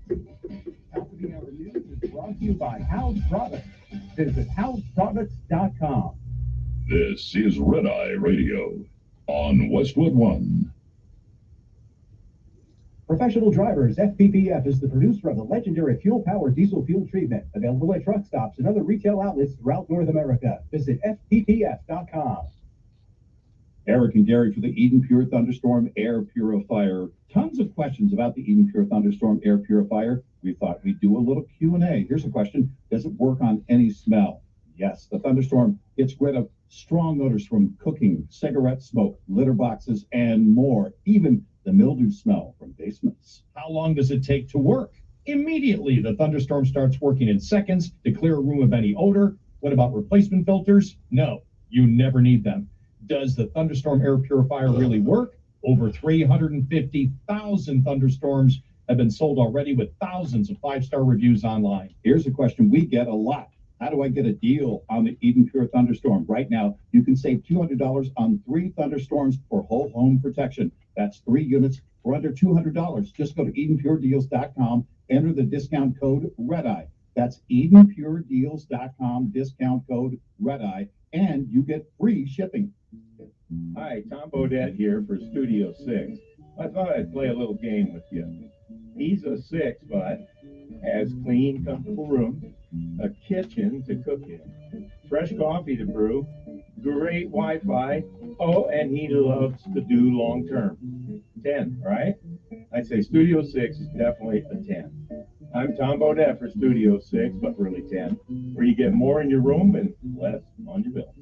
Top of the Hour News is brought to you by House Products. Visit houseproducts.com. This is Red Eye Radio on Westwood One. Professional Drivers, FPPF, is the producer of the legendary fuel-powered diesel fuel treatment, available at truck stops and other retail outlets throughout North America. Visit fppf.com. Eric and Gary for the Eden Pure Thunderstorm Air Purifier. Tons of questions about the Eden Pure Thunderstorm Air Purifier. We thought we'd do a little Q&A. Here's a question. Does it work on any smell? Yes, the Thunderstorm gets rid of strong odors from cooking, cigarette smoke, litter boxes, and more. Even the mildew smell from basements. How long does it take to work? Immediately. The Thunderstorm starts working in seconds to clear a room of any odor. What about replacement filters? No, you never need them. Does the Thunderstorm Air Purifier really work? Over 350,000 Thunderstorms have been sold already with thousands of 5-star reviews online. Here's a question we get a lot. How do I get a deal on the Eden Pure Thunderstorm? Right now, you can save $200 on 3 Thunderstorms for whole home protection. That's 3 units for under $200. Just go to EdenPureDeals.com, enter the discount code REDEYE. That's EdenPureDeals.com, discount code REDEYE, and you get free shipping. Hi, Tom Bodette here for Studio 6. I thought I'd play a little game with you. He's a 6, but has clean, comfortable room, a kitchen to cook in, fresh coffee to brew, great Wi-Fi, oh, and he loves to do long-term. 10, right? I'd say Studio 6 is definitely a 10. I'm Tom Bodette for Studio 6, but really 10, where you get more in your room and less on your bill.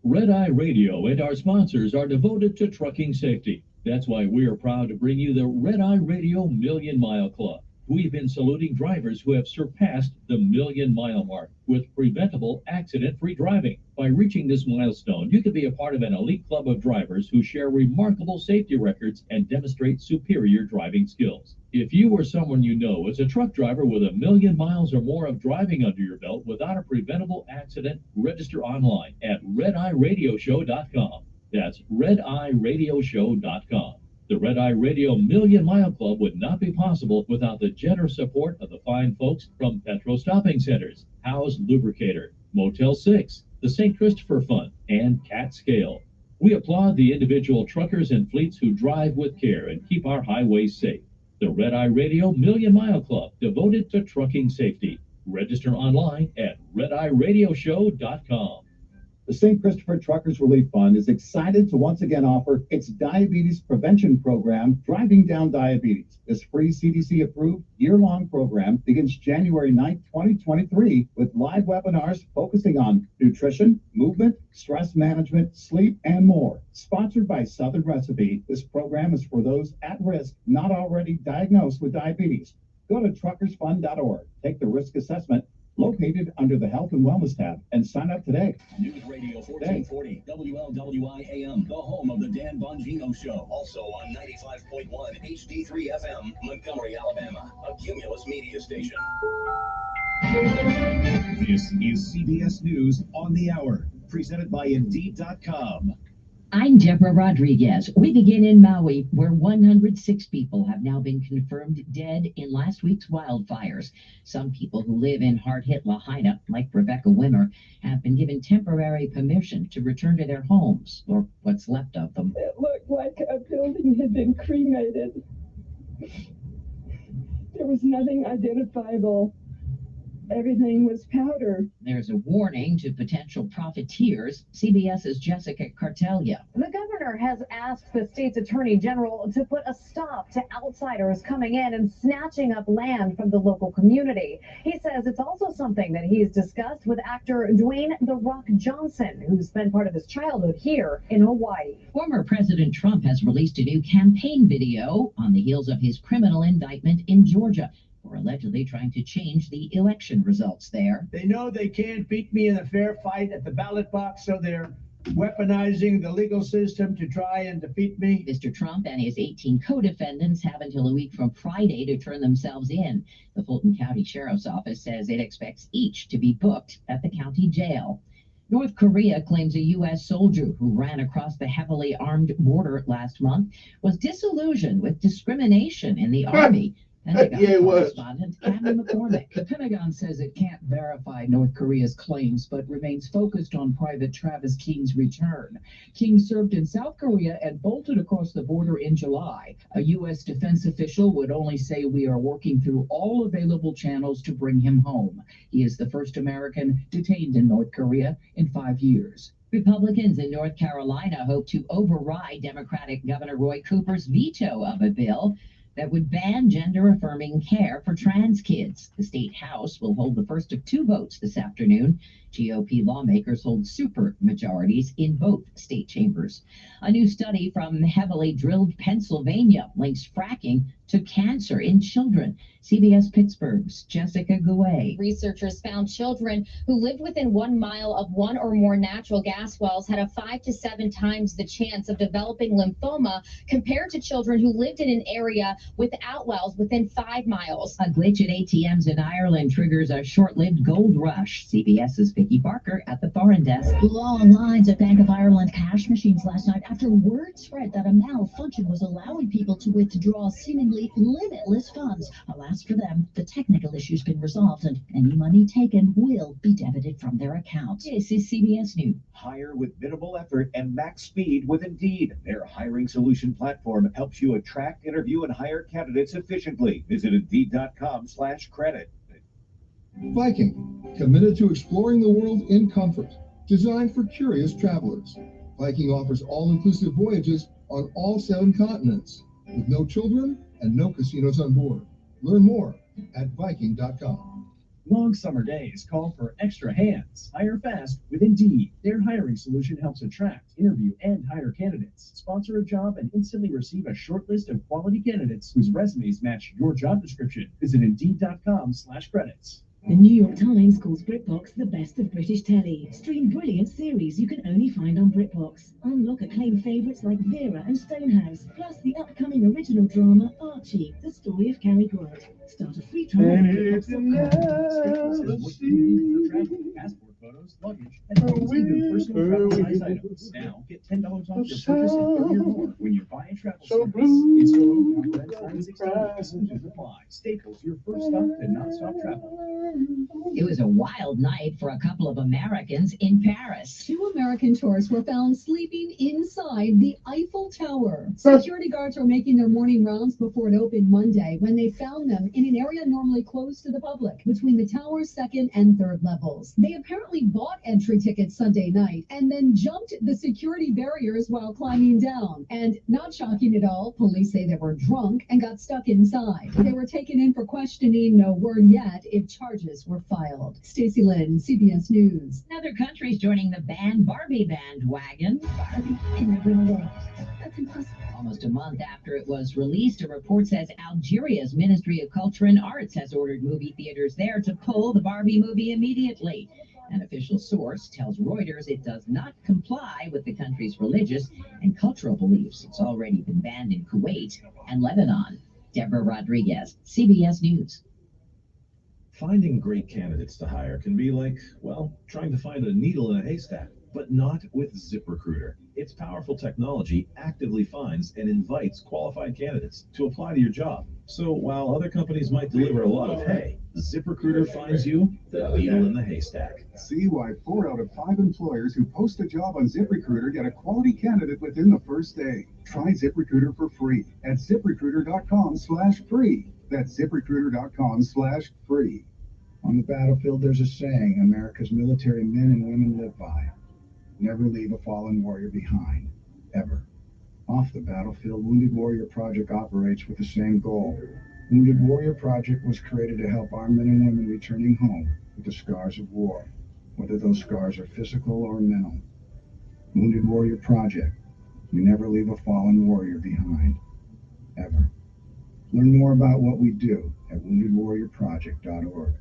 Red Eye Radio and our sponsors are devoted to trucking safety. That's why we are proud to bring you the Red Eye Radio Million Mile Club. We've been saluting drivers who have surpassed the million-mile mark with preventable, accident-free driving. By reaching this milestone, you can be a part of an elite club of drivers who share remarkable safety records and demonstrate superior driving skills. If you or someone you know is a truck driver with 1 million miles or more of driving under your belt without a preventable accident, register online at redeyeradioshow.com. That's redeyeradioshow.com. The Red Eye Radio Million Mile Club would not be possible without the generous support of the fine folks from Petro Stopping Centers, House Lubricator, Motel 6, the St. Christopher Fund, and Cat Scale. We applaud the individual truckers and fleets who drive with care and keep our highways safe. The Red Eye Radio Million Mile Club, devoted to trucking safety. Register online at redeyeradioshow.com. The St. Christopher Truckers Relief Fund is excited to once again offer its diabetes prevention program, Driving Down Diabetes. This free CDC-approved year-long program begins January 9th, 2023, with live webinars focusing on nutrition, movement, stress management, sleep, and more. Sponsored by Southern Recipe, this program is for those at risk not already diagnosed with diabetes. Go to truckersfund.org, take the risk assessment located under the Health and Wellness tab, and sign up today. News Radio 1440, WLWI AM, the home of the Dan Bongino Show. Also on 95.1 HD3 FM, Montgomery, Alabama, a Cumulus media station. This is CBS News on the Hour, presented by Indeed.com. I'm Deborah Rodriguez. We begin in Maui, where 106 people have now been confirmed dead in last week's wildfires. Some people who live in hard-hit Lahaina, like Rebecca Wimmer, have been given temporary permission to return to their homes, or what's left of them. It looked like a building had been cremated. There was nothing identifiable. Everything was powder. There's a warning to potential profiteers. CBS's Jessica Cartelia. The governor has asked the state's attorney general to put a stop to outsiders coming in and snatching up land from the local community. He says it's also something that he's discussed with actor Dwayne "The Rock" Johnson, who spent part of his childhood here in Hawaii. Former President Trump has released a new campaign video on the heels of his criminal indictment in Georgia for allegedly trying to change the election results there. They know they can't beat me in a fair fight at the ballot box, so they're weaponizing the legal system to try and defeat me. Mr. Trump and his 18 co-defendants have until a week from Friday to turn themselves in. The Fulton County Sheriff's Office says it expects each to be booked at the county jail. North Korea claims a U.S. soldier who ran across the heavily armed border last month was disillusioned with discrimination in the Army. Pentagon Yeah, it was. correspondent Kevin McCormick. The Pentagon says it can't verify North Korea's claims, but remains focused on Private Travis King's return. King served in South Korea and bolted across the border in July. A U.S. defense official would only say we are working through all available channels to bring him home. He is the first American detained in North Korea in 5 years. Republicans in North Carolina hope to override Democratic Governor Roy Cooper's veto of a bill that would ban gender-affirming care for trans kids. The state House will hold the first of 2 votes this afternoon. GOP lawmakers hold super majorities in both state chambers. A new study from heavily drilled Pennsylvania links fracking to cancer in children. CBS Pittsburgh's Jessica Gouet. Researchers found children who lived within 1 mile of 1 or more natural gas wells had a 5 to 7 times the chance of developing lymphoma compared to children who lived in an area without wells within 5 miles. A glitch at ATMs in Ireland triggers a short-lived gold rush. CBS's Vicky Barker at the foreign desk. Long lines at Bank of Ireland cash machines last night after word spread that a malfunction was allowing people to withdraw seemingly limitless funds. Alas for them, the technical issue's been resolved and any money taken will be debited from their accounts. This is CBS News. Hire with minimal effort and max speed with Indeed. Their hiring solution platform helps you attract, interview, and hire candidates efficiently. Visit Indeed.com/credit. Viking, committed to exploring the world in comfort, designed for curious travelers. Viking offers all-inclusive voyages on all 7 continents, with no children and no casinos on board. Learn more at Viking.com. Long summer days call for extra hands. Hire fast with Indeed. Their hiring solution helps attract, interview, and hire candidates. Sponsor a job and instantly receive a short list of quality candidates whose resumes match your job description. Visit Indeed.com/credits. The New York Times calls BritBox the best of British telly. Stream brilliant series you can only find on BritBox. Unlock acclaimed favourites like Vera and Stonehouse, plus the upcoming original drama Archie, the story of Cary Grant. Start a free trial at BritBox.com. Passport photos, luggage, and even personal travel size items. Now get $10 off your purchase and 30 or more when you buy a travel service. It's apply. Staples, your first stop to non-stop travel. It was a wild night for a couple of Americans in Paris. 2 American tourists were found sleeping inside the Eiffel Tower. Security guards were making their morning rounds before it opened Monday when they found them in an area normally closed to the public between the tower's 2nd and 3rd levels. They apparently bought entry tickets Sunday night and then jumped the security barriers while climbing down. And not shocking at all, police say they were drunk and got stuck inside. They were taken in for questioning. No word yet if charges were filed. Stacey Lynn, CBS News. Other countries joining the ban Barbie bandwagon. Barbie in the real world. That's impossible. Almost a month after it was released, a report says Algeria's Ministry of Culture and Arts has ordered movie theaters there to pull the Barbie movie immediately. An official source tells Reuters it does not comply with the country's religious and cultural beliefs. It's already been banned in Kuwait and Lebanon. Deborah Rodriguez, CBS News. Finding great candidates to hire can be like, well, trying to find a needle in a haystack, but not with ZipRecruiter. Its powerful technology actively finds and invites qualified candidates to apply to your job. So while other companies might deliver a lot of hay, ZipRecruiter finds you the needle in the haystack. See why 4 out of 5 employers who post a job on ZipRecruiter get a quality candidate within the first day. Try ZipRecruiter for free at ZipRecruiter.com/free. That's ZipRecruiter.com/free. On the battlefield, there's a saying America's military men and women live by. Never leave a fallen warrior behind, ever. Off the battlefield, Wounded Warrior Project operates with the same goal. Wounded Warrior Project was created to help our men and women returning home with the scars of war, whether those scars are physical or mental. Wounded Warrior Project. We never leave a fallen warrior behind, ever. Learn more about what we do at woundedwarriorproject.org.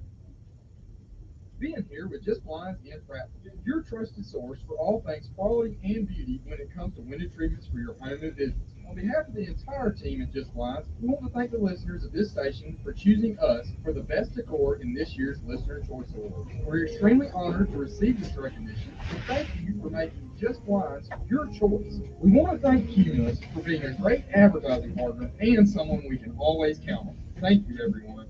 Being here with Just Blinds and Prattville, your trusted source for all things quality and beauty when it comes to window treatments for your home and business. On behalf of the entire team at Just Blinds, we want to thank the listeners of this station for choosing us for the best decor in this year's Listener Choice Awards. We're extremely honored to receive this recognition, and thank you for making Just Blinds your choice. We want to thank Cumulus for being a great advertising partner and someone we can always count on. Thank you, everyone.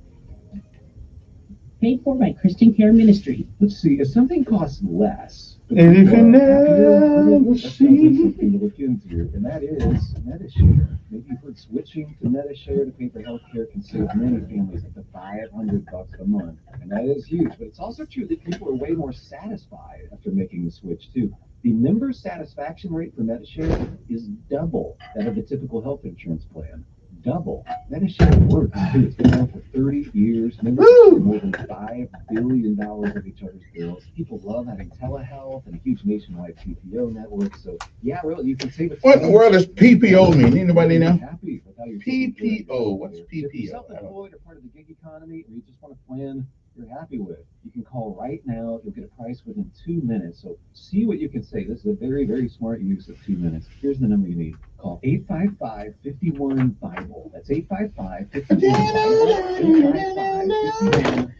Paid for by Christian Care Ministry. Let's see, if something costs less, And if you never that's something to look into, and that is MediShare. Maybe you've heard switching to MediShare to pay for healthcare can save many families up to $500 a month, and that is huge. But it's also true that people are way more satisfied after making the switch too. The member satisfaction rate for MediShare is double that of the typical health insurance plan. Double. MediShare works too. It's been around for 30 years. Members pay more than $5 billion of each other's bills. People love having telehealth and a huge nationwide PPO network. So yeah, really, you can save a What in the world does PPO mean? Anybody know? Happy with how you're PPO. What's If you're PPO? self-employed or part of the gig economy, or you just want a plan you're happy with, you can call right now. You'll get a price within 2 minutes. So see what you can say. This is a very, very smart use of 2 minutes. Here's the number you need. Call 855-51-BIBLE. That's 855-51-BIBLE. 855-51-BIBLE.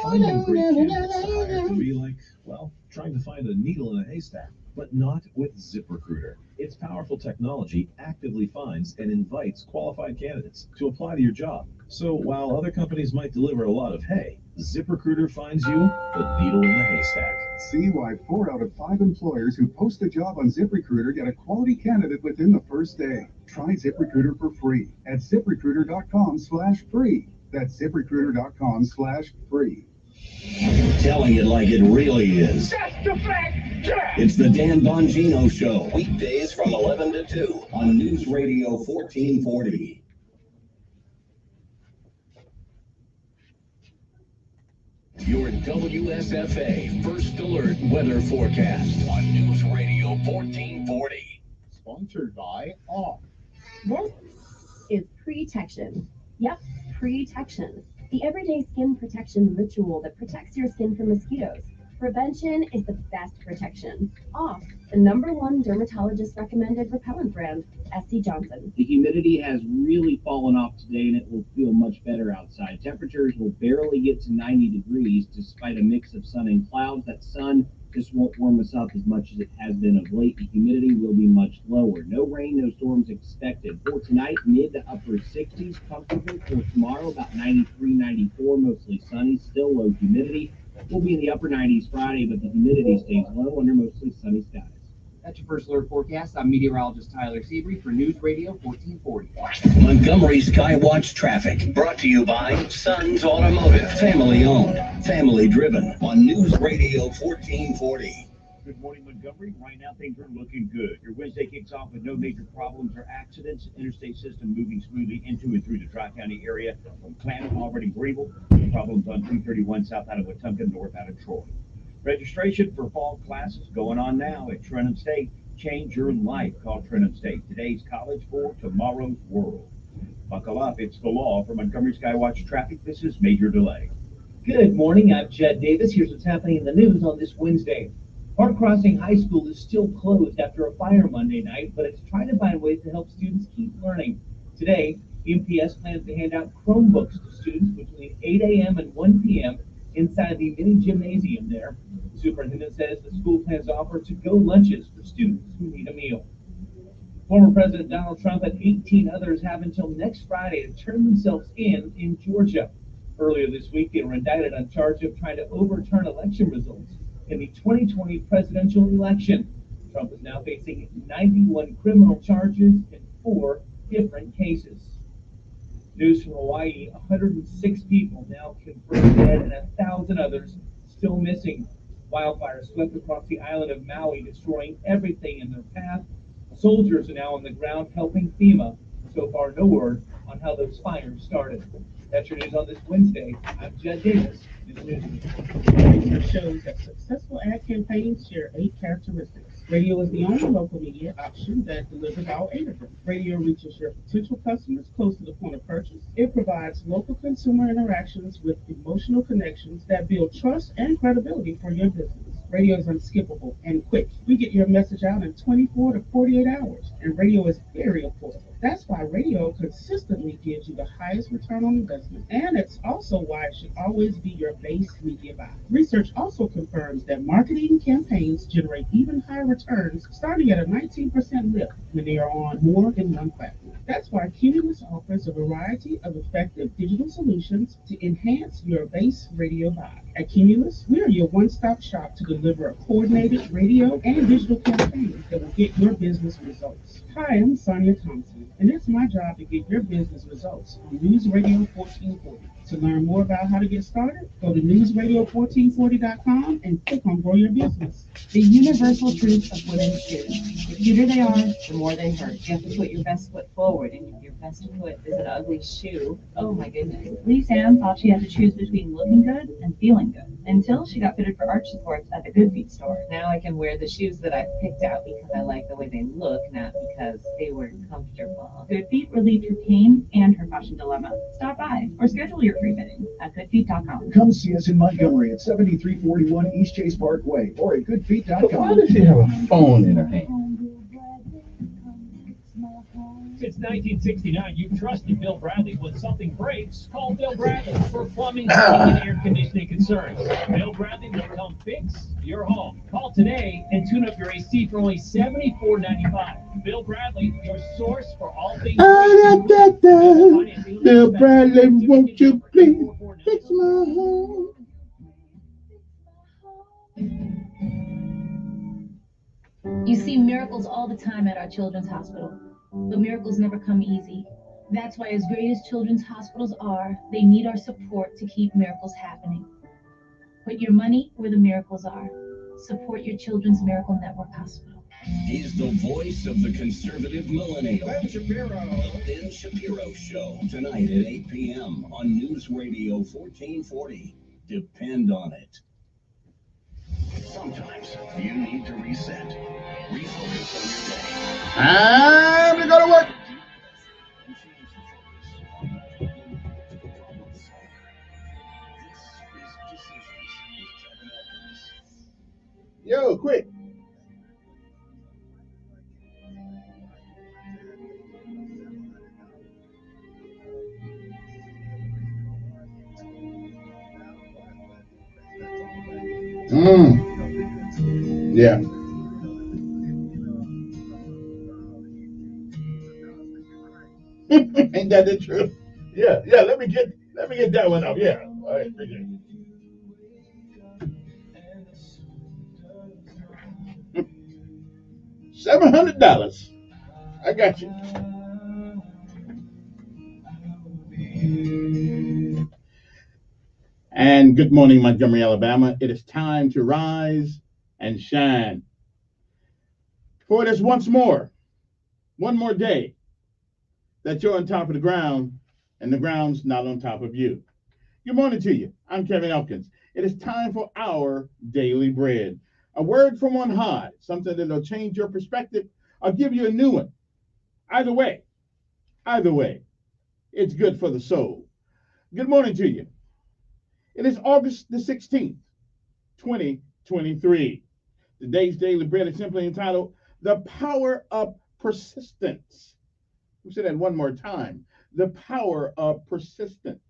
Finding great candidates to hire can be like, well, trying to find a needle in a haystack, but not with ZipRecruiter. Its powerful technology actively finds and invites qualified candidates to apply to your job. So while other companies might deliver a lot of hay, ZipRecruiter finds you the needle in the haystack. See why 4 out of 5 employers who post a job on ZipRecruiter get a quality candidate within the first day. Try ZipRecruiter for free at ZipRecruiter.com/free. That's ZipRecruiter.com/free. Telling it like it really is. Just a fact. It's the Dan Bongino Show, weekdays from 11 to 2 on News Radio 1440. Your WSFA First Alert Weather Forecast on News Radio 1440. Sponsored by Off. This is Protection. Yep, Protection. The everyday skin protection ritual that protects your skin from mosquitoes. Prevention is the best protection. Off, the #1 dermatologist recommended repellent brand, S.C. Johnson. The humidity has really fallen off today, and it will feel much better outside. Temperatures will barely get to 90 degrees despite a mix of sun and clouds. That sun just won't warm us up as much as it has been of late. The humidity will be much lower. No rain, no storms expected. For tonight, mid to upper 60s, comfortable. For tomorrow, about 93, 94, mostly sunny, still low humidity. We'll be in the upper 90s Friday, but the humidity stays low under mostly sunny skies. That's your First Alert forecast. I'm meteorologist Tyler Seabury for News Radio 1440. Montgomery Skywatch traffic brought to you by Sons Automotive, family owned, family driven on News Radio 1440. Good morning, Montgomery. Right now, things are looking good. Your Wednesday kicks off with no major problems or accidents. Interstate system moving smoothly into and through the Tri-County area from Clanton, Auburn, and Greenville. Problems on 231 south out of Wetumpka, north out of Troy. Registration for fall classes going on now at Trenton State. Change your life. Call Trenton State. Today's college for tomorrow's world. Buckle up. It's the law. For Montgomery Skywatch traffic, this is Major Delay. Good morning. I'm Jed Davis. Here's what's happening in the news on this Wednesday. Park Crossing High School is still closed after a fire Monday night, but it's trying to find ways to help students keep learning. Today, MPS plans to hand out Chromebooks to students between 8 a.m. and 1 p.m. inside the mini gymnasium there. The superintendent says the school plans to offer to-go lunches for students who need a meal. Former President Donald Trump and 18 others have until next Friday to turn themselves in Georgia. Earlier this week, they were indicted on charge of trying to overturn election results in the 2020 presidential election. Trump is now facing 91 criminal charges in 4 different cases. News from Hawaii, 106 people now confirmed dead and 1,000 others still missing. Wildfires swept across the island of Maui, destroying everything in their path. Soldiers are now on the ground helping FEMA. So far, no word on how those fires started. That's your news on this Wednesday. I'm Jed Davis. Research shows that successful ad campaigns share 8 characteristics. Radio is the only local media option that delivers all 8 of them. Radio reaches your potential customers close to the point of purchase. It provides local consumer interactions with emotional connections that build trust and credibility for your business. Radio is unskippable and quick. We get your message out in 24 to 48 hours, and radio is very affordable. That's why radio consistently gives you the highest return on investment. And it's also why it should always be your base media buy. Research also confirms that marketing campaigns generate even higher returns, starting at a 19% lift when they are on more than one platform. That's why Cumulus offers a variety of effective digital solutions to enhance your base radio buy. At Cumulus, we are your one-stop shop to deliver a coordinated radio and digital campaign that will get your business results. Hi, I'm Sonia Thompson, and it's my job to get your business results on News Radio 1440. To learn more about how to get started, go to newsradio1440.com and click on Grow Your Business. The universal truth of women's shoes. The cuter they are, the more they hurt. You have to put your best foot forward, and if your best foot is an ugly shoe, oh my goodness. Lee Sam thought she had to choose between looking good and feeling good, until she got fitted for arch supports at the Good Feet store. Now I can wear the shoes that I picked out because I like the way they look, not because they were comfortable. Good Feet relieved her pain and her fashion dilemma. Stop by or schedule your free fitting at goodfeet.com. Come see us in Montgomery at 7341 East Chase Parkway or at goodfeet.com. But why does she have a phone in her hand? Since 1969, you've trusted Bill Bradley. When something breaks, call Bill Bradley for plumbing, heating, and air conditioning concerns. Bill Bradley will come fix your home. Call today and tune up your AC for only $74.95. Bill Bradley, your source for all things. Bill Bradley, won't you please fix my home? You see miracles all the time at our children's hospital, but miracles never come easy. That's why, as great as children's hospitals are, they need our support to keep miracles happening. Put your money where the miracles are. Support your Children's Miracle Network Hospital. He's the voice of the conservative millennial. Ben Shapiro. The Ben Shapiro Show. Tonight at 8 p.m. on News Radio 1440. Depend on it. Sometimes you need to reset. Refocus on your day. Time to go to work. Yo, quick. Yeah. Ain't that the truth? Yeah, yeah. Let me get that one up. Yeah. All right, appreciate it. $700. I got you. And good morning, Montgomery, Alabama. It is time to rise and shine. For it is one more day that you're on top of the ground and the ground's not on top of you. Good morning to you. I'm Kevin Elkins. It is time for our daily bread. A word from on high, something that'll change your perspective or give you a new one. Either way, it's good for the soul. Good morning to you. It is August the 16th, 2023. Today's daily bread is simply entitled, The Power of Persistence. We'll say that one more time. The power of persistence.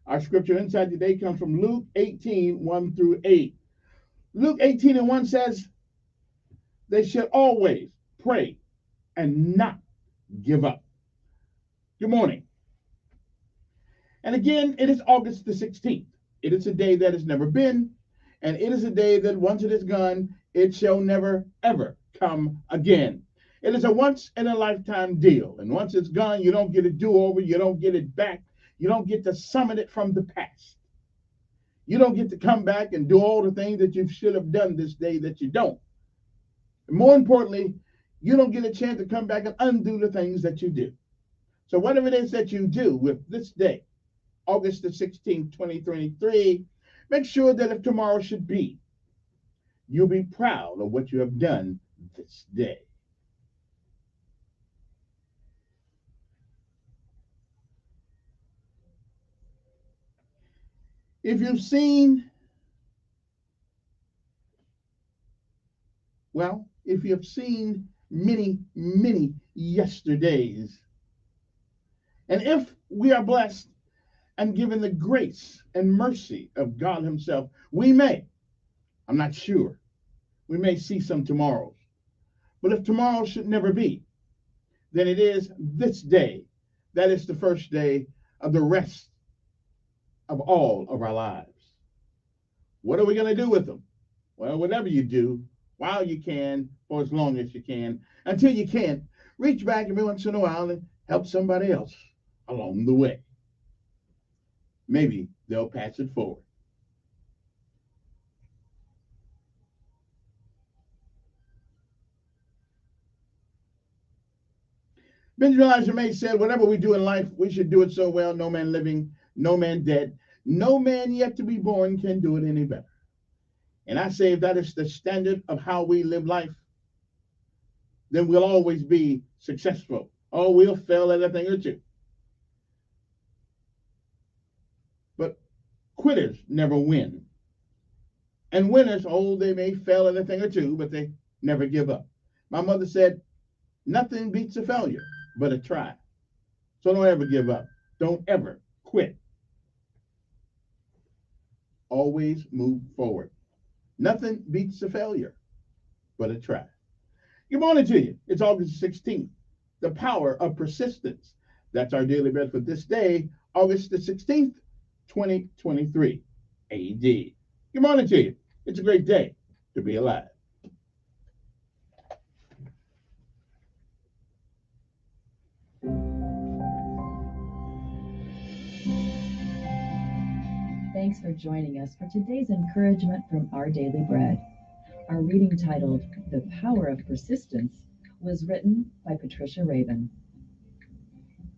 Our scripture insight today comes from Luke 18, 1 through 8. Luke 18 and 1 says, they should always pray and not give up. Good morning. And again, it is August the 16th. It is a day that has never been, and it is a day that once it is gone, it shall never, ever come again. It is a once-in-a-lifetime deal, and once it's gone, you don't get a do-over, you don't get it back, you don't get to summon it from the past. You don't get to come back and do all the things that you should have done this day that you don't. And more importantly, you don't get a chance to come back and undo the things that you do. So whatever it is that you do with this day, August the 16th, 2023, make sure that if tomorrow should be, you'll be proud of what you have done this day. If you've seen, many, many yesterdays. And if we are blessed and given the grace and mercy of God Himself, we may, I'm not sure, we may see some tomorrows. But if tomorrow should never be, then it is this day that is the first day of the rest of all of our lives. What are we going to do with them? Well, whatever you do, while you can, for as long as you can, until you can't, reach back every once in a while and help somebody else along the way. Maybe they'll pass it forward. Benjamin Elijah May said, whatever we do in life, we should do it so well, no man living, no man dead, no man yet to be born can do it any better. And I say if that is the standard of how we live life, then we'll always be successful. Oh, we'll fail at a thing or two. But quitters never win. And winners, oh, they may fail at a thing or two, but they never give up. My mother said, nothing beats a failure but a try. So don't ever give up. Don't ever quit. Always move forward. Nothing beats a failure but a try. Good morning to you. It's August 16th. The power of persistence. That's our daily bread for this day, August the 16th, 2023 AD. Good morning to you. It's a great day to be alive. Thanks for joining us for today's encouragement from Our Daily Bread. Our reading titled, The Power of Persistence, was written by Patricia Raven.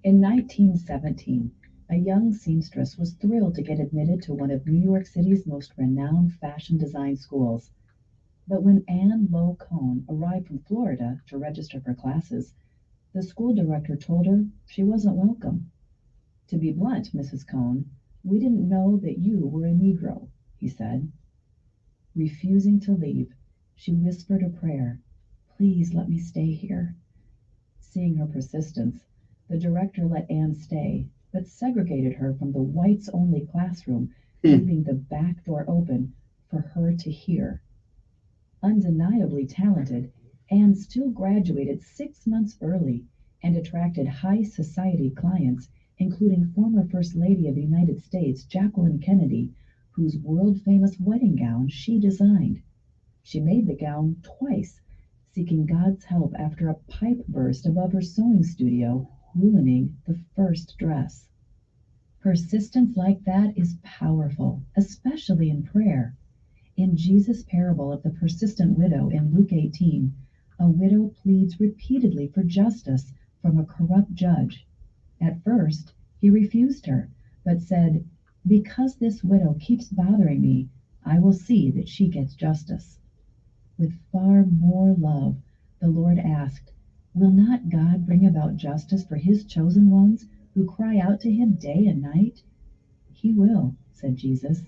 In 1917, a young seamstress was thrilled to get admitted to one of New York City's most renowned fashion design schools. But when Anne Lowe Cohn arrived from Florida to register for classes, the school director told her she wasn't welcome. To be blunt, Mrs. Cohn, we didn't know that you were a Negro, he said. Refusing to leave, she whispered a prayer. Please let me stay here. Seeing her persistence, the director let Anne stay, but segregated her from the whites-only classroom, leaving the back door open for her to hear. Undeniably talented, Anne still graduated 6 months early and attracted high society clients, including former First Lady of the United States, Jacqueline Kennedy, whose world-famous wedding gown she designed. She made the gown twice, seeking God's help after a pipe burst above her sewing studio, ruining the first dress. Persistence like that is powerful, especially in prayer. In Jesus' parable of the persistent widow in Luke 18, a widow pleads repeatedly for justice from a corrupt judge. At first, he refused her, but said, because this widow keeps bothering me, I will see that she gets justice. With far more love, the Lord asked, will not God bring about justice for his chosen ones who cry out to him day and night? He will, said Jesus.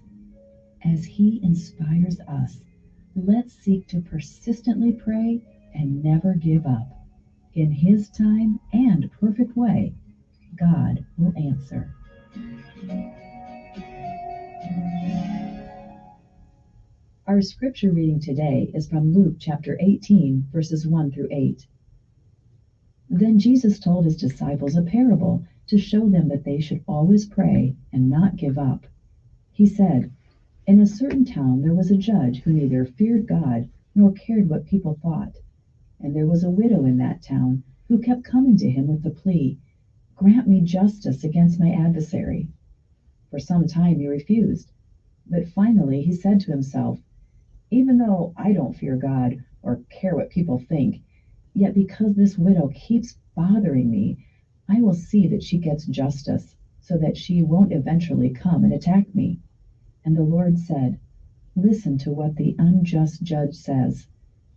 As he inspires us, let's seek to persistently pray and never give up. In his time and perfect way, God will answer. Our scripture reading today is from Luke chapter 18, verses 1 through 8. Then Jesus told his disciples a parable to show them that they should always pray and not give up. He said, in a certain town there was a judge who neither feared God nor cared what people thought. And there was a widow in that town who kept coming to him with the plea, grant me justice against my adversary. For some time he refused, but finally he said to himself, even though I don't fear God or care what people think, yet because this widow keeps bothering me, I will see that she gets justice so that she won't eventually come and attack me. And the Lord said, listen to what the unjust judge says.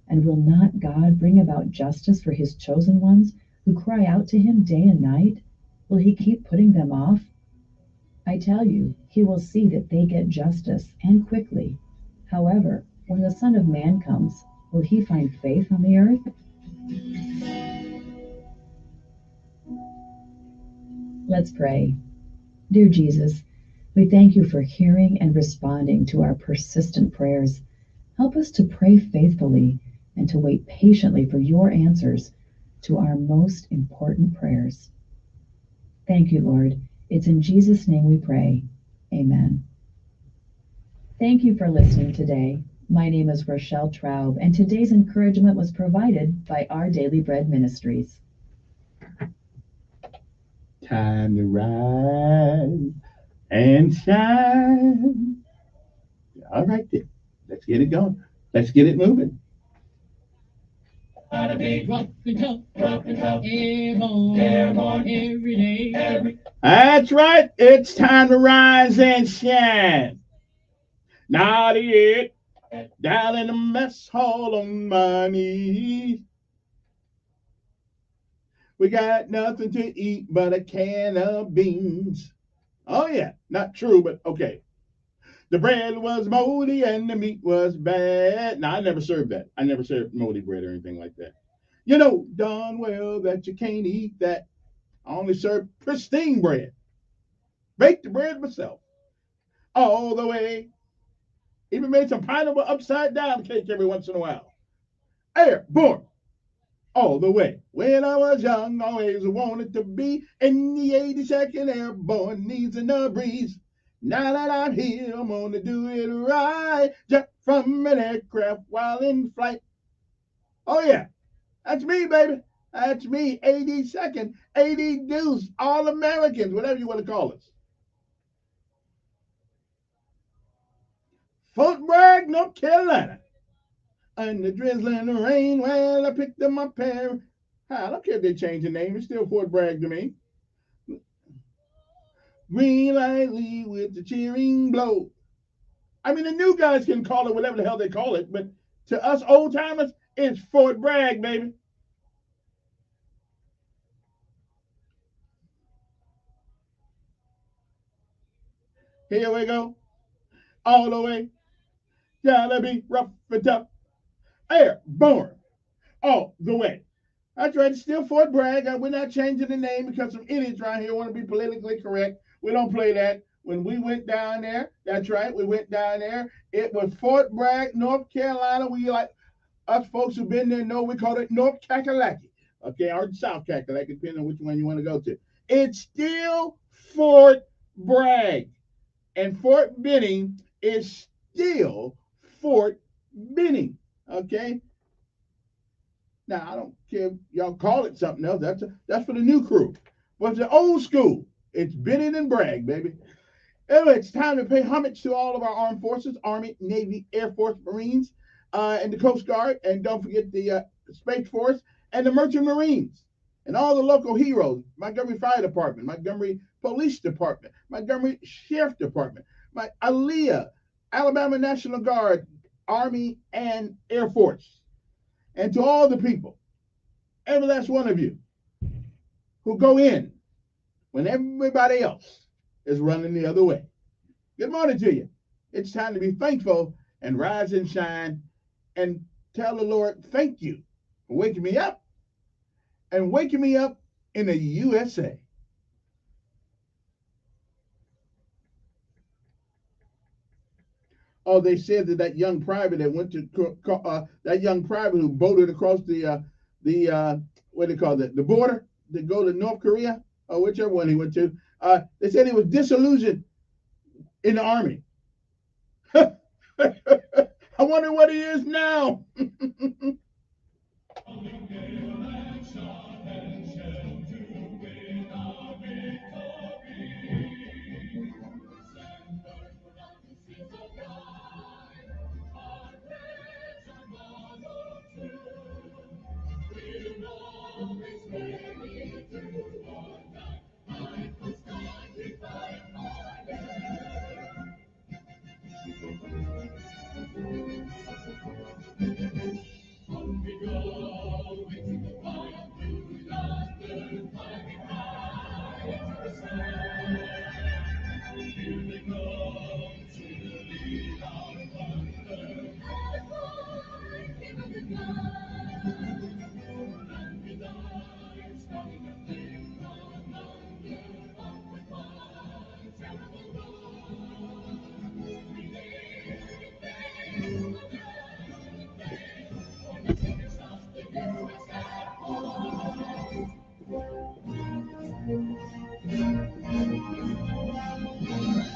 And will not God bring about justice for his chosen ones who cry out to him day and night? Will he keep putting them off? I tell you, he will see that they get justice, and quickly. However, when the Son of Man comes, will he find faith on the earth? Let's pray. Dear Jesus, we thank you for hearing and responding to our persistent prayers. Help us to pray faithfully and to wait patiently for your answers to our most important prayers. Thank you, Lord. It's in Jesus' name we pray. Amen. Thank you for listening today. My name is Rochelle Traub, and today's encouragement was provided by Our Daily Bread Ministries. Time to rise and shine. All right, then. Let's get it going. Let's get it moving. Gotta be rough and tough, airborne, every day. That's right. It's time to rise and shine. Not yet. Down in the mess hall on my knees. We got nothing to eat but a can of beans. Oh, yeah. Not true, but okay. The bread was moldy and the meat was bad. No, I never served that. I never served moldy bread or anything like that. You know darn well that you can't eat that. I only serve pristine bread. Baked the bread myself. All the way. Even made some pineapple upside down cake every once in a while. Airborne. All the way. When I was young, always wanted to be in the 82nd Airborne, knees in the breeze. Now that I'm here, I'm gonna do it right. Jump from an aircraft while in flight. Oh yeah, that's me, baby. That's me, 82nd, 80 Deuce, All Americans, whatever you want to call us. Fort Bragg, North Carolina. And the drizzling rain, well, I picked up my pair. I don't care if they change the name, it's still Fort Bragg to me. Green light lead with the cheering blow. I mean, the new guys can call it whatever the hell they call it, but to us old timers, it's Fort Bragg, baby. Here we go. All the way. Gotta be rough and tough. Airborne. All the way. That's right. It's still Fort Bragg. We're not changing the name because some idiots around here want to be politically correct. We don't play that. When we went down there, that's right, we went down there. It was Fort Bragg, North Carolina. We, like us folks who've been there know, we call it North Kakalaki. Okay, or South Kakalaki, depending on which one you want to go to. It's still Fort Bragg. And Fort Benning is still Fort Benning. Okay? Now, I don't care if y'all call it something else. That's for the new crew. But the old school, it's Benning and Bragg, baby. Anyway, it's time to pay homage to all of our armed forces, Army, Navy, Air Force, Marines, and the Coast Guard. And don't forget the Space Force and the Merchant Marines. And all the local heroes, Montgomery Fire Department, Montgomery Police Department, Montgomery Sheriff Department, my ALEA, Alabama National Guard, Army, and Air Force. And to all the people, every last one of you, who go in when everybody else is running the other way. Good morning to you. It's time to be thankful and rise and shine and tell the Lord, thank you for waking me up and waking me up in the USA. Oh, they said that young private that went to that young private who boated across the what do they call it, the border to go to North Korea or whichever one he went to. They said he was disillusioned in the army. I wonder what he is now.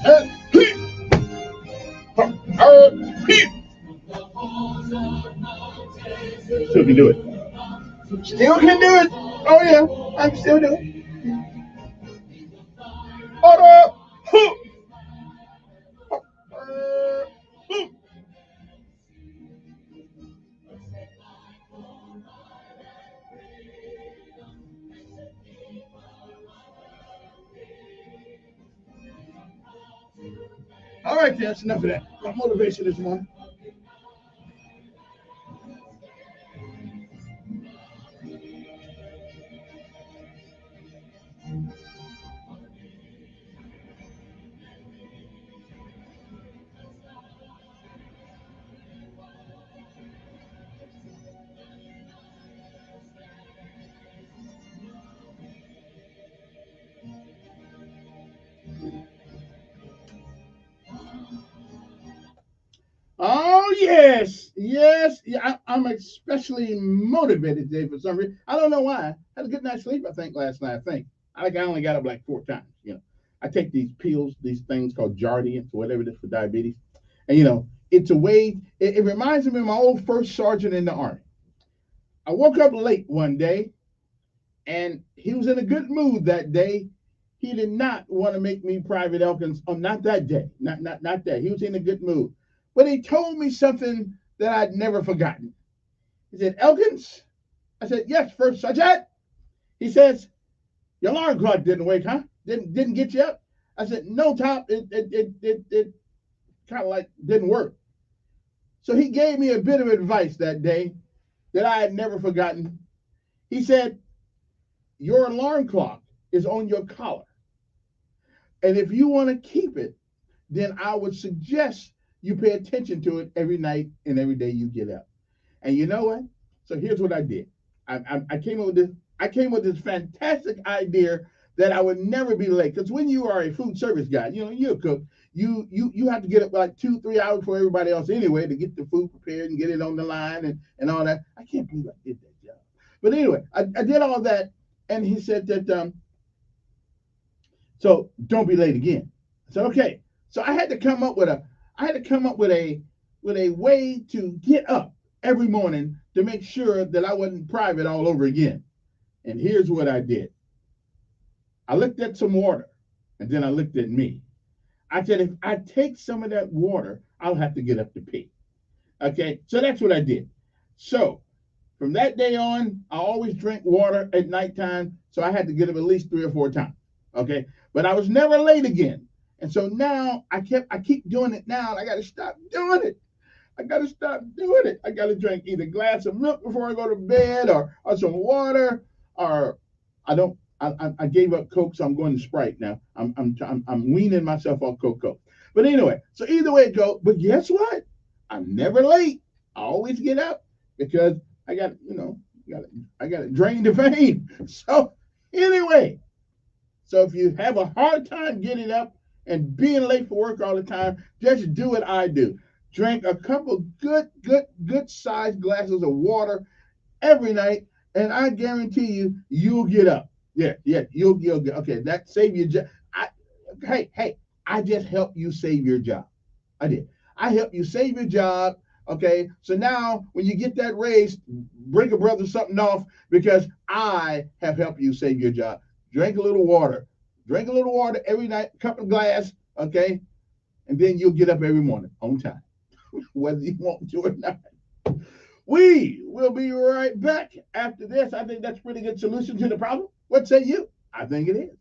Still can do it. Still can do it. Oh yeah, I can still do it. Order. All right, that's enough of that. My motivation this morning. Oh yes, yes. Yeah, I'm especially motivated today for some reason. I don't know why. I had a good night's sleep, I think, last night. I only got up like 4 times. I take these pills, these things called Jardiance, whatever it is for diabetes, and it's a way. It reminds me of my old first sergeant in the army. I woke up late one day, and he was in a good mood that day. He did not want to make me Private Elkins. Oh, not that day. Not that. He was in a good mood. But he told me something that I'd never forgotten. He said, Elkins? I said, yes, First Sergeant. He says, your alarm clock didn't wake, huh? Didn't get you up? I said, no, Top. It kind of like didn't work. So he gave me a bit of advice that day that I had never forgotten. He said, your alarm clock is on your collar. And if you want to keep it, then I would suggest you pay attention to it every night and every day you get up. And you know what? So here's what I did. I came up with this. I came with this fantastic idea that I would never be late. Because when you are a food service guy, you're a cook. You have to get up like 2-3 hours before everybody else anyway to get the food prepared and get it on the line and all that. I can't believe I did that job. But anyway, I did all that, and he said that so don't be late again. I said okay. So I had to come up with a way to get up every morning to make sure that I wasn't private all over again. And here's what I did. I looked at some water, and then I looked at me. I said, if I take some of that water, I'll have to get up to pee. Okay, so that's what I did. So from that day on, I always drink water at nighttime, so I had to get up at least 3 or 4 times. Okay, but I was never late again. And so now I keep doing it now, and I got to stop doing it. I got to stop doing it. I got to drink either a glass of milk before I go to bed or some water, or I gave up Coke, so I'm going to Sprite now. I'm weaning myself off Coke. But anyway, so either way it goes. But guess what? I'm never late. I always get up because I got to drain the vein. So anyway, so if you have a hard time getting up and being late for work all the time, just do what I do. Drink a couple good sized glasses of water every night, and I guarantee you'll get up. Yeah, you'll get. Okay, that save your job. Hey, I just helped you save your job. I did. I helped you save your job. Okay, so now when you get that raise, break a brother something off because I have helped you save your job. Drink a little water. Drink a little water every night, cup of glass. Okay, and then you'll get up every morning on time, whether you want to or not. We will be right back after this. I think that's a pretty good solution to the problem. What say you? I think it is.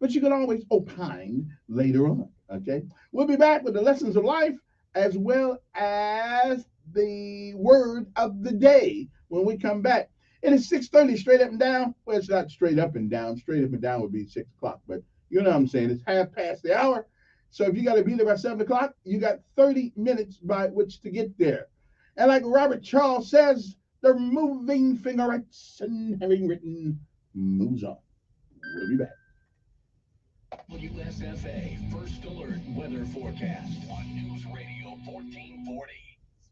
But you can always opine later on, okay? We'll be back with the lessons of life as well as the word of the day when we come back. It is 6:30 straight up and down. Well, it's not straight up and down. Straight up and down would be 6 o'clock, but you know what I'm saying. It's half past the hour. So if you got to be there by 7 o'clock, you got 30 minutes by which to get there. And like Robert Charles says, the moving fingerets and having written moves on. We'll be back. WSFA First Alert Weather Forecast on News Radio 1440.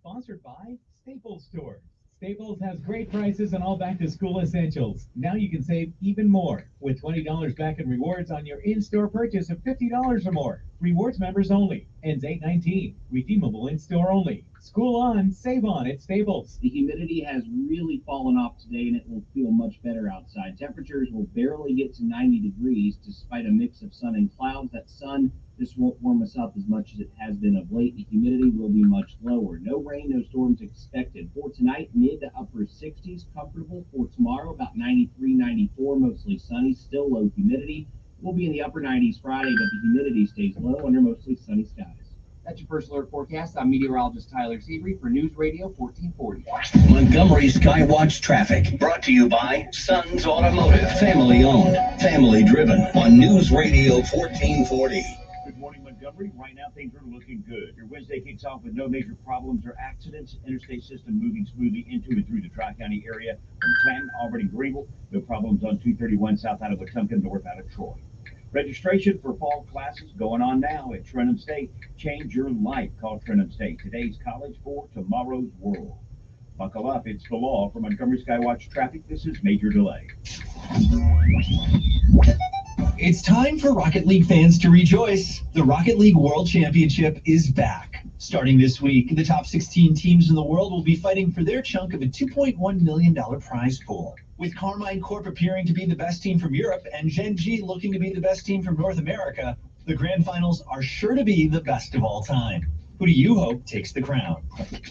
Sponsored by Staples Stores. Staples has great prices on all back-to-school essentials. Now you can save even more with $20 back in rewards on your in-store purchase of $50 or more. Rewards members only. Ends 8/19. Redeemable in-store only. School on, save on at Staples. The humidity has really fallen off today, and it will feel much better outside. Temperatures will barely get to 90 degrees despite a mix of sun and clouds. That sun just won't warm us up as much as it has been of late. The humidity will be much lower. No rain, no storms expected. For tonight, mid to upper 60s. Comfortable for tomorrow, about 93, 94, mostly sunny. Still low humidity. We'll be in the upper 90s Friday, but the humidity stays low under mostly sunny skies. That's your first alert forecast. I'm meteorologist Tyler Seabury for News Radio 1440. Montgomery Skywatch traffic brought to you by Sons Automotive, family owned, family driven on News Radio 1440. Good morning, Montgomery. Right now, things are looking good. Your Wednesday kicks off with no major problems or accidents. Interstate system moving smoothly into and through the Tri-County area from Clanton, Auburn, and Greenville. No problems on 231 south out of Wetumpka, north out of Troy. Registration for fall classes going on now at Trenton State. Change your life. Call Trenton State. Today's college for tomorrow's world. Buckle up. It's the law. For Montgomery Skywatch traffic, this is Major Delay. It's time for Rocket League fans to rejoice. The Rocket League World Championship is back. Starting this week, the top 16 teams in the world will be fighting for their chunk of a $2.1 million prize pool. With Carmine Corp appearing to be the best team from Europe and Gen G looking to be the best team from North America, the grand finals are sure to be the best of all time. Who do you hope takes the crown?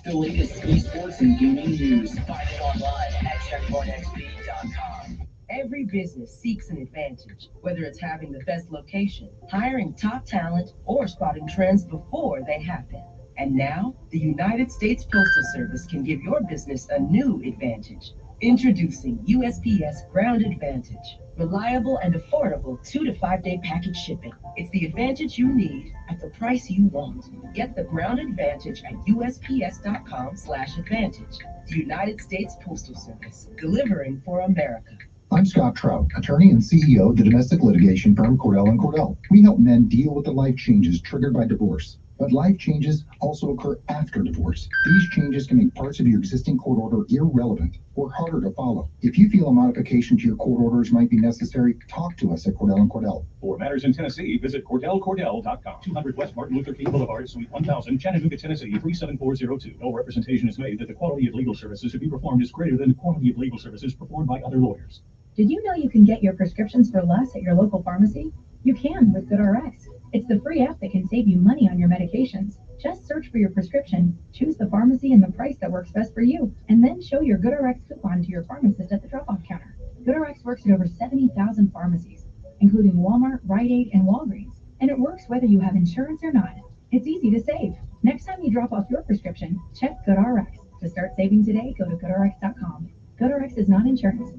The latest esports and gaming news. Find it online at checkpointxp.com. Every business seeks an advantage, whether it's having the best location, hiring top talent, or spotting trends before they happen. And now, the United States Postal Service can give your business a new advantage. Introducing USPS Ground Advantage. Reliable and affordable 2 to 5 day package shipping. It's the advantage you need at the price you want. Get the Ground Advantage at USPS.com/advantage. The United States Postal Service, delivering for America. I'm Scott Trout, attorney and CEO of the domestic litigation firm Cordell & Cordell. We help men deal with the life changes triggered by divorce. But life changes also occur after divorce. These changes can make parts of your existing court order irrelevant or harder to follow. If you feel a modification to your court orders might be necessary, talk to us at Cordell & Cordell. For matters in Tennessee, visit CordellCordell.com. 200 West Martin Luther King Boulevard, Suite 1000, Chattanooga, Tennessee 37402. No representation is made that the quality of legal services to be performed is greater than the quality of legal services performed by other lawyers. Did you know you can get your prescriptions for less at your local pharmacy? You can with GoodRx. It's the free app that can save you money on your medications. Just search for your prescription, choose the pharmacy and the price that works best for you, and then show your GoodRx coupon to your pharmacist at the drop-off counter. GoodRx works at over 70,000 pharmacies, including Walmart, Rite Aid, and Walgreens, and it works whether you have insurance or not. It's easy to save. Next time you drop off your prescription, check GoodRx. To start saving today, go to GoodRx.com. GoodRx is not insurance.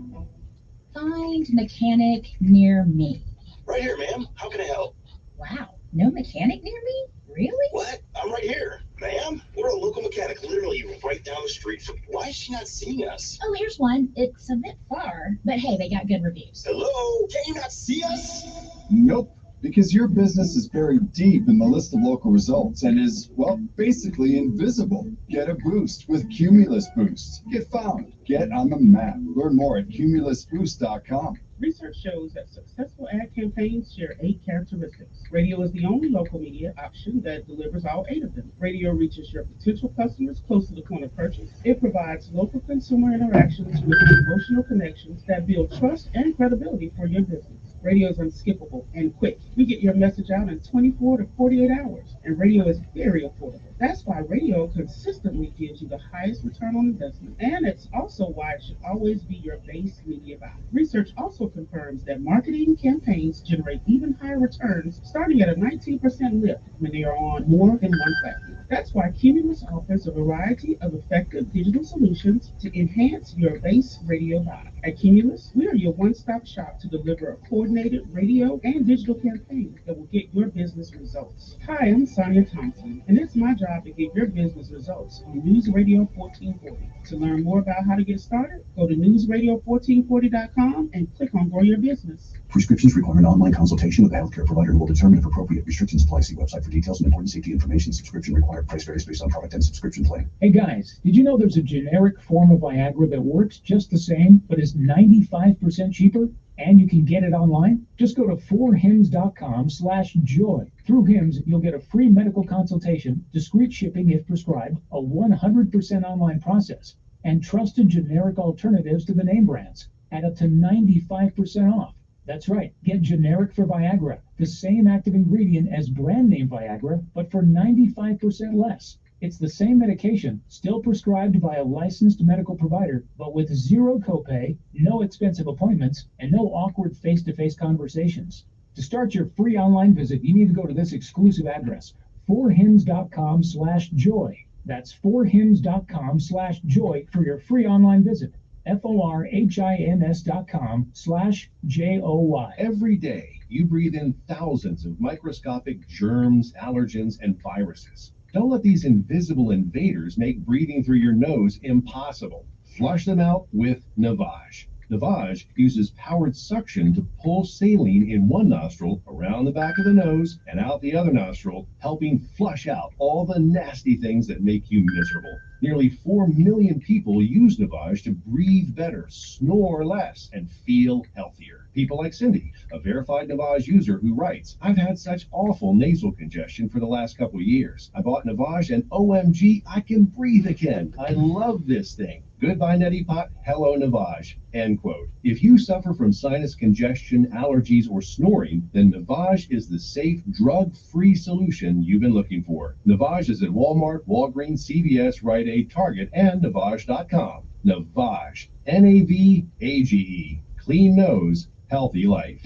Find mechanic near me. Right here, ma'am. How can I help? Wow, no mechanic near me? Really? What? I'm right here. Ma'am, we're a local mechanic literally right down the street. So why is she not seeing us? Oh, here's one. It's a bit far, but hey, they got good reviews. Hello? Can you not see us? Nope. Because your business is buried deep in the list of local results and is, well, basically invisible. Get a boost with Cumulus Boost. Get found. Get on the map. Learn more at cumulusboost.com. Research shows that successful ad campaigns share 8 characteristics. Radio is the only local media option that delivers all 8 of them. Radio reaches your potential customers close to the point of purchase. It provides local consumer interactions with emotional connections that build trust and credibility for your business. Radio is unskippable and quick. We get your message out in 24 to 48 hours, and radio is very affordable. That's why radio consistently gives you the highest return on investment, and it's also why it should always be your base media buy. Research also confirms that marketing campaigns generate even higher returns, starting at a 19% lift when they are on more than one platform. That's why Cumulus offers a variety of effective digital solutions to enhance your base radio buy. At Cumulus, we are your one-stop shop to deliver a coordinated radio and digital campaign that will get your business results. Hi, I'm Sonia Thompson, and it's my job to get your business results on News Radio 1440. To learn more about how to get started, go to newsradio1440.com and click on Grow Your Business. Prescriptions require an online consultation with a healthcare provider who will determine if appropriate restrictions apply. See website for details and important safety information. Subscription required. Price varies based on product and subscription plan. Hey guys, did you know there's a generic form of Viagra that works just the same, but is 95% cheaper? And you can get it online? Just go to 4hims.com/joy. Through HIMSS, you'll get a free medical consultation, discreet shipping if prescribed, a 100% online process, and trusted generic alternatives to the name brands at up to 95% off. That's right, get generic for Viagra, the same active ingredient as brand name Viagra, but for 95% less. It's the same medication, still prescribed by a licensed medical provider, but with zero copay, no expensive appointments, and no awkward face-to-face conversations. To start your free online visit, you need to go to this exclusive address, forhims.com/joy. That's forhims.com/joy for your free online visit. forhins.com/joy. Every day, you breathe in thousands of microscopic germs, allergens, and viruses. Don't let these invisible invaders make breathing through your nose impossible. Flush them out with Navage. Navage uses powered suction to pull saline in one nostril around the back of the nose and out the other nostril, helping flush out all the nasty things that make you miserable. Nearly 4 million people use Navage to breathe better, snore less, and feel healthier. People like Cindy, a verified Navage user who writes, "I've had such awful nasal congestion for the last couple years. I bought Navage and OMG, I can breathe again. I love this thing. Goodbye, neti pot. Hello, Navage." End quote. If you suffer from sinus congestion, allergies, or snoring, then Navage is the safe, drug-free solution you've been looking for. Navage is at Walmart, Walgreens, CVS, Rite Aid, Target, and Navage.com. Navage. Navage. Clean nose, healthy life.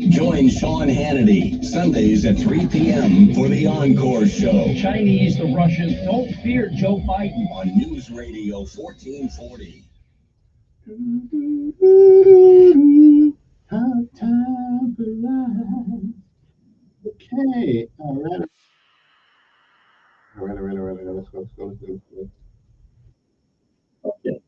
Join Sean Hannity Sundays at 3 p.m. for the Encore Show. Chinese, the Russians, don't fear Joe Biden. On News Radio 1440. How time flies. Okay, all right. All right. Let's go. Okay.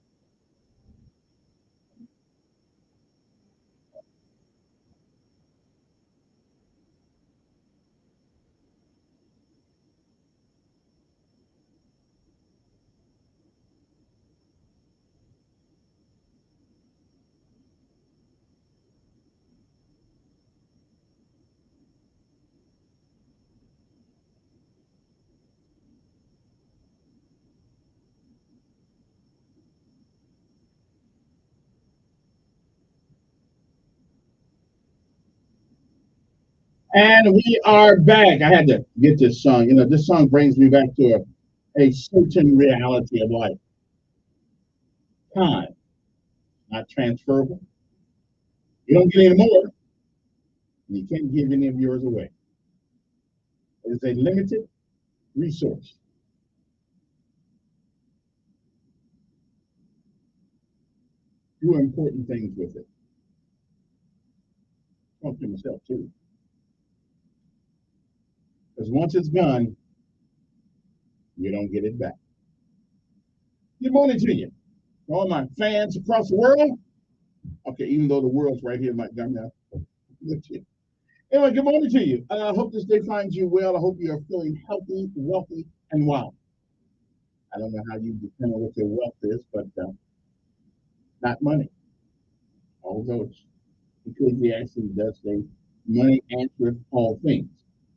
And we are back. I had to get this song. You know, this song brings me back to a certain reality of life. Time, not transferable. You don't get any more, and you can't give any of yours away. It's a limited resource. Do important things with it. Talk to myself too. Because once it's gone, you don't get it back. Good morning to you, all my fans across the world. Okay, even though the world's right here, my gun now. Anyway, good morning to you. I hope this day finds you well. I hope you are feeling healthy, wealthy, and wild. I don't know how you determine what your wealth is, but not money. Although Ecclesiastes does say money answereth all things.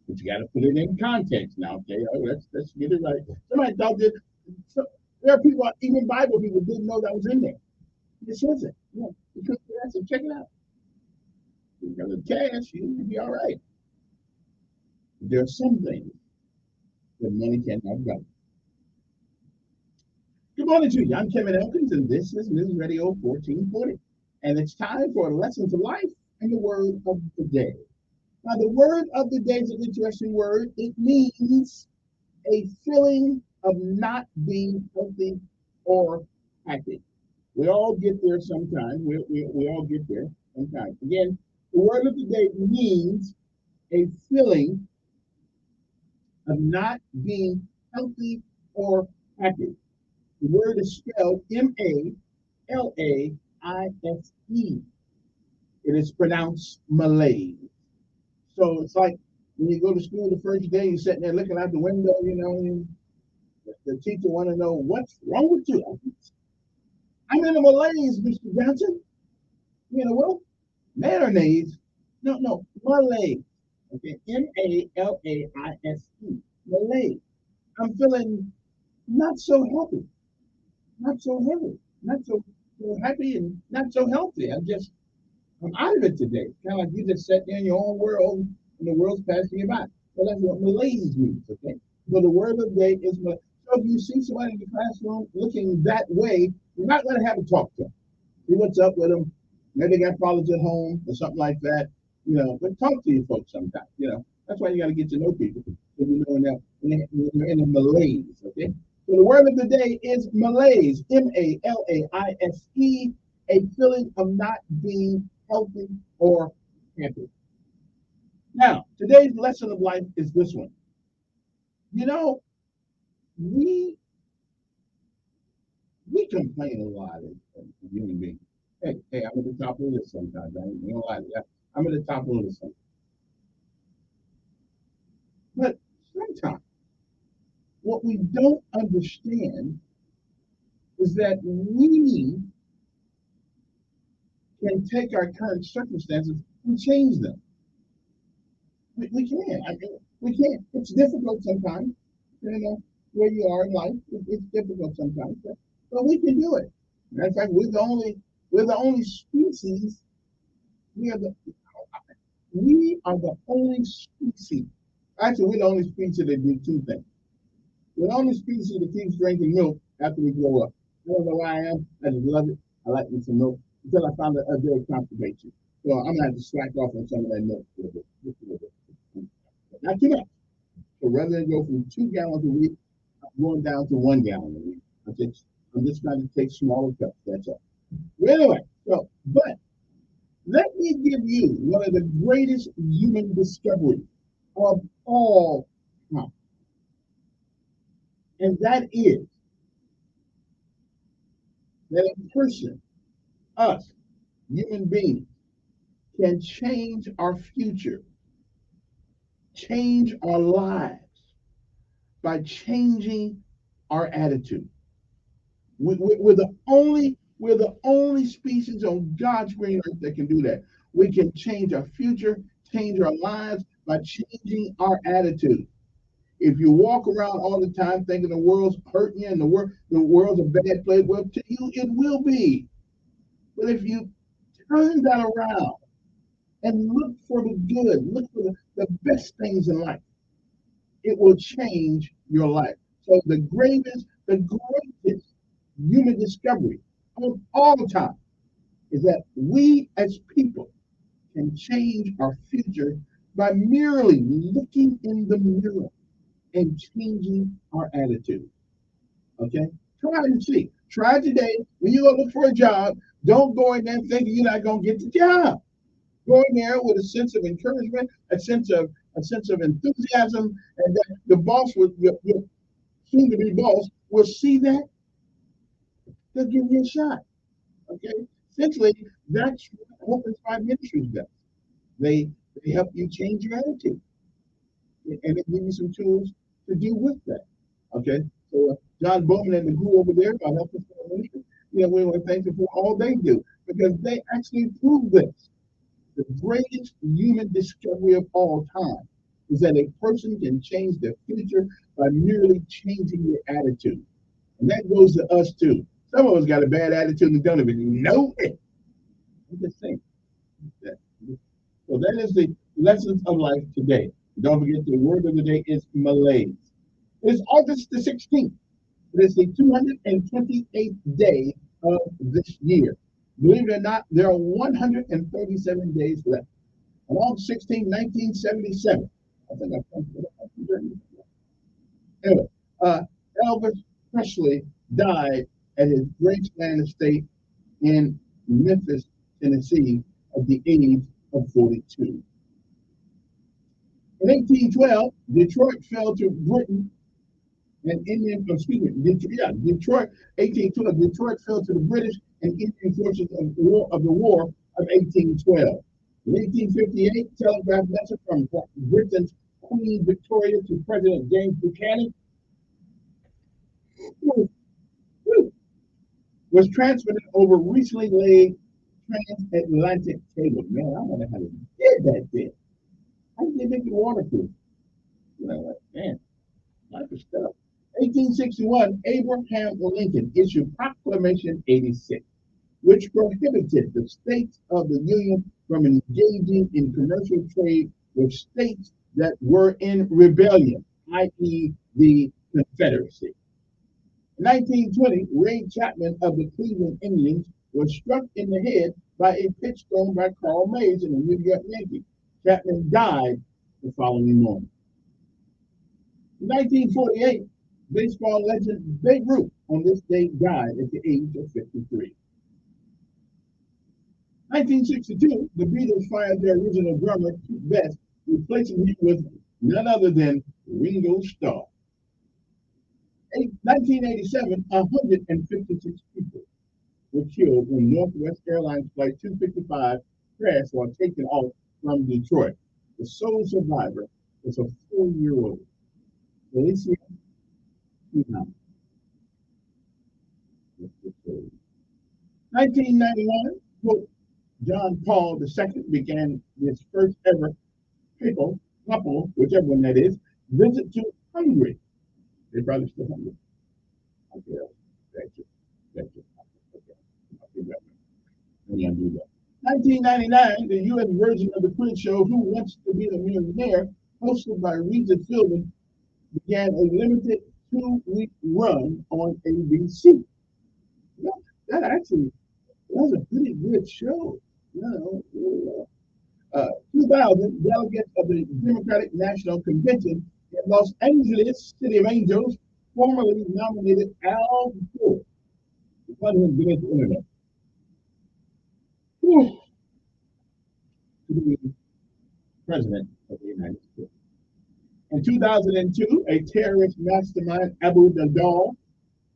But you got to put it in context now, okay? Oh, let's get it right. Somebody thought that there are people, even Bible people, didn't know that was in there. It says it. Yeah, Ecclesiastes, check it out. You got the cash, you'll be all right. There are some things that money cannot buy. Good morning to you. I'm Kevin Elkins, and this is News Radio 1440. And it's time for a lesson to life and the word of the day. Now, the word of the day is an interesting word. It means a feeling of not being healthy or happy. We all get there sometimes. We all get there sometimes. Again, the word of the day means a feeling of not being healthy or happy. The word is spelled M-A-L-A-I-S-E. It is pronounced malaise. So it's like when you go to school the first day, you're sitting there looking out the window, you know, and the teacher want to know what's wrong with you. I'm in a malaise, Mr. Johnson. You know what? Mayonnaise? No, malaise. Okay, M-A-L-A-I-S-E, malaise. I'm feeling not so happy, not so heavy, not so happy and not so healthy. I'm out of it today. Kind of like you just sat there in your own world and the world's passing you by. So that's what malaise means, okay? So the word of the day is malaise. So if you see somebody in the classroom looking that way, you're not going to have a talk to them. See what's up with them. Maybe they got problems at home or something like that. But talk to your folks sometimes. That's why you got to get to know people. So you know when you're in a malaise, okay? So the word of the day is malaise, M-A-L-A-I-S-E, a feeling of not being healthy or happy. Now, today's lesson of life is this one. We complain a lot as human beings. Hey, I'm at the top of the list sometimes. I ain't gonna lie to you. I'm at the top of the list sometimes. But sometimes what we don't understand is that we can take our current circumstances and change them. We can. We can. It's difficult sometimes. Where you are in life, it's difficult sometimes, but we can do it. Matter of fact, we're the only species. We are the only species. Actually, we're the only species that do two things. We're the only species that keeps drinking milk after we grow up. I don't know why I am. I just love it. I like me some milk until I found a very constipated. So I'm gonna have to slack off on some of that milk a little bit, just a little bit. Not too much. So rather than go from 2 gallons a week, I'm going down to 1 gallon a week. I'm just trying to take smaller cups. That's all. But anyway, but let me give you one of the greatest human discoveries of all time. And that is that a person, us, human beings, can change our future, change our lives by changing our attitude. We're the only species on God's green earth that can do that. We can change our future, change our lives by changing our attitude. If you walk around all the time thinking the world's hurting you and the world's a bad place, well, to you it will be. But if you turn that around and look for the good, look for the best things in life, it will change your life. So the greatest human discovery of all time is that we as people can change our future by merely looking in the mirror and changing our attitude. Okay? Try and see. Try today. When you go look for a job, don't go in there thinking you're not going to get the job. Go in there with a sense of encouragement, a sense of enthusiasm, and that the boss will, your soon to be boss, will see that. They'll give you a shot. Okay? Essentially, that's what Hope Inspired Ministries does. They help you change your attitude, and they give you some tools to do with that. Okay, so John Bowman and the crew over there, I help us ministry. We want to thank them for all they do because they actually prove this. The greatest human discovery of all time is that a person can change their future by merely changing their attitude, and that goes to us too. Some of us got a bad attitude and don't even know it. I'm just saying. So that is the lessons of life today. Don't forget the word of the day is malaise. It's August the 16th. It is the 228th day of this year. Believe it or not, there are 137 days left. On August 16, 1977, I think I've come to that. Anyway, Elvis Presley died at his Graceland estate in Memphis, Tennessee, at the age of 42. In 1812, Detroit fell to Britain and Indian, Detroit, 1812, Detroit fell to the British and Indian forces of the War of 1812. In 1858, telegraph message from Britain's Queen Victoria to President James Buchanan was transmitted over recently laid transatlantic cable. Man, I wonder how they did that then. How did they make it waterproof? You know, like, man, life is tough. 1861, Abraham Lincoln issued Proclamation 86, which prohibited the states of the Union from engaging in commercial trade with states that were in rebellion, i.e., the Confederacy. In 1920, Ray Chapman of the Cleveland Indians was struck in the head by a pitch thrown by Carl Mays in the New York Yankees. Chapman died the following morning. In 1948, baseball legend Babe Ruth on this day died at the age of 53. 1962, the Beatles fired their original drummer, Pete Best, replacing him with none other than Ringo Starr. 1987, 156 people were killed when Northwest Airlines Flight 255 crashed while taking off from Detroit. The sole survivor was a 4-year-old, Alicia. 1991, Pope John Paul II began his first ever papal, whichever one that is, visit to Hungary. They probably still hungry. Okay, thank you. Okay. I'll do that. 1999, the U.S. version of the quiz show Who Wants to Be a Millionaire, hosted by Regis Philbin, began a limited 2-week run on ABC. That actually was a pretty good show. 2000, delegates of the Democratic National Convention in Los Angeles, City of Angels, formally nominated Al Gore to fund his bid to internet. To be president of the United States. In 2002, a terrorist mastermind, Abu Dhabi,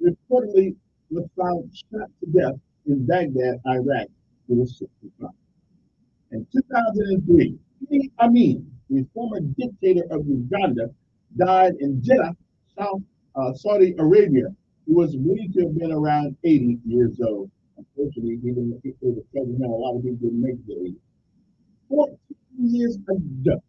reportedly was found shot to death in Baghdad, Iraq, who was 65. In 2003, Idi Amin, the former dictator of Uganda, died in Jeddah, Saudi Arabia. He was believed to have been around 80 years old. Unfortunately, he didn't make it to the president. A lot of people didn't make it to 80. 14 years ago,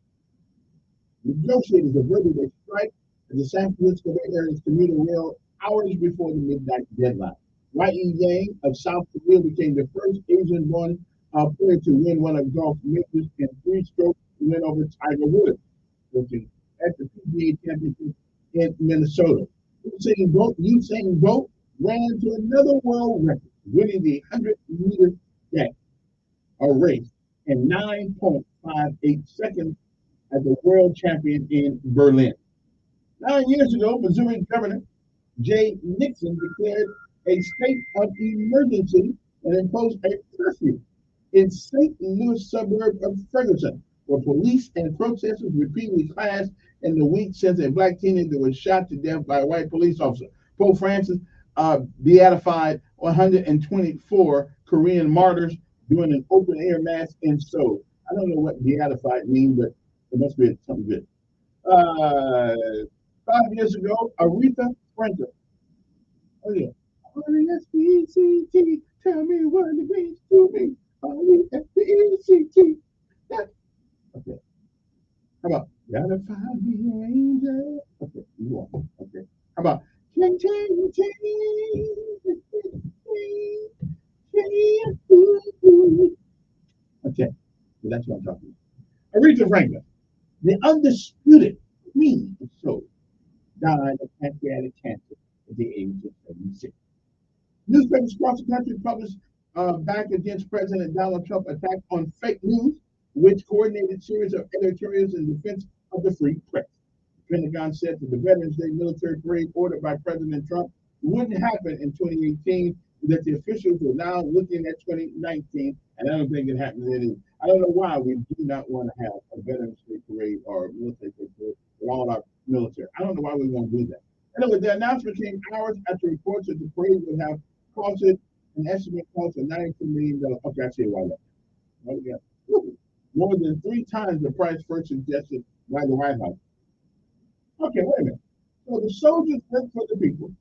negotiators averted a strike at the San Francisco Bay Area's commuter rail hours before the midnight deadline. Wei Yang of South Korea became the first Asian-born player to win one of golf's majors in 3-stroke win over Tiger Woods, at the PGA Championship in Minnesota. Usain Bolt ran to another world record, winning the 100-meter dash, a race in 9.58 seconds as the world champion in Berlin. 9 years ago, Missouri Governor Jay Nixon declared a state of emergency and imposed a curfew in St. Louis suburb of Ferguson, where police and protesters repeatedly clashed in the week since a black teenager was shot to death by a white police officer. Pope Francis beatified 124 Korean martyrs doing an open-air mass in Seoul. I don't know what beatified means, but it must be something good. 5 years ago, Aretha Franklin. Oh, yeah. R-E-S-P-E-C-T, tell me what it means to me. R-E-S-P-E-C-T. Okay. How about, gotta find me an angel? Okay, you want. Okay. How about, ching, ching, ching, okay, so that's what I'm talking about. Aretha Franklin, the undisputed queen of soul, died of pancreatic cancer at the age of 76. Newspapers across the country published back against President Donald Trump attack on fake news, which coordinated series of editorials in defense of the free press. The Pentagon said that the Veterans Day military parade ordered by President Trump wouldn't happen in 2018, that the officials were now looking at 2019, and I don't think it happens anymore. I don't know why we do not want to have a Veterans Day parade or a military parade with all our military. I don't know why we want to do that. Anyway, the announcement came hours after reports that the parade would have costed an estimate cost of $92 million. Okay, I see why that. More than 3 times the price first suggested by the White House. Okay, wait a minute. So the soldiers work for the people.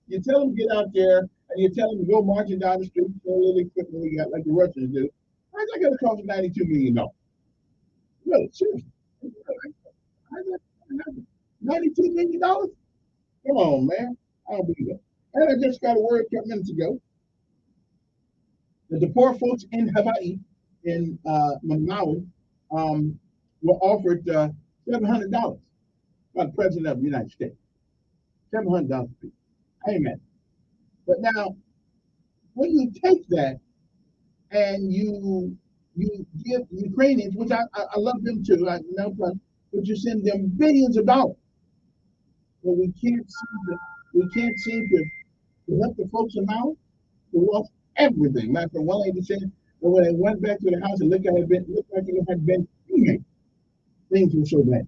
You tell them to get out there, and you tell them to go marching down the street, throw a little equipment we got like the Russians do. Why's that going to cost $92 million? Really, seriously. $92 million? Come on, man. I don't believe that. And I just got a word a couple minutes ago that the poor folks in Hawaii, in Maui, were offered $700 by the President of the United States. $700 a piece. Amen. But now, when you take that and you give Ukrainians, which I love them too, but you send them billions of dollars. But we can't seem to help the folks in Maui who lost everything. Like the one lady said, that when they went back to the house and looked like it had been cremated, things were so bad.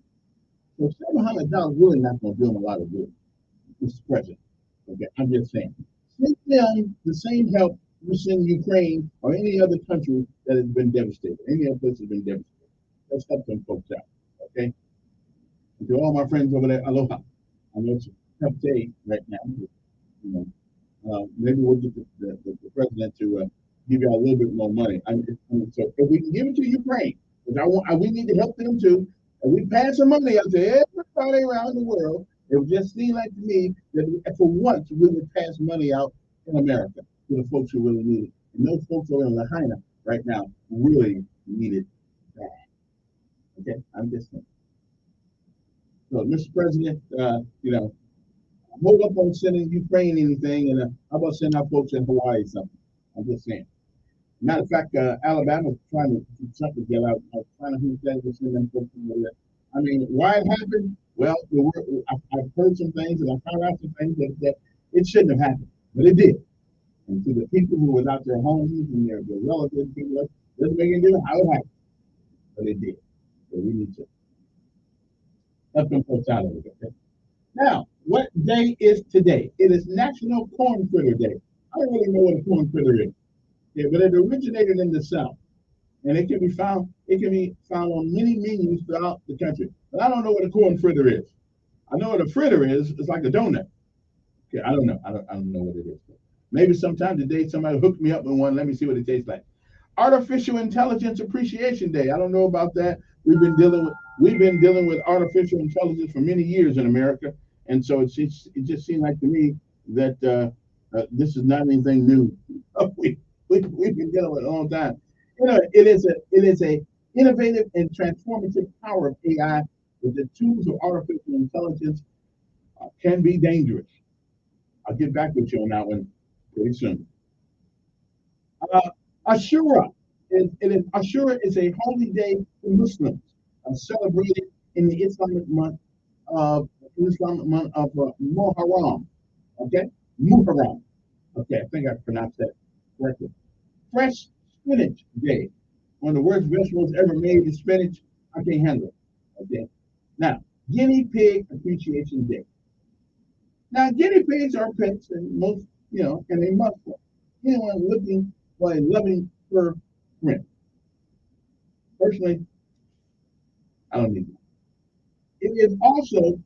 So $700 really not going to do them a lot of good, Mr. President. Okay, I'm just saying. Send them the same help we send Ukraine or any other country that has been devastated. Any other place has been devastated. Let's help them folks out. Okay? And to all my friends over there, aloha. I know it's a tough day right now. You know, maybe we'll get the president to give you a little bit more money. So if we can give it to Ukraine, because we need to help them too, and we pass some money out to everybody around the world, it would just seem like to me that for once we would pass money out in America to the folks who really need it. And those folks over in Lahaina right now really need it bad. Okay, I'm just saying. So, Mr. President, hold up on sending Ukraine anything, and how about sending our folks in Hawaii something? I'm just saying. Matter of fact, Alabama's trying to do something together. I was trying to who that was sending them folks in there. I mean, why it happened? Well, I've heard some things, and I found out some things that it shouldn't have happened, but it did. And to the people who were out their homes and their relatives, people like, doesn't make any difference how it happened, but it did. So we need to help them folks out of it. Okay? Now, what day is today? It is National Corn Fritter Day. I don't really know what a corn fritter is. Yeah, but it originated in the South, and it can be found on many menus throughout the country. But I don't know what a corn fritter is. I know what a fritter is. It's like a donut. Okay, I don't know. I don't know what it is. Maybe sometime today somebody hooked me up with one. Let me see what it tastes like. Artificial Intelligence Appreciation Day. I don't know about that. We've been dealing with artificial intelligence for many years in America, and so it just seemed like to me that this is not anything new. We've been dealing with it a long time. You know, it is a innovative and transformative power of AI, but the tools of artificial intelligence can be dangerous. I'll get back with you on that one pretty soon. Ashura is a holy day for Muslims, celebrated in the Islamic month of Muharram. Okay, Muharram. Okay, I think I pronounced that correctly. Fresh Spinach Day. One of the worst vegetables ever made is spinach. I can't handle it. Okay. Now, Guinea Pig Appreciation Day. Now, guinea pigs are pets, and most, and they must for anyone looking for a loving fur print. Personally, I don't need that. It is also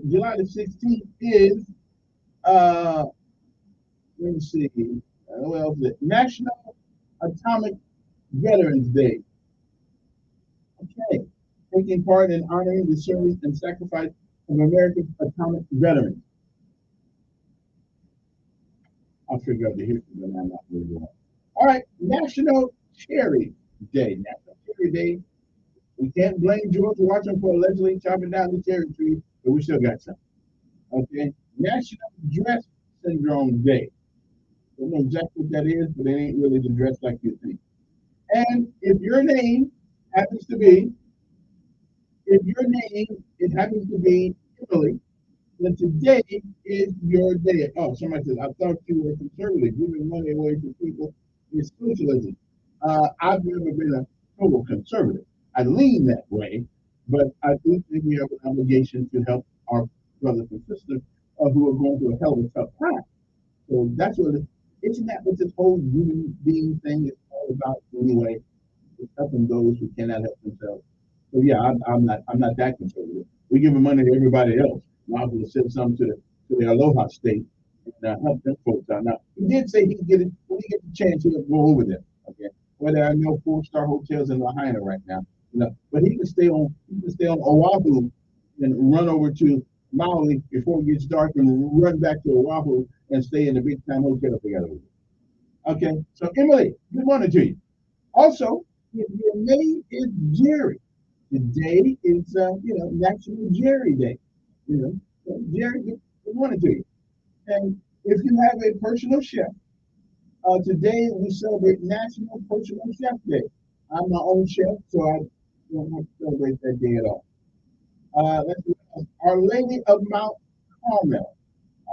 July the 16th is let me see, what else is it? National Atomic Veterans Day. Okay, taking part in honoring the service and sacrifice of American atomic veterans. I'll figure out the history, but I'm not really going. All right, National Cherry Day. National Cherry Day. We can't blame George Washington for allegedly chopping down the cherry tree, but we still got some. Okay, National Dress Syndrome Day. I don't know exactly what that is, but it ain't really the dress like you think. And if your name happens to be Emily, then today is your day. Oh, somebody says, I thought you were conservative. Giving money away to people is socialism. I've never been a total conservative. I lean that way, but I do think we have an obligation to help our brothers and sisters who are going through a hell of a tough time. So that's what isn't that what this whole human being thing is all about anyway? It's helping those who cannot help themselves. So yeah, I'm not that conservative. We're giving money to everybody else. Now I'm going to send some to the Aloha State and help them folks out. Now he did say he can get it when he gets the chance. He'll go over there. Okay, whether I know 4-star hotels in Lahaina right now, but he can stay on Oahu and run over to Maui before it gets dark and run back to Oahu and stay in the big time hotel together with you. Okay, so Emily, good morning to you. Also, if your name is Jerry, today is National Jerry Day. So Jerry, good morning to you. And if you have a personal chef, today we celebrate National Personal Chef Day. I'm my own chef, so I don't have to celebrate that day at all. Let's see. Our Lady of Mount Carmel.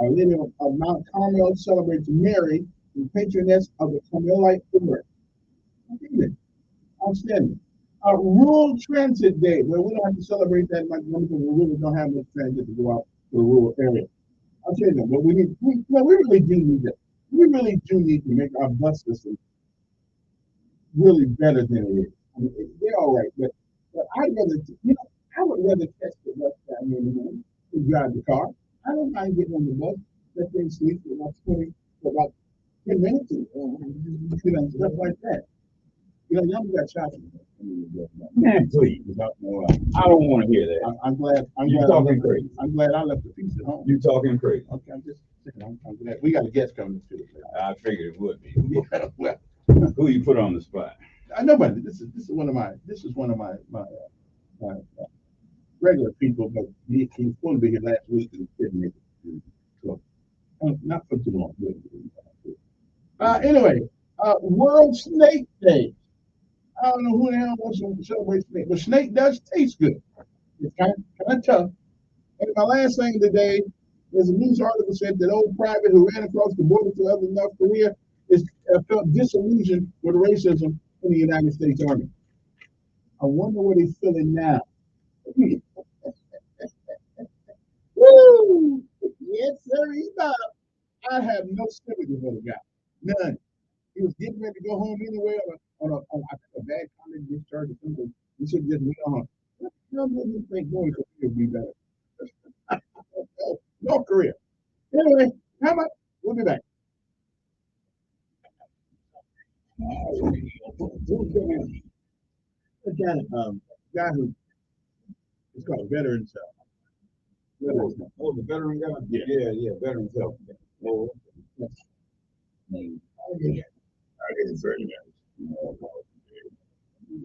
Our Lady of Mount Carmel celebrates Mary, the patroness of the Carmelite order. Outstanding. Rural Transit Day. Well, we don't have to celebrate that much because we really don't have much transit to go out to the rural area. I'll tell you that, but we really do need that. We really do need to make our bus system really better than it is. I mean, they're all right, but I'd rather, I would rather catch the bus down here in the morning than drive the car. I don't mind getting on the bus, let them sleep for about 10 minutes, and stuff like that. Y'all got shots. Man, please. I don't want to hear that. I'm glad. You're talking crazy. I'm glad I left the piece at home. You're talking crazy. Okay, I'm just saying. I'm glad. We got a guest coming to the I figured it would be. Yeah, well, who you put on the spot? Nobody. This is one of my regular people, but he's supposed to be here last week and couldn't make it. So not for too long. Anyway, World Snake Day. I don't know who the hell wants to celebrate snake, but snake does taste good. It's kind of tough. And my last thing today is a news article said that old private who ran across the border to other North Korea felt disillusioned with racism in the United States Army. I wonder what he's feeling now. Woo! Yes, sir, he's not. I have no sympathy for the guy. None. He was getting ready to go home anyway on a bad college discharge or something. He should just went on. What made you think North Korea would be better? North Korea. Anyway, how about we'll be back. A guy who is called Veterans Health. Oh, the veteran guy? Yeah, Veterans Health. Oh, okay. I didn't say that.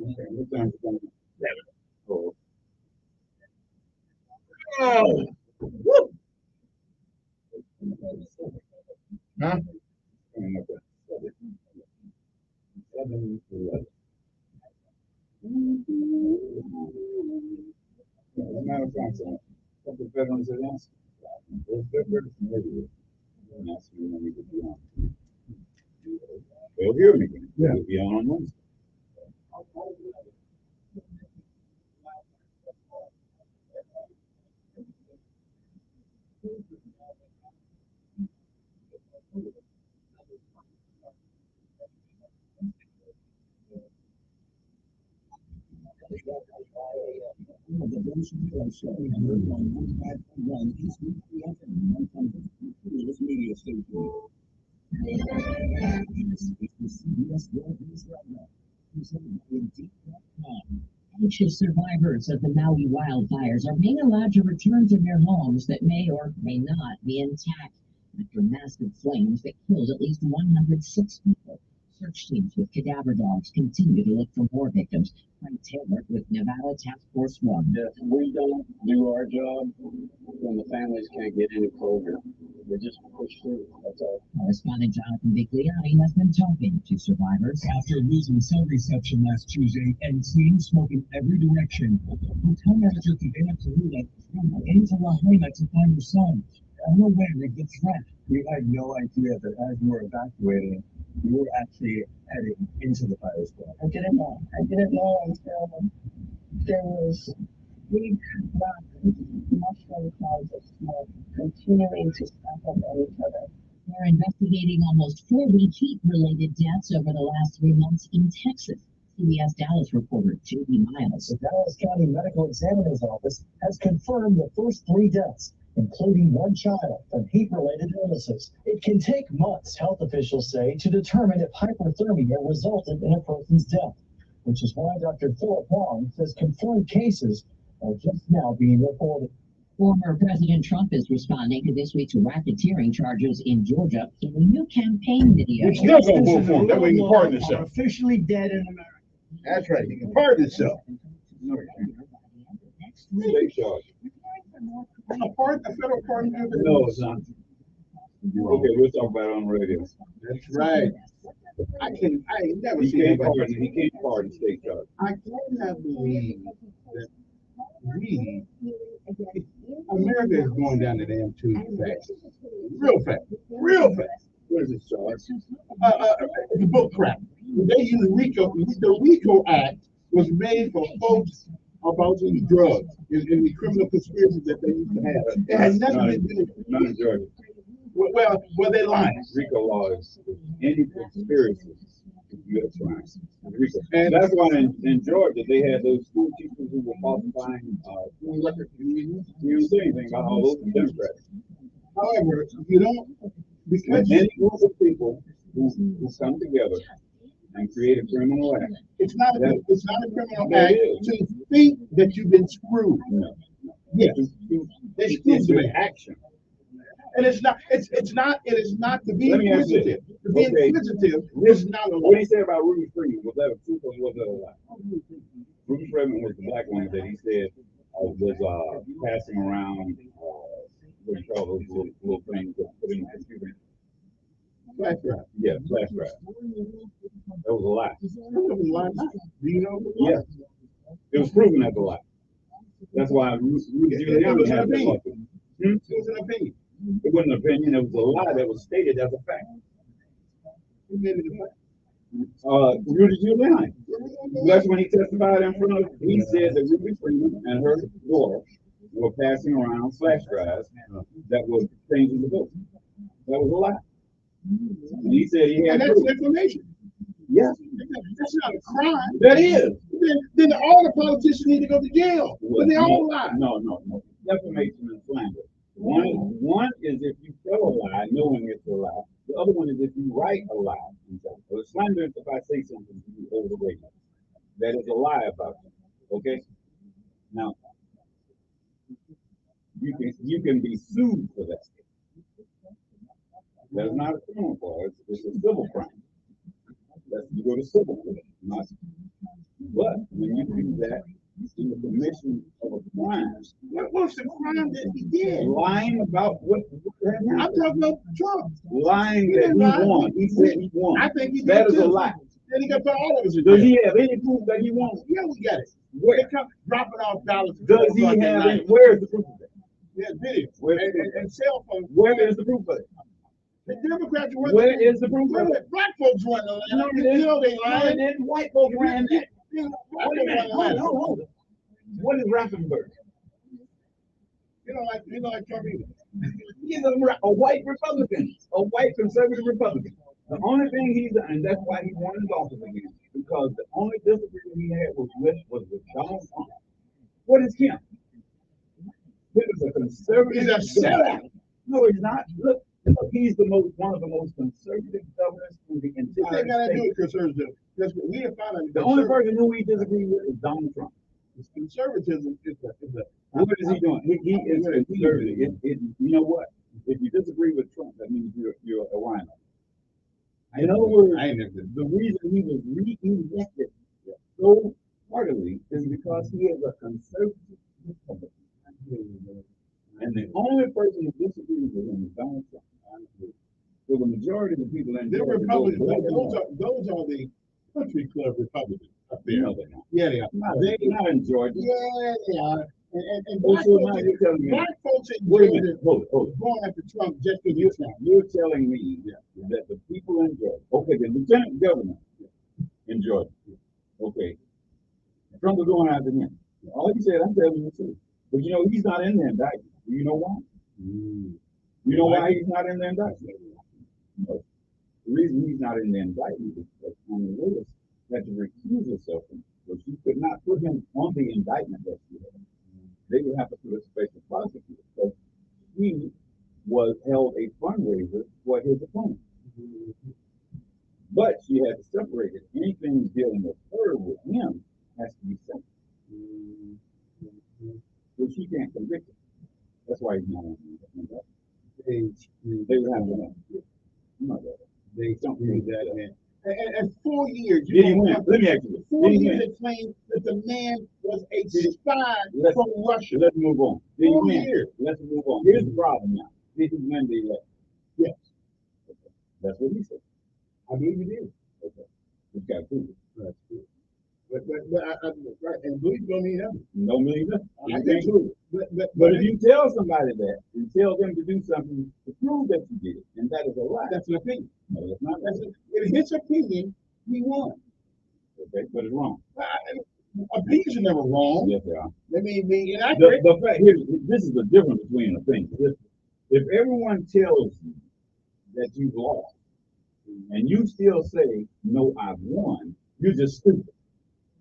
Okay, what time is it? 7. Oh. Oh! Woo! Huh? 7 to 11. As a matter of fact, what the veterans are asking, they're very familiar with asking when we could be on. They'll hear me. Yeah. We'll be on Wednesday. Media station. Anxious survivors of the Maui wildfires are being allowed to return to their homes that may or may not be intact after massive flames that killed at least 106 people. Search teams with cadaver dogs continue to look for more victims. Frank Taylor with Nevada Task Force 1. If we don't do our job, then the families can't get any closure. They just push through. That's all. Correspondent Jonathan Bigliotti has been talking to survivors. After losing cell reception last Tuesday and seeing smoke in every direction, hotel manager Kevin Elkins flew into Lahaina to find her son, unaware of the threat. We had no idea that as we were evacuating, we were actually heading into the fire squad. I didn't know until there was big mushroom clouds of smoke continuing to stack up on each other. They're investigating almost 4 heat-related deaths over the last 3 months in Texas. CBS Dallas reporter J.D. Miles. The Dallas County Medical Examiner's Office has confirmed the first 3 deaths, including 1 child, from heat-related illnesses. It can take months, health officials say, to determine if hypothermia resulted in a person's death, which is why Dr. Philip Wong says confirmed cases are just now being reported. Former President Trump is responding to this week's racketeering charges in Georgia in a new campaign video. It's still gonna vote for him. That way he can pardon himself. Officially dead in America. That's right. He can pardon himself. State charge. A pardon, a federal pardon? No, it's not. Okay, we'll talk about it on the radio. That's right. I ain't never He seen can't anybody. pardon. He can't pardon state charge. I cannot believe that America is going down the damn tube fast. Real fast. Real fast. What is this charge? The book crap. They use RICO. The RICO Act was made for folks about these drugs and the criminal conspiracies that they used to have. It has nothing to do with None in Georgia. Well, they lying. RICO law is any conspiracy to commit a crime. RICO. And that's why in Georgia they had those school teachers who were falsifying school records. You don't say anything about all those Democrats. However, you don't, because Many groups of people who come together and create a criminal act. it's not a criminal Yeah, act it is. to think that you've been screwed. No. Yes, they screwed It's you. an action. And it is not to be Let me ask you inquisitive. this. To be Okay. inquisitive is not a What law. he said about Ruby Freeman, was that a truth or was that a lie? Ruby Freeman was the black woman that he said was passing around, what do you call those little things that put in the computer? Flash drive. Yeah, flash drive. That was a lie. Do you know? Yes. It was proven as a lie. That's why Rudy Giuliani had the lawsuit. It was an opinion. It wasn't an opinion, it was a lie that was stated as a fact. Who made it a fact? Rudy Giuliani. That's when he testified in front of, he said that Ruby Freeman and her daughter were passing around flash drives that were changing the vote. That was a lie. And he said he had And that's proof. information. Yes. That's not a crime. That is. Then all the politicians need to go to jail. But they all lie. No. Defamation and slander. One is if you tell a lie knowing it's a lie. The other one is if you write a lie. So slander is if I say something to you over the radio. That is a lie about you. Okay? Now, you can be sued for that. That's not a criminal law, it's a civil crime. You go to civil court, not. But when you do that in the commission of a crime, What was the crime that he did? lying about what I'm talking about Trump. lying He that didn't he lie. won. He said he won. I think he did That is too. a lie. Then he got put all of us in Does jail. he have any proof that he won? Yeah, we got it. Where? They come dropping off dollars. Does he have any? Where is the proof of that? Yeah, video. Where is the proof? And cell phones. Where is the proof of it? The Democrats were. Where is the proof Where of the it? black folks run the No, land? they You didn't. know they No, they lying. didn't. White folks ran that. Black Wait a folks minute. run the land. Hold on. What is Raffensperger? You know like Trump either. He's a white Republican, a white conservative Republican. The only thing he's, and that's why he won his office again, because the only disagreement he had was with Donald Trump. What is him? He is a conservative. He's a sellout. No, he's not. Look, he's one of the most conservative governors in the What they entire gotta do state. with conservatism? Because we have found out The only person who we disagree with is Donald Trump. conservatism is a What is he doing? He is conservative. You know what? If you disagree with Trump, that means you're a rhino. In other words, the reason he was re-elected so heartily is because he is a conservative Republican. And the only person who disagrees with him is Donald Trump. So the majority of the people in they're Georgia Republicans. vote Those are the country club Republicans up there. No, they're not. Yeah, they are. Not in Georgia. Yeah, they are. And Oh, black so folks, now you're telling me. black folks in Wait a Georgia minute. Hold it. going after Trump just because he's Trump. You're telling me that the people in Georgia, okay, the lieutenant governor in Georgia, okay, Trump was going after him. All he said, I'm telling you the truth. But you know, he's not in the indictment. Do you know why? You know why he's not in the indictment? No. The reason he's not in the indictment is because Congress Lewis had to recuse herself from it. So she could not put him on the indictment that she had. They would have to put a special prosecutor. So he held a fundraiser for his opponent. But she had to separate it. Anything dealing with her with him has to be separate. So she can't convict him. That's why he's not on. They would have to. They don't need that, man. And 4 years. Did he win? Let me ask you. 4 years they claimed that the man was a spy from Russia. Let's move on. Did he 4 win? years. Let's move on. Here's the problem now. Did he win the election? Yes. Okay. That's what he said. I believe he did. Okay. He's got to prove it. That's good. But right, and believe don't mean nothing. No mean nothing. I can't prove it. But if you tell somebody that, you tell them to do something to prove that you did it, and that is a lie. That's an opinion. No, that's not. In his opinion, he won. Okay, but it's wrong. Opinions are never wrong. Yes, they are. They may be inaccurate. The fact here, this is the difference between an opinion. If everyone tells you that you've lost, and you still say, no, I've won, you're just stupid.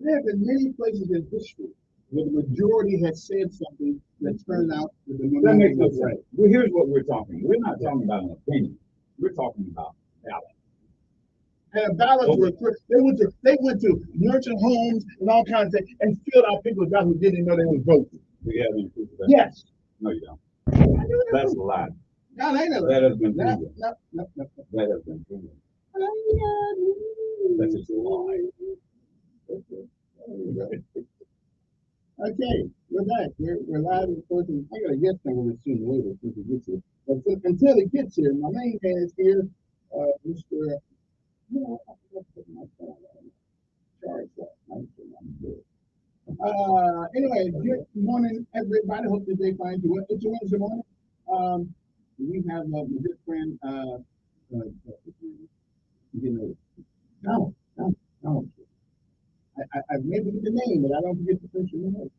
There have been many places in history where the majority has said something that turned out that the That makes minority no was sense. right. Well, here's what we're talking. We're not talking about an opinion. We're talking about ballot. And ballots were they went to nursing homes and all kinds of things and filled out people's ballots who didn't know they were voting. Do you have any proof of that? Yes. No, you don't. That's a lie. No, they never. That has been No, proven. no. That has been proven. That's just a lie. Okay, we're back. We're live in person. I got a guest coming soon later since it gets here. But until it gets here, my main man is here, Mr. I forgot to put my phone on. Charge that. Anyway, good morning, everybody. Hope that they find you. It's a Wednesday morning. We have my good friend, no. I maybe get the name, but I don't forget the first name.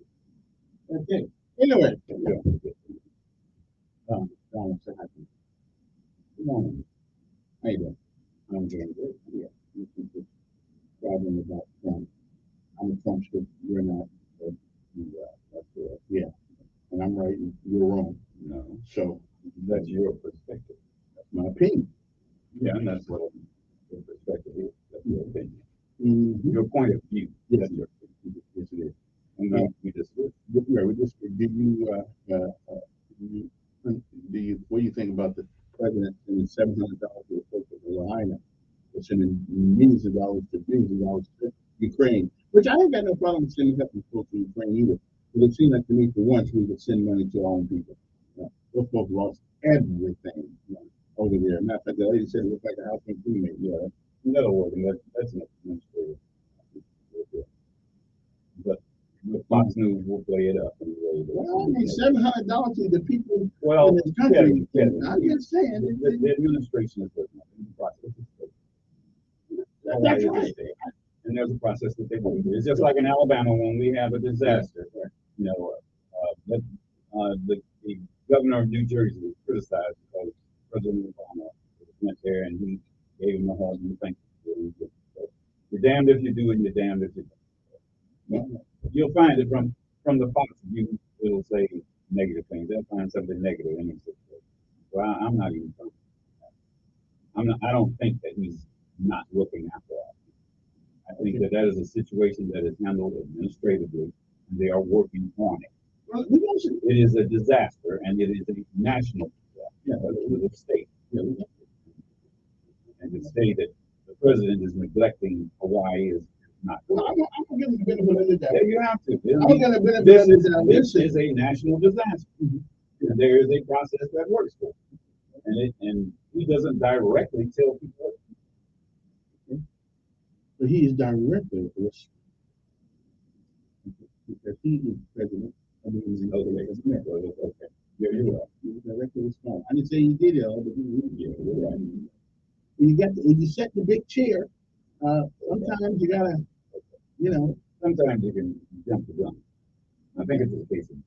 Okay. Anyway. Donald, say hi to me. Good morning. How you doing? I'm doing good. Yeah. You can just problem about Trump. I'm a Trumpster. You're not. That's correct. Yeah. And I'm right and you're wrong. No. So that's your perspective. That's my opinion. Yeah, and that's what your perspective is. That's your opinion. Mm-hmm. Your point of view. Yes, That's your opinion. yes, it is. And we just what do you think about the president sending $700 to the folks of Carolina? They're sending millions of dollars to Ukraine, which I ain't got no problem sending help to folks in Ukraine either. But it seems like to me for once we could send money to our own people. Those folks lost everything over there. Matter of fact, the lady said it looked like a house in cremate. Yeah. In other words, that's an administrative. But Fox News will play it up anyway. Well, I mean, $700 to the people in this country. Kevin, I'm just saying. the administration is looking at the process. That's right. And there's a process that they go through. It's just like in Alabama when we have a disaster. You know, the governor of New Jersey was criticized because President Obama went there and he gave him a hug and thank you. So you're damned if you do and you're damned if you don't. You'll find it from the Fox view, it'll say negative things. They'll find something negative in it. Well, I'm not even talking about that. I don't think that he's not looking after us. I think that is a situation that is handled administratively, and they are working on it. Well, it is a disaster, and it is a national disaster. It is a state. And to say that the president is neglecting Hawaii is not. Well, I'm going to give him the benefit of the doubt. Yeah, you have to. I'm going to benefit of the doubt. This is a national disaster. And there is a process that works for it. And he doesn't directly tell people. But he is directly responsible because he is president of the United States. Okay. Yeah, you're right. He was directly responsible. I didn't say he did it all, but he did. Yeah, you're right. When you set the big chair, sometimes you gotta, sometimes you can jump the gun. I think it's a case of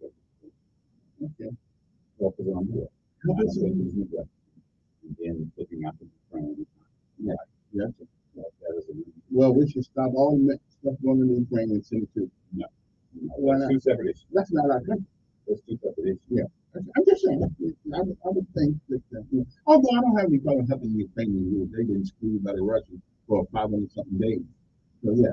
okay. Focus on what? And then looking after the frame. Yeah. Yeah. That is a well, we should stop all the stuff going into Ukraine and send it to. No. Why not? Two separate issues. That's not our country. That's two separate issues. Yeah. I'm just saying. I would think that, although I don't have any problem helping the Ukrainians, they've been screwed by the Russians for 500-something days. So yeah,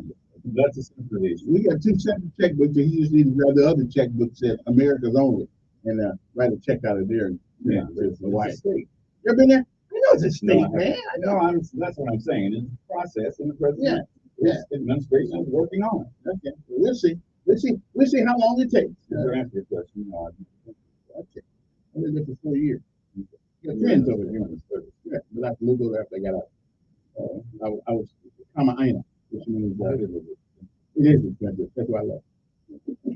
that's a separate issue. We got two separate checkbooks, and he just needs to grab the other checkbook that says America's only. and write a check out of there. And, Yeah, to Hawaii. it's a state. You ever been there? I know it's a state, No, man. I know. that's what I'm saying. It's a process in the Yeah, president. yeah. His administration is working on it. Okay, we'll see. We'll see how long it takes. To answer your question, Okay. I lived there for 4 years. Got friends over there. Yeah, but I moved over after I got out. I was Kamaina, which means it is expensive. That's why I left.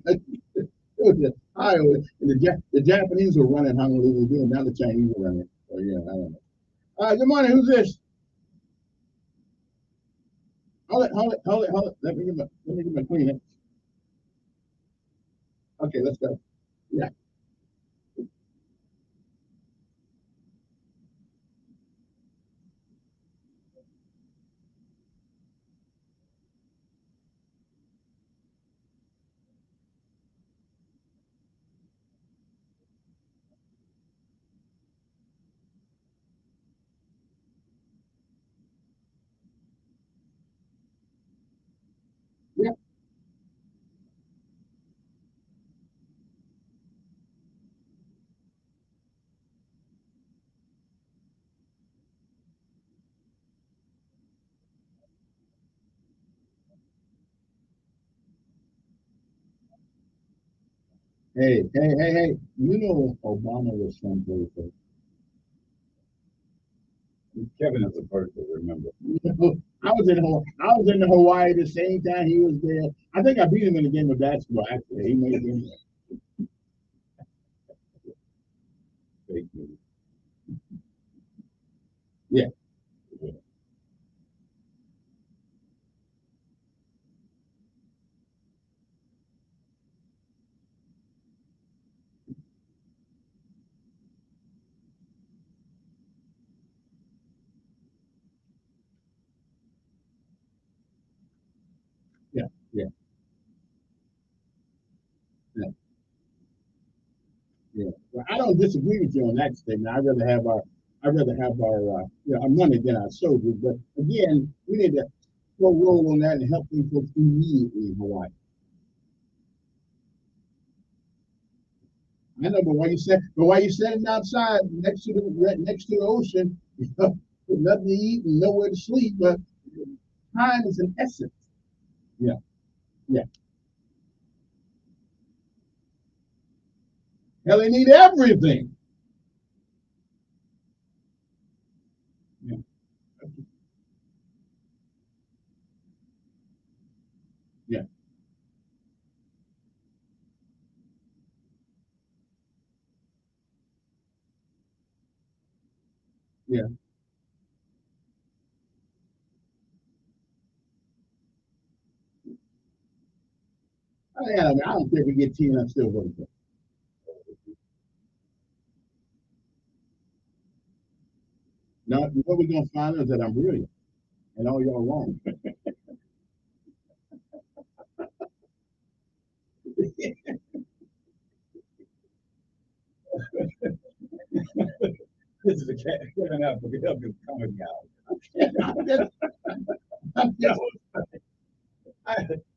It was just Iowa, and the Japanese were running Honolulu, and now the Chinese are running. So yeah, I don't know. Good morning. Who's this? Hold it. Let me get my cleaner. Okay, let's go. Yeah. Yeah. Hey. You know Obama was someplace else. Kevin is a person, remember. I was in Hawaii the same time he was there. I think I beat him in a game of basketball. Actually, he made him. Fake news. Yeah. Yeah. Well, I don't disagree with you on that statement. I'd rather have our our money than our soldiers. But again, we need to go roll on that and help them folks immediately in Hawaii. I know, but why you sitting outside next to the ocean, with nothing to eat and nowhere to sleep, but time is an essence. Yeah. Yeah. Hell, they need everything. Yeah. Yeah. Yeah. I don't care if we get 10, I'm still voting for it. Now, what we're gonna find out is that I'm brilliant and all y'all wrong. This is a Kevin Elkins coming out.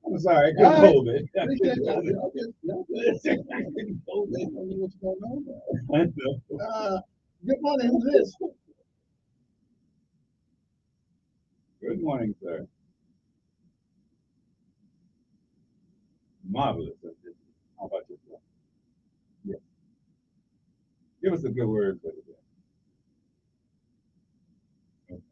I'm sorry, I couldn't hold it. I couldn't hold it. What's going on? Good morning. Who's this? Good morning, sir. Marvelous. How about yourself? Yes. Give us a good word for today. Okay.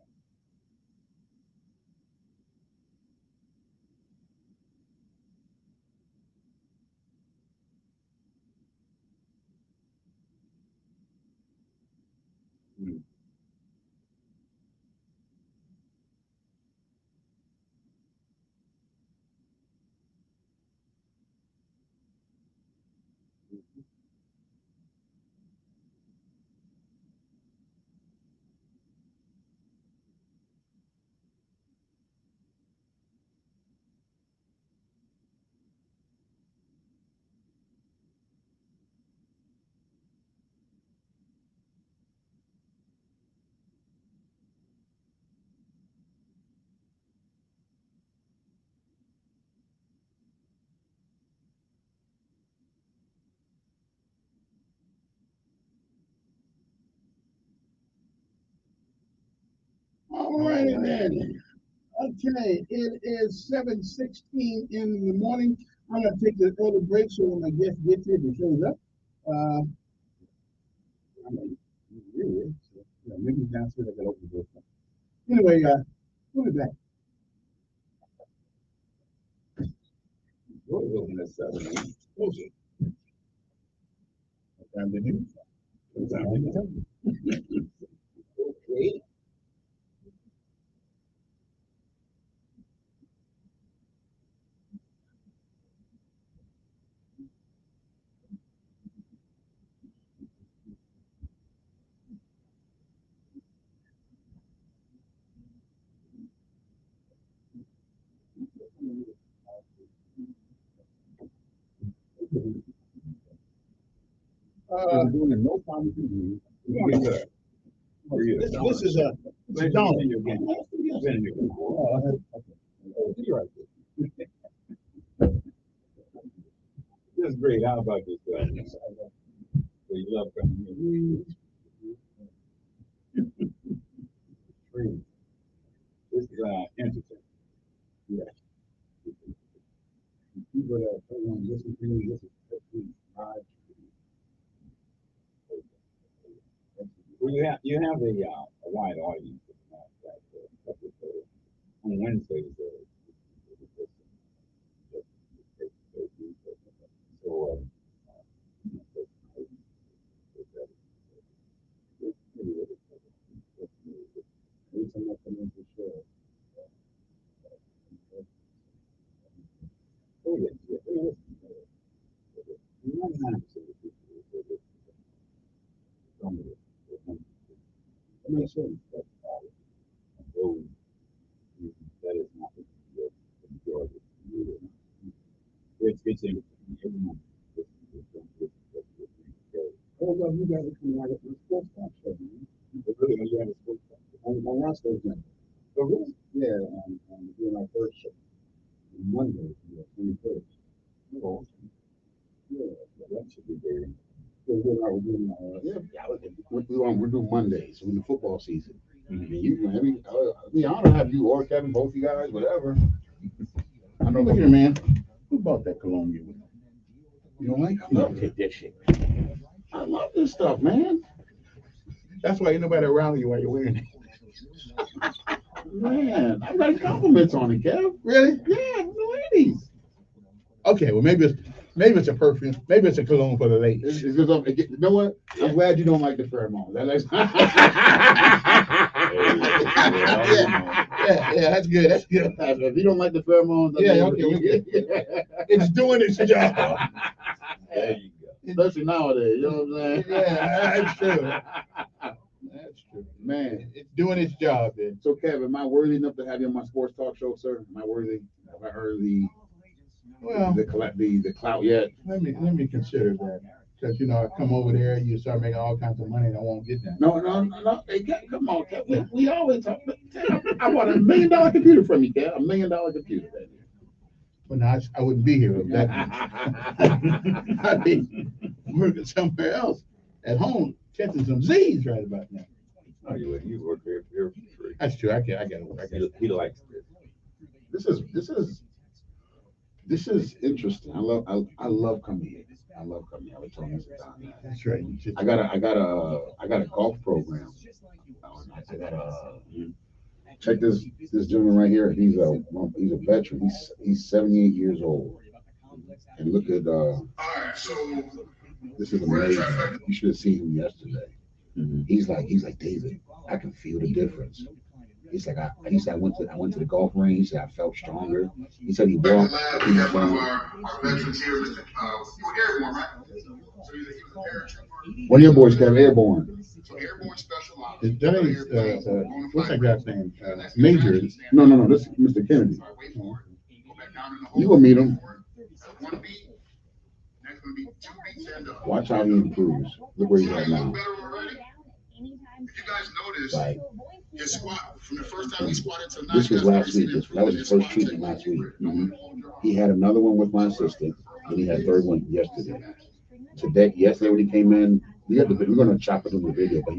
Hmm. All righty then. Okay, it is 7:16 in the morning. I'm gonna take the early break so when my guest gets here to shows up. I mean, really, so, maybe downstairs I got open the door. Anyway, we'll be back. We'll open at 7. Close it. What time did you? What time did you? Okay. Doing no problem to you. This is a donut. You're right. This is great. How about this guy? You love coming here. This is entertaining. Yeah. People that listen to me, this is live. Well, you have a wide audience on Wednesdays. So makes sense. That is not the majority. It's everyone. Hold on, you guys are coming out of the sports talk show, man. Really, when you have a sports talk show. On last Thursday. So really? Yeah, doing our first show. Monday, 21st. Oh, yeah, that should be great. So we're doing Mondays in the football season. Mm-hmm. I don't have you or Kevin, both you guys, whatever. I know. Look here, man. Who bought that cologne you with? You don't like? I love take that shit. I love this stuff, man. That's why ain't nobody around you while you're wearing it. Man, I got compliments on it, Kev. Really? Yeah, the ladies. Okay, well maybe it's a perfume. Maybe it's a cologne for the ladies. You know what? I'm glad you don't like the pheromones. Yeah, that's good. That's good. If you don't like the pheromones, okay. It's doing its job. There you go. Especially nowadays, you know what I'm saying? Yeah, that's true. That's true. Man, it's doing its job then. So Kevin, am I worthy enough to have you on my sports talk show, sir? Am I worthy? Have I heard the clout yet? Let me consider that. Because I come over there, you start making all kinds of money, and I won't get that. No. Hey, come on, Kev. We always talk. I bought $1 million computer from you, Kev. $1 million computer. Well, no, I wouldn't be here with that. I'd be working somewhere else at home, catching some Z's right about now. Oh, you work here for free. That's true. I got to work. He likes this. This is interesting. I love coming here. I love coming here. I was telling you about that. That's right. I got a golf program. Check this gentleman right here. He's a veteran. He's 78 years old. And look at this is amazing. You should have seen him yesterday. Mm-hmm. He's like David. I can feel the difference. He said I went to the golf range. He said I felt stronger. He said he walked. We have one of our veterans here, Mr. You were airborne, right? So he was a paratrooper. One of your boys, Kevin, airborne. So airborne special ops. What's that guy's name? Major. No. This is Mr. Kennedy. You will meet him. Watch how he improves. Look where he's at now. If you guys notice, his squat from the first time he squatted to this was last week. That was his first treatment last week. Mm-hmm. He had another one with my assistant, and he had a third one yesterday. Yesterday when he came in, we're gonna chop it in the video, but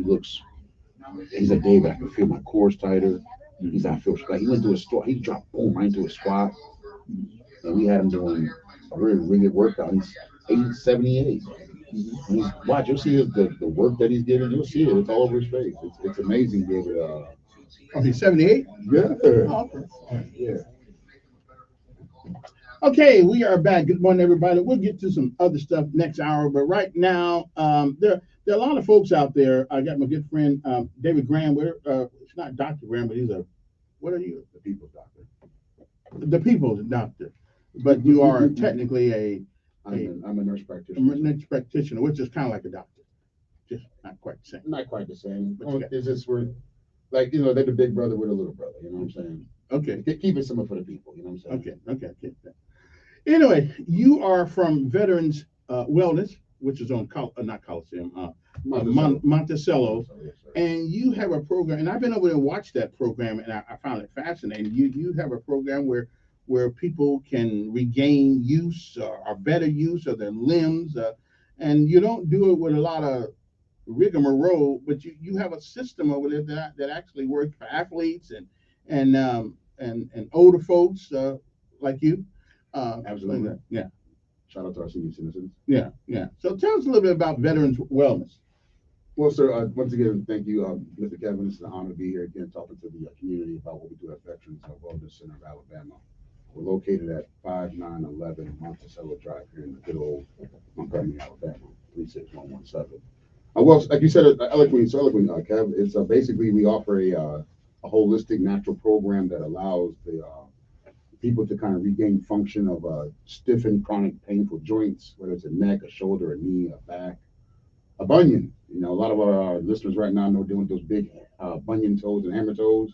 he's like, David, I can feel my core's tighter. He's not feel like he went to a store, he dropped boom right into a squat, and we had him doing a really good workout. He's 78. And he's, watch, you'll see the work that he's getting. You'll see it. It's all over his face. It's amazing to be able to. Oh, he's 78? Yeah. Oh, okay. Yeah. Okay, we are back. Good morning, everybody. We'll get to some other stuff next hour, but right now, there are a lot of folks out there. I got my good friend David Graham. It's not Dr. Graham, but he's what are you? The people's doctor. The people's doctor. But you are technically I'm a nurse practitioner. Nurse practitioner, which is kind of like a doctor. Just not quite the same. Not quite the same. But It's just we're like, they're the big brother, we're the little brother. You know what I'm saying? Okay. Keep it simple for the people. You know what I'm saying? Okay. Anyway, you are from Veterans Wellness, which is on not Coliseum, Monticello, and you have a program. And I've been over there and watched that program, and I found it fascinating. You have a program where people can regain use or better use of their limbs, and you don't do it with a lot of rigmarole, but you have a system over there that actually works for athletes and older folks like you. Absolutely. Yeah. Shout out to our senior citizens. Yeah. So tell us a little bit about Veterans Wellness. Well, sir, once again, thank you, Mr. Kevin. It's an honor to be here again talking to the community about what we do at Veterans Wellness Center of Alabama. We're located at 5911 Monticello Drive here in the good old Montgomery, Alabama, 36117. Well, like you said, eloquently, Kev, it's basically we offer a holistic natural program that allows the people to kind of regain function of stiffened, chronic, painful joints, whether it's a neck, a shoulder, a knee, a back, a bunion. You know, a lot of our listeners right now know doing those big bunion toes and hammer toes.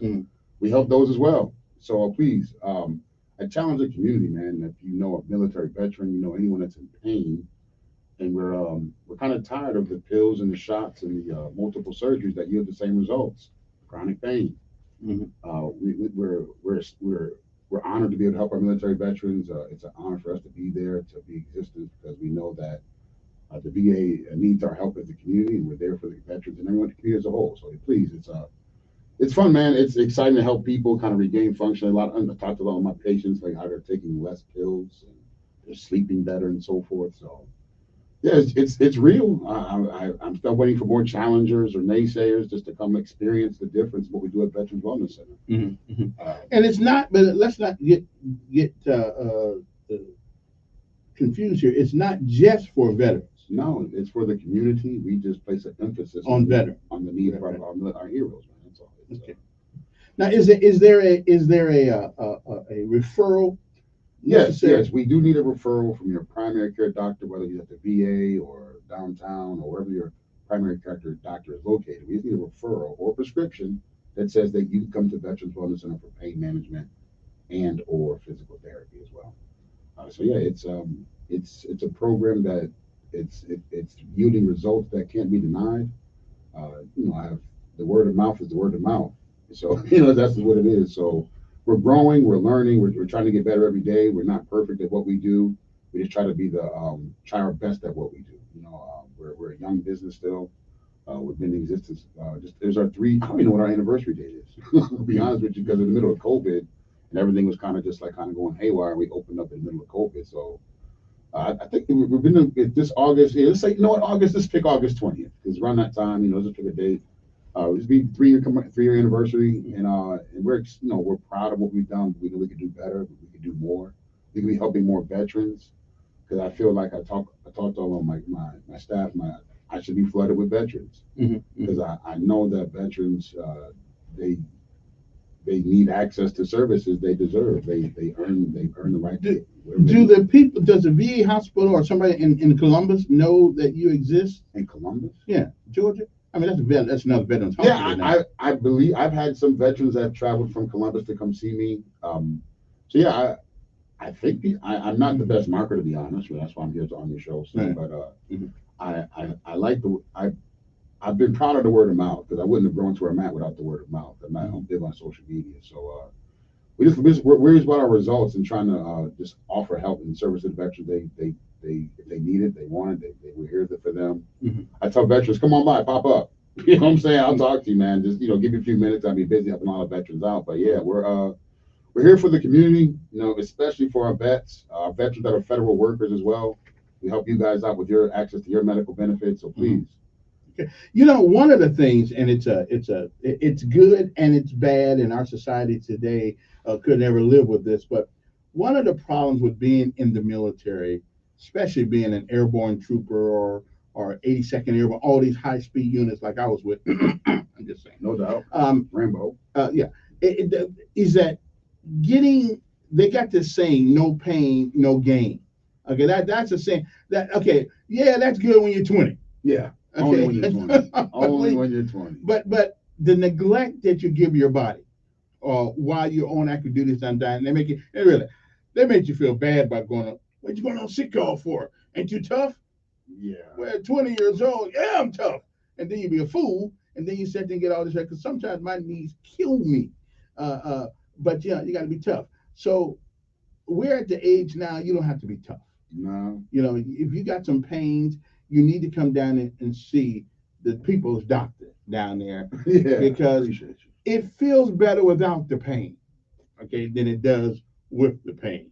We help those as well. So please, I challenge the community, man. If you know a military veteran, you know anyone that's in pain, and we're kind of tired of the pills and the shots and the multiple surgeries that yield the same results. Chronic pain. We're honored to be able to help our military veterans. It's an honor for us to be there, to be existent, because we know that the VA needs our help as a community, and we're there for the veterans and everyone in the community as a whole. So please, it's fun, man. It's exciting to help people kind of regain function. I talked to a lot of my patients, like how they're taking less pills and they're sleeping better and so forth. So yeah, it's real. I'm still waiting for more challengers or naysayers just to come experience the difference of what we do at Veterans Wellness Center. And it's not, but let's not get confused here. It's not just for veterans. No, it's for the community. We just place an emphasis on the need of our heroes. Man. That's all. Okay. Now, is there a referral? Yes, we do need a referral from your primary care doctor, whether you're at the VA or downtown or wherever your primary care doctor is located. We just need a referral or prescription that says that you can come to Veterans Wellness Center for pain management and or physical therapy as well. So yeah, it's a program that it's yielding results that can't be denied. I have the word of mouth is the word of mouth. So that's what it is. So we're growing, we're learning, we're trying to get better every day. We're not perfect at what we do. We just try to be try our best at what we do. We're a young business still. We've been in existence. There's our I don't even know what our anniversary date is. To be honest with you, because in the middle of COVID and everything was kind of going haywire. We opened up in the middle of COVID. So I think we've been this August. Let's say, August. Let's pick August 20th because around that time, let's just pick a date. This be 3-year anniversary, and we're proud of what we've done. We know we could do better. We could do more. We could be helping more veterans because I feel like I talked to all of my staff. I should be flooded with veterans because I know that veterans they need access to services they deserve. They earn the right to. Does the VA hospital or somebody in Columbus know that you exist? In Columbus? Yeah, Georgia. I mean, that's another veterans hospital. Yeah, I believe I've had some veterans that have traveled from Columbus to come see me. So yeah, I think I'm not the best marketer, to be honest. But that's why I'm here on your show. So, Right. But I like I've been proud of the word of mouth because I wouldn't have grown to where I'm at without the word of mouth. I'm big on social media, so we're just about our results and trying to just offer help and service to the veterans. If they need it, they want it. We're here for them. I tell veterans, come on by, pop up. You know what I'm saying? I'll talk to you, man. Just, give me a few minutes. I'll be busy helping all the veterans out. But yeah, we're here for the community, especially for our vets, veterans that are federal workers as well. We help you guys out with your access to your medical benefits. So please. Okay. One of the things, and it's good and it's bad, and our society today could never live with this. But one of the problems with being in the military, especially being an airborne trooper or 82nd Airborne, all these high speed units like I was with, I'm just saying, No doubt. Rambo. yeah, is that they got this saying, no pain, no gain. Okay, that's a saying that's good when you're 20. Yeah. Okay. Only when you're 20. Only when you're 20. But the neglect that you give your body while you're on active duty sometimes, they make you feel bad by what you going on sick call for? Ain't you tough? Yeah. Well, 20 years old, yeah, I'm tough. And then you be a fool, and then you sit there and get all this, because sometimes my knees kill me. But yeah, you got to be tough. So we're at the age now, you don't have to be tough. No. If you got some pains, you need to come down and see the people's doctor down there. Yeah. Because it feels better without the pain, okay, than it does with the pain.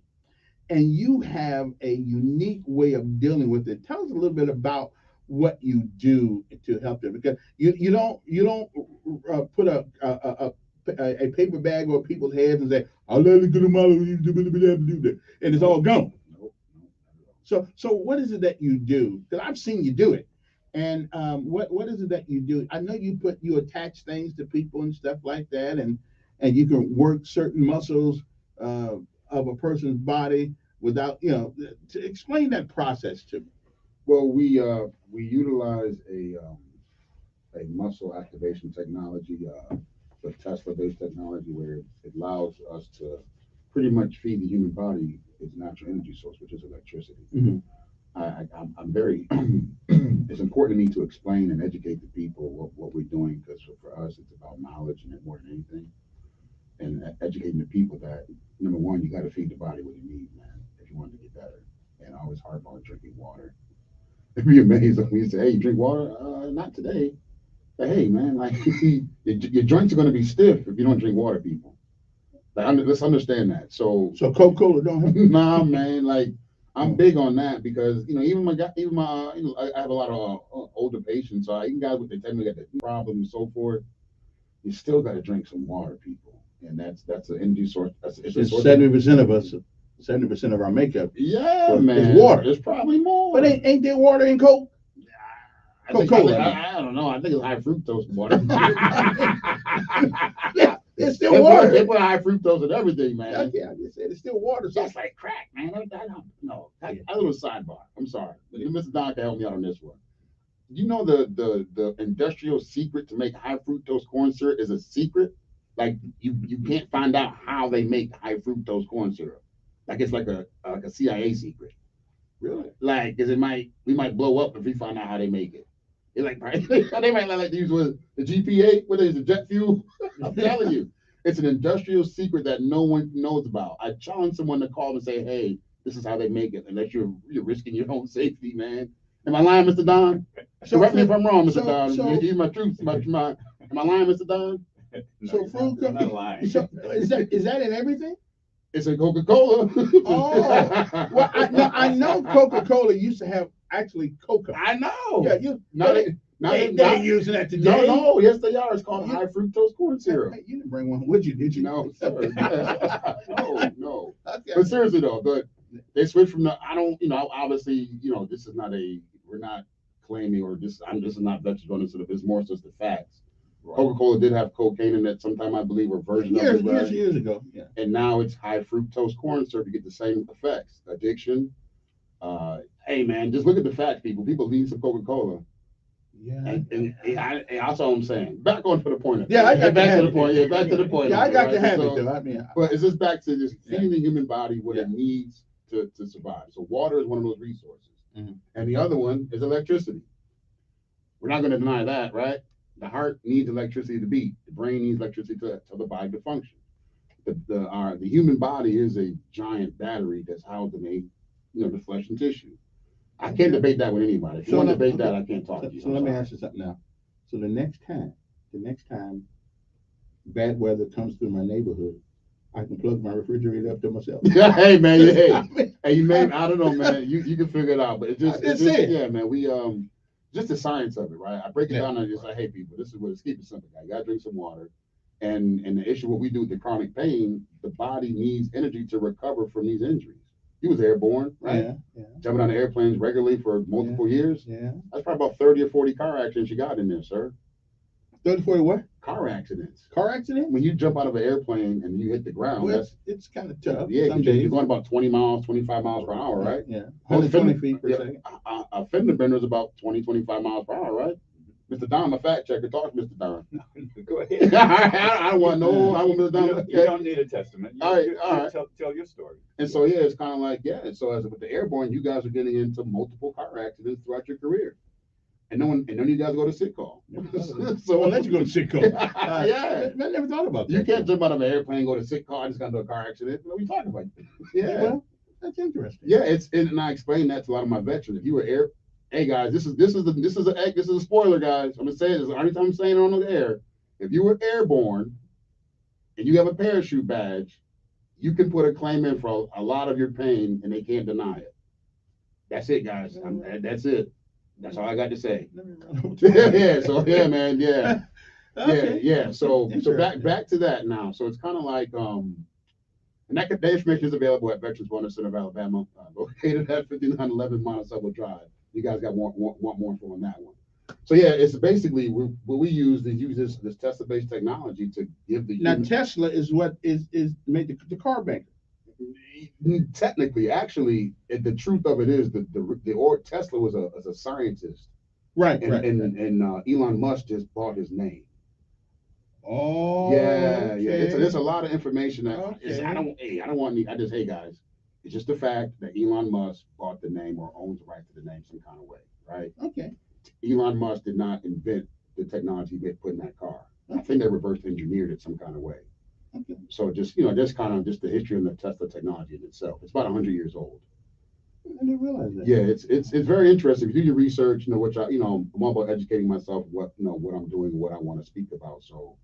And you have a unique way of dealing with it. Tell us a little bit about what you do to help them, because you don't put a paper bag over people's heads and say, "I'll let it get them out of you," and it's all gone. So what is it that you do? Because I've seen you do it. And what is it that you do? I know you attach things to people and stuff like that, and you can work certain muscles of a person's body without, to explain that process to me. Well, we utilize a muscle activation technology, the Tesla-based technology, where it allows us to pretty much feed the human body its natural energy source, which is electricity. Mm-hmm. I'm very. It's important to me to explain and educate the people what we're doing, because for us it's about knowledge and more than anything, and educating the people that, number one, you got to feed the body what it needs, man, if you want to get better. And I always harp on drinking water. It'd be amazing when you say, "Hey, you drink water?" Not today. But hey, man, like your joints are going to be stiff if you don't drink water, people. Let's understand that. So Coca-Cola don't help. Nah, man. Like I'm big on that, because even my I have a lot of older patients. So even guys with they tell me got the problem and so forth. You still got to drink some water, people, and that's an energy source. It's 70% of us. 70% of our makeup. Yeah, man. Is water. There's probably more. But ain't there water in Coke? Coca-Cola. I don't know. I think it's high fructose water. Yeah, it's still water. They put high fructose in everything, man. Yeah, I just said it's still water. So that's like crack, man. A little sidebar. I'm sorry. Mr. Don can help me out on this one. You know the industrial secret to make high fructose corn syrup is a secret. Like you can't find out how they make high fructose corn syrup. Like it's like a CIA secret. Really? Like, because we might blow up if we find out how they make it. It's like they might not like to use the GPA, what is the jet fuel? I'm telling you, it's an industrial secret that no one knows about. I challenge someone to call and say, "Hey, this is how they make it," unless you're risking your own safety, man. Am I lying, Mr. Don? Correct me if I'm wrong, Mr. Don. He's my truth. Am I lying, Mr. Don? So fruit, I'm not lying. So is that in everything? It's a Coca-Cola. Oh, well, I know Coca-Cola used to have actually coca. I know. Yeah, they ain't using that today. No, yes they are. It's called high fructose corn syrup. Hey, you didn't bring one with you, did you? No, sir. No. Okay. But seriously though, they switched from obviously, this is not we're not claiming, or this is not veterans running sort of, it's more just the facts. Right. Coca-Cola did have cocaine in it sometime, I believe, or version of it. Right? Years ago. Yeah. And now it's high fructose corn syrup. You get the same effects. Addiction. Hey man, just look at the facts, people. People need some Coca-Cola. Yeah. And that's all I'm saying. Back on to the point. Yeah, I got back to the point. Yeah, back to the point. Yeah, I got to have it though. I mean, but it's just back to just feeding the human body what it needs to survive. So water is one of those resources, and the other one is electricity. We're not going to deny that, right? The heart needs electricity to beat. The brain needs electricity to the body to function. The human body is a giant battery that's housed in the flesh and tissue. I can't debate that with anybody. If you want to debate that, I can't talk to you. So let me ask you something now. So the next time bad weather comes through my neighborhood, I can plug my refrigerator up to myself. Hey man, hey, you may, I don't know, man. You can figure it out, but it's just yeah, man. We just the science of it, right? I break it down and just like, hey, people, this is what it's keeping simple. You gotta drink some water, and the issue what we do with the chronic pain, the body needs energy to recover from these injuries. He was airborne, right? Yeah. Jumping on airplanes regularly for multiple years. Yeah. That's probably about 30 or 40 car accidents you got in there, sir. 30, 40 what? Car accidents. Car accident? When you jump out of an airplane and you hit the ground, Well, that's it's kind of tough. yeah, some you're days. going about 20 miles, 25 miles per hour, right? Yeah. Most 120 fender- feet per yeah, second. A fender bender is about 20, 25 miles per hour, right? Mr. Don, a fact checker. Talk to Mr. Don. Go ahead. I don't want no. I want Mr. Don. You don't need a testament. All right. Tell your story. And so yeah, it's kind of like and so as with the airborne, you guys are getting into multiple car accidents throughout your career, and none of you guys go to sick call. So I'll let you go to sick call. Yeah, I never thought about that. You can't jump out of an airplane, go to sick call. I just got into a car accident. What are we talking about? Yeah, Well, that's interesting. yeah. And I explain that to a lot of my veterans. If you were hey guys, this is a spoiler, guys. I'm gonna say this. Every time I'm saying it on the air, if you were airborne and you have a parachute badge, you can put a claim in for a lot of your pain, and they can't deny it. That's it, guys. That's it. That's all I got to say. Yeah. So yeah, man. Yeah. Okay. Yeah. So back to that now. So it's kind of like and that information is available at Veterans Wellness Center of Alabama, located at 5911 Monticello Drive. You guys got want more info on that one. So yeah, it's basically what we use this Tesla-based technology to give the Now Tesla is what is made the car maker. Technically, actually, the truth of it is the Tesla was a scientist, right? And Elon Musk just bought his name. Oh, yeah. okay. It's a lot of information that Okay. I don't want any. I just hey guys, it's just the fact that Elon Musk bought the name or owns the right to the name some kind of way, right? Okay. Elon Musk did not invent the technology they put in that car. I think they reverse engineered it some kind of way. Okay. So just that's kind of just the history of the Tesla technology in itself. It's about 100 years old. I didn't realize that. Yeah, it's very interesting. If you do your research, which I'm all about educating myself what I'm doing, what I want to speak about. So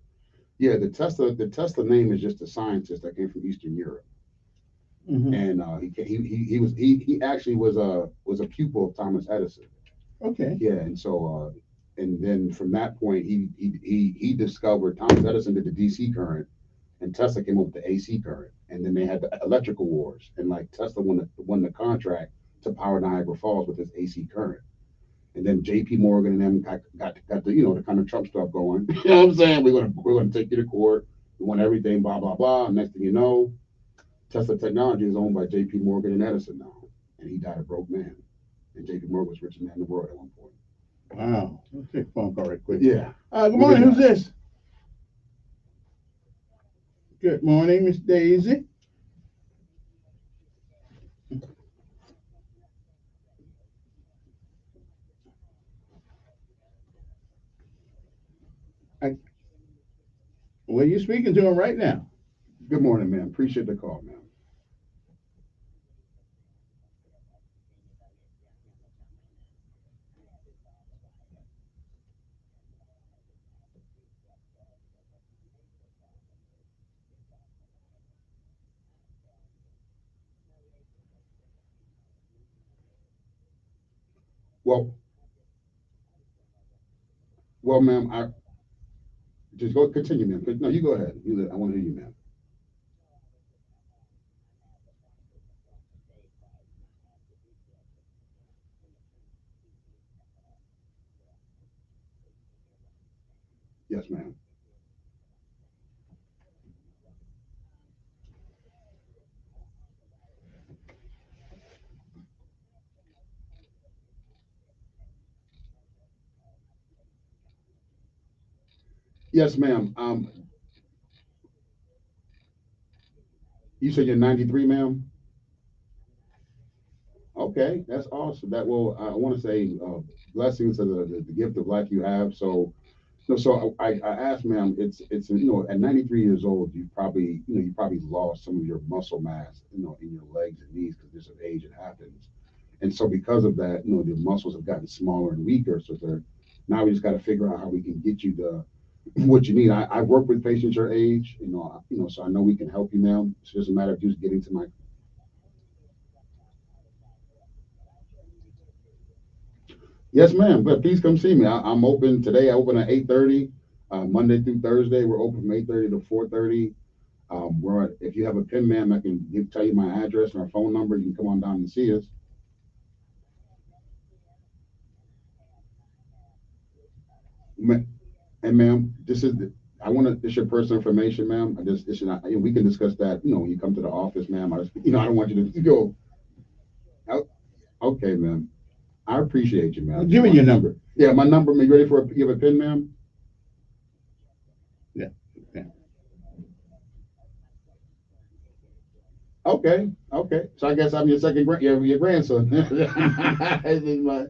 yeah, the Tesla name is just a scientist that came from Eastern Europe. Mm-hmm. And he actually was a pupil of Thomas Edison. Okay. Yeah, and so and then from that point he discovered Thomas Edison did the DC current, and Tesla came up with the AC current, and then they had the electrical wars, and like Tesla won the contract to power Niagara Falls with his AC current, and then J.P. Morgan and them got the the kind of Trump stuff going. You know what I'm saying? We're gonna take you to court. We want everything, blah blah blah. And next thing you know, Tesla Technology is owned by J.P. Morgan and Edison now, and he died a broke man. And J.P. Morgan was the richest man in the world at one point. Wow. Let's take a phone call right quick. Yeah. Good morning. Who's this? Good morning, Miss Daisy. Well, you're speaking to him right now. Good morning, man. Appreciate the call, man. Well, ma'am, I just go continue, ma'am. No, you go ahead. I want to hear you, ma'am. Yes, ma'am. Yes, ma'am. You said you're 93, ma'am? Okay, that's awesome. That will I want to say blessings to the gift of life you have. So I asked, ma'am, it's at 93 years old, you probably lost some of your muscle mass, in your legs and knees because just of age it happens. And so because of that, the muscles have gotten smaller and weaker. So Now we just got to figure out how we can get you what you need. I work with patients your age, so I know we can help you, ma'am. It's just a matter of just getting to my. Yes, ma'am. But please come see me. I'm open today. I open at 8:30. Monday through Thursday, we're open from 8:30 to 4:30. If you have a pin, ma'am, I can tell you my address and our phone number. You can come on down and see us. And ma'am, this your personal information, ma'am. We can discuss that, when you come to the office, ma'am. I don't want you to go. Okay, ma'am. I appreciate you, ma'am. Give me your number. Yeah, my number. You ready for you have a pen, ma'am? Yeah. Okay. So I guess I'm your your grandson. This is my.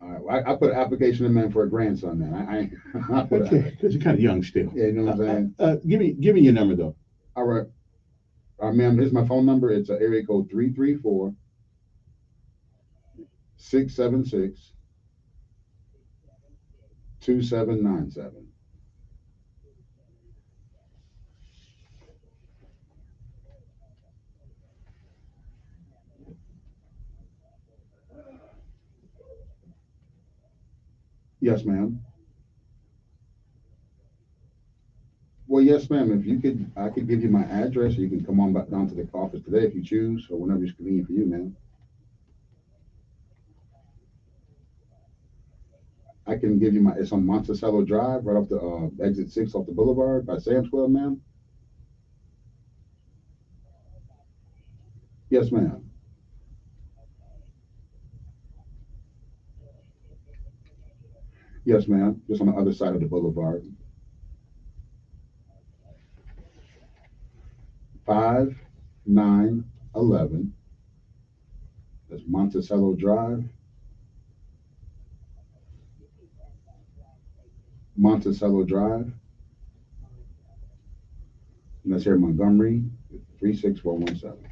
All right. Well, I put an application in, man, for a grandson, man. I put Okay, because you're kind of young still. Yeah, you know what I'm saying? Give me your number though. All right. Ma'am, here's my phone number. It's area code 334-676-2797. Yes, ma'am. Well, yes, ma'am. If you could, I could give you my address. You can come on back down to the office today if you choose, or whenever it's convenient for you, ma'am. I can give you it's on Monticello Drive, right off the exit 6 off the boulevard by Sam's Club, ma'am. Yes, ma'am. Yes, ma'am. Just on the other side of the boulevard. 5911. That's Monticello Drive. Monticello Drive. And that's here in Montgomery, 36417.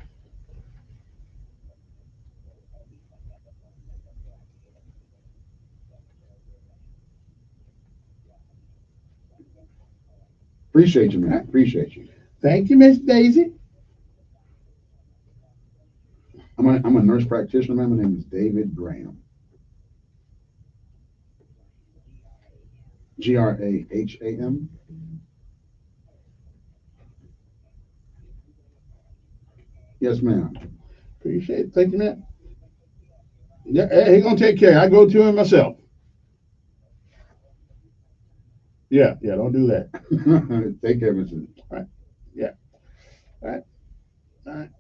Appreciate you, man. Appreciate you. Thank you, Miss Daisy. I'm a nurse practitioner, man. My name is David Graham. Graham. Yes, ma'am. Appreciate it. Thank you, man. Yeah, he's gonna take care. I go to him myself. Yeah, don't do that. Take care, Mr. All right. Yeah. All right. All right.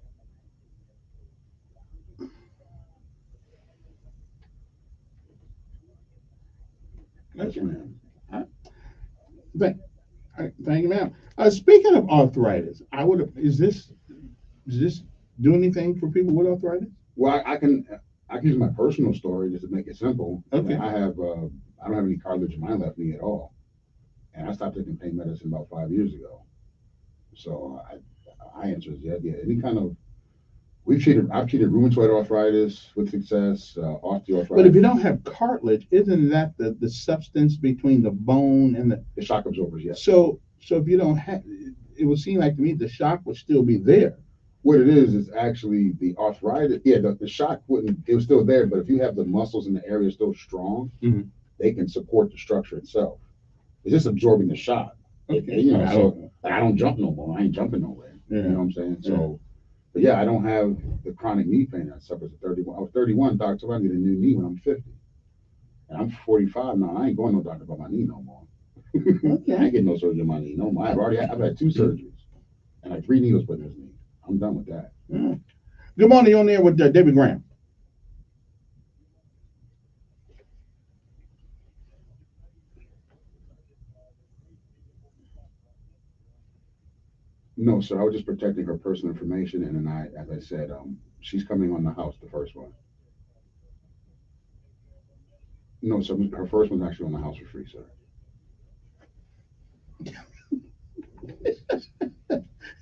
Yes, ma'am. All right. Thank you, ma'am. Speaking of arthritis, does this do anything for people with arthritis? Well, I can use my personal story just to make it simple. Okay. I don't have any cartilage in my left knee at all, and I stopped taking pain medicine about 5 years ago. So I answer is yeah. Any kind of I've treated rheumatoid arthritis with success, osteoarthritis. But if you don't have cartilage, isn't that the substance between the bone and the shock absorbers? Yes. So if you don't have, it would seem like to me the shock would still be there. What it is actually the arthritis. Yeah, the shock it was still there, but if you have the muscles in the area still strong, they can support the structure itself. It's just absorbing the shock. Okay. So I don't jump no more. I ain't jumping nowhere. Yeah. You know what I'm saying? So, but yeah, I don't have the chronic knee pain I suffered at 31. I was 31. Doctor told me I need a new knee when I'm 50. And I'm 45 now. I ain't going to no doctor about my knee no more. Okay. I ain't getting no surgery on my knee no more. I've had 2 surgeries and like 3 needles put in his knee. I'm done with that. Good morning, you're on there with David Graham. No, sir. I was just protecting her personal information, and then as I said, she's coming on the house, the first one. No, so her first one's actually on the house for free, sir.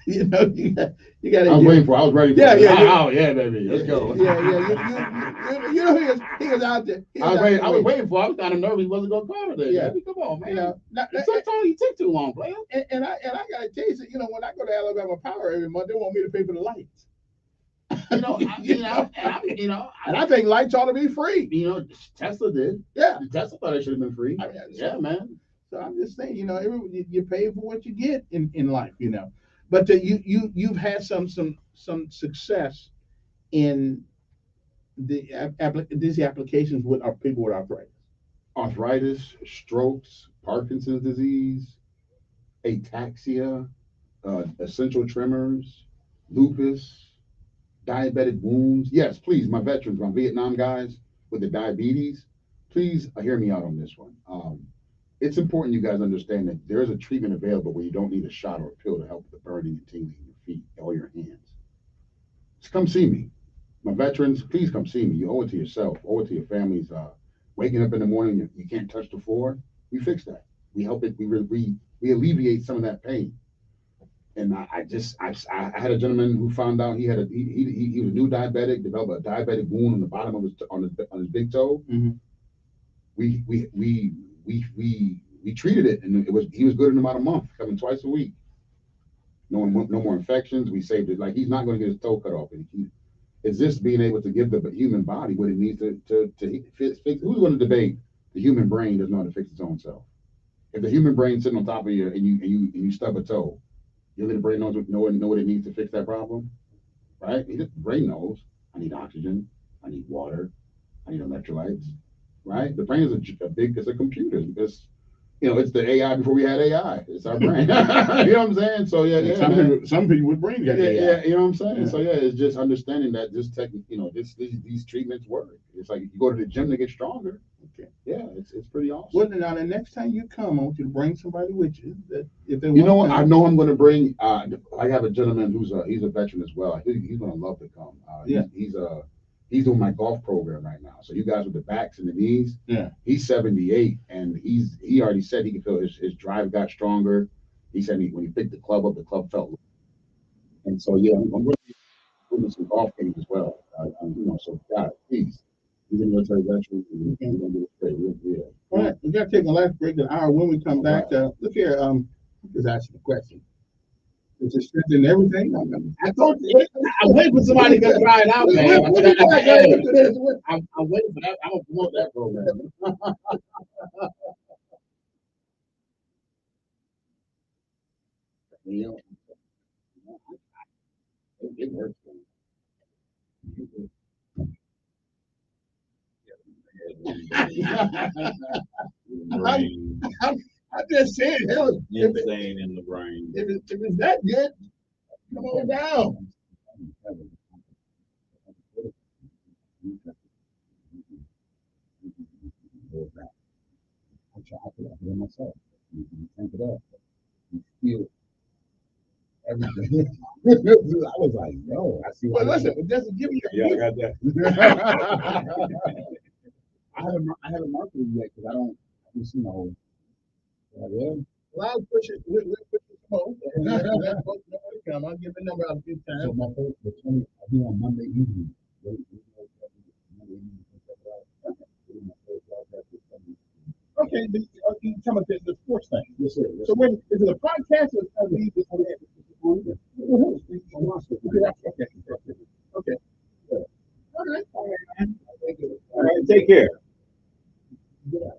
You know, you got. I was waiting for. I was ready for. Yeah, it. yeah, Oh, yeah, baby. Let's go. Yeah. You know, he was out there. I was waiting for. I was kind of nervous. He wasn't gonna call today. Yeah, Baby. Come on, man. You know, sometimes you take too long, player. And I gotta tell you, you know, when I go to Alabama Power every month, they want me to pay for the lights. And I think lights ought to be free. You know, Tesla did. Yeah, Tesla thought it should have been free. I mean, yeah, man. So I'm just saying, you know, you pay for what you get in life, you know. But you've had some success in these applications with our people with arthritis, strokes, Parkinson's disease, ataxia, essential tremors, lupus, diabetic wounds. Yes, please, my veterans, my Vietnam guys with the diabetes, please hear me out on this one. It's important you guys understand that there is a treatment available where you don't need a shot or a pill to help with the burning and tingling in your feet or your hands. Just come see me. My veterans, please come see me. You owe it to yourself, owe it to your families. Waking up in the morning, you can't touch the floor. We fix that. We help it. We alleviate some of that pain. And I had a gentleman who found out he was a new diabetic, developed a diabetic wound on the bottom of his big toe. Mm-hmm. We treated it, and he was good in about a month, coming twice a week. No more infections. We saved it. Like, he's not going to get his toe cut off. It's just being able to give the human body what it needs to fix. Who's going to debate the human brain doesn't know how to fix its own self? If the human brain's sitting on top of you and you stub a toe, your little brain know what it needs to fix that problem, right? The brain knows. I need oxygen. I need water. I need electrolytes, right? The brain is it's a computer. It's the AI before we had AI. It's our brain. You know what I'm saying? So some people with brain got AI. Yeah, you know what I'm saying? Yeah. So it's just understanding that this these treatments work. It's like you go to the gym to get stronger. Okay. Yeah, it's pretty awesome. Well, now the next time you come, I want you to bring somebody with you. That if they I know I'm going to bring. I have a gentleman he's a veteran as well. He's going to love to come. He's doing my golf program right now. So you guys with the backs and the knees. Yeah. He's 78, and he already said he could feel his drive got stronger. He said when he picked the club up, the club felt. And so I'm going to be doing some golf games as well. So God, please. He's a military veteran. We're going to do it great. Yeah. All right, we got to take a last break an hour. When we come back, look here. Just ask you a question. Is it strengthen everything? I told you. I'm waiting for somebody to try it out, man. I'm waiting for that. I'm gonna promote that program. It works. I'm just saying, hell, insane in the brain. If it's that good, come on down. I try to do it myself. You tank it up. You feel everything. I was like, yo, I see. Well, listen, it doesn't give me. Yeah, I got that. I haven't marked it yet because I don't. Yeah. Well, I'll push it. We'll push it some more. I'll give the number out a few times. So my first, the 20, I'll be on Monday evening. Okay, you talking about the sports thing? Yes, sir. So when is it a podcast or is it okay. All right, man. All right, take care. Yeah.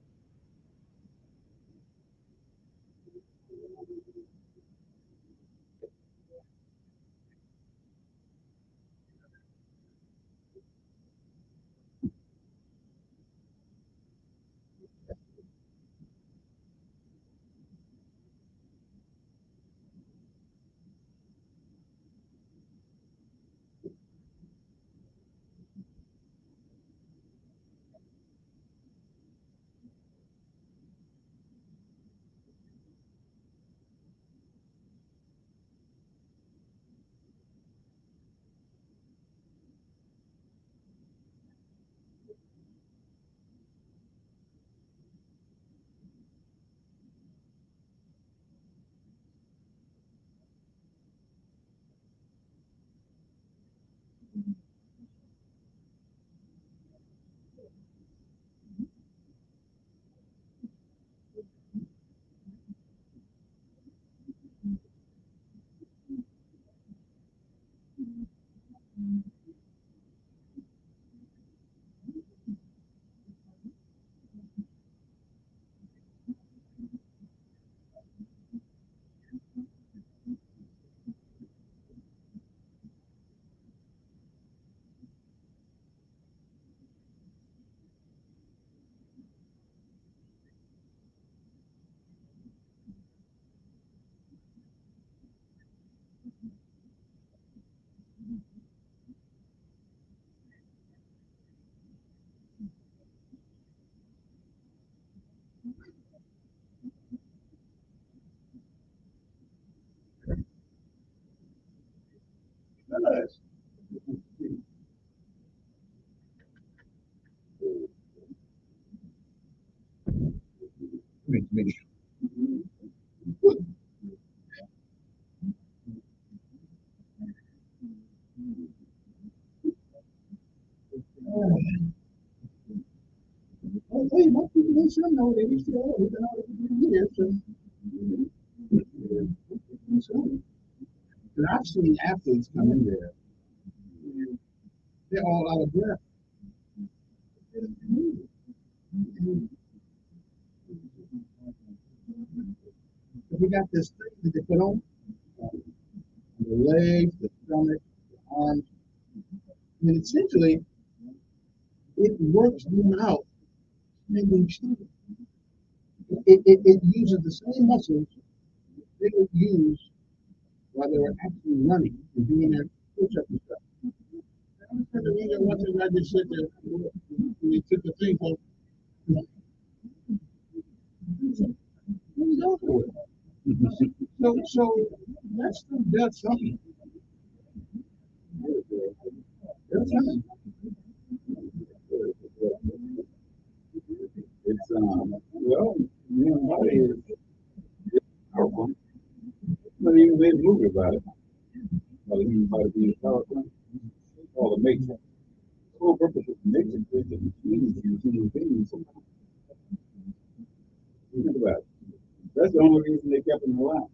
Hey, most people they should know they used to know we've been out for 3 years. And I've seen athletes come in there. They're all out of breath. We got this thing that they put on the legs, the stomach, the arms, and essentially it works them out. It uses the same muscles they would use while they were actually running and doing their push-ups and stuff. The reason one thing I just said that when they took the thing off, so that's something. That's something. It's well, body is powerful. Not even made a movie about it. About the human body being powerful. All the matrix. The whole purpose of the matrix is to use human beings. Think about it. That's the only reason they kept them alive.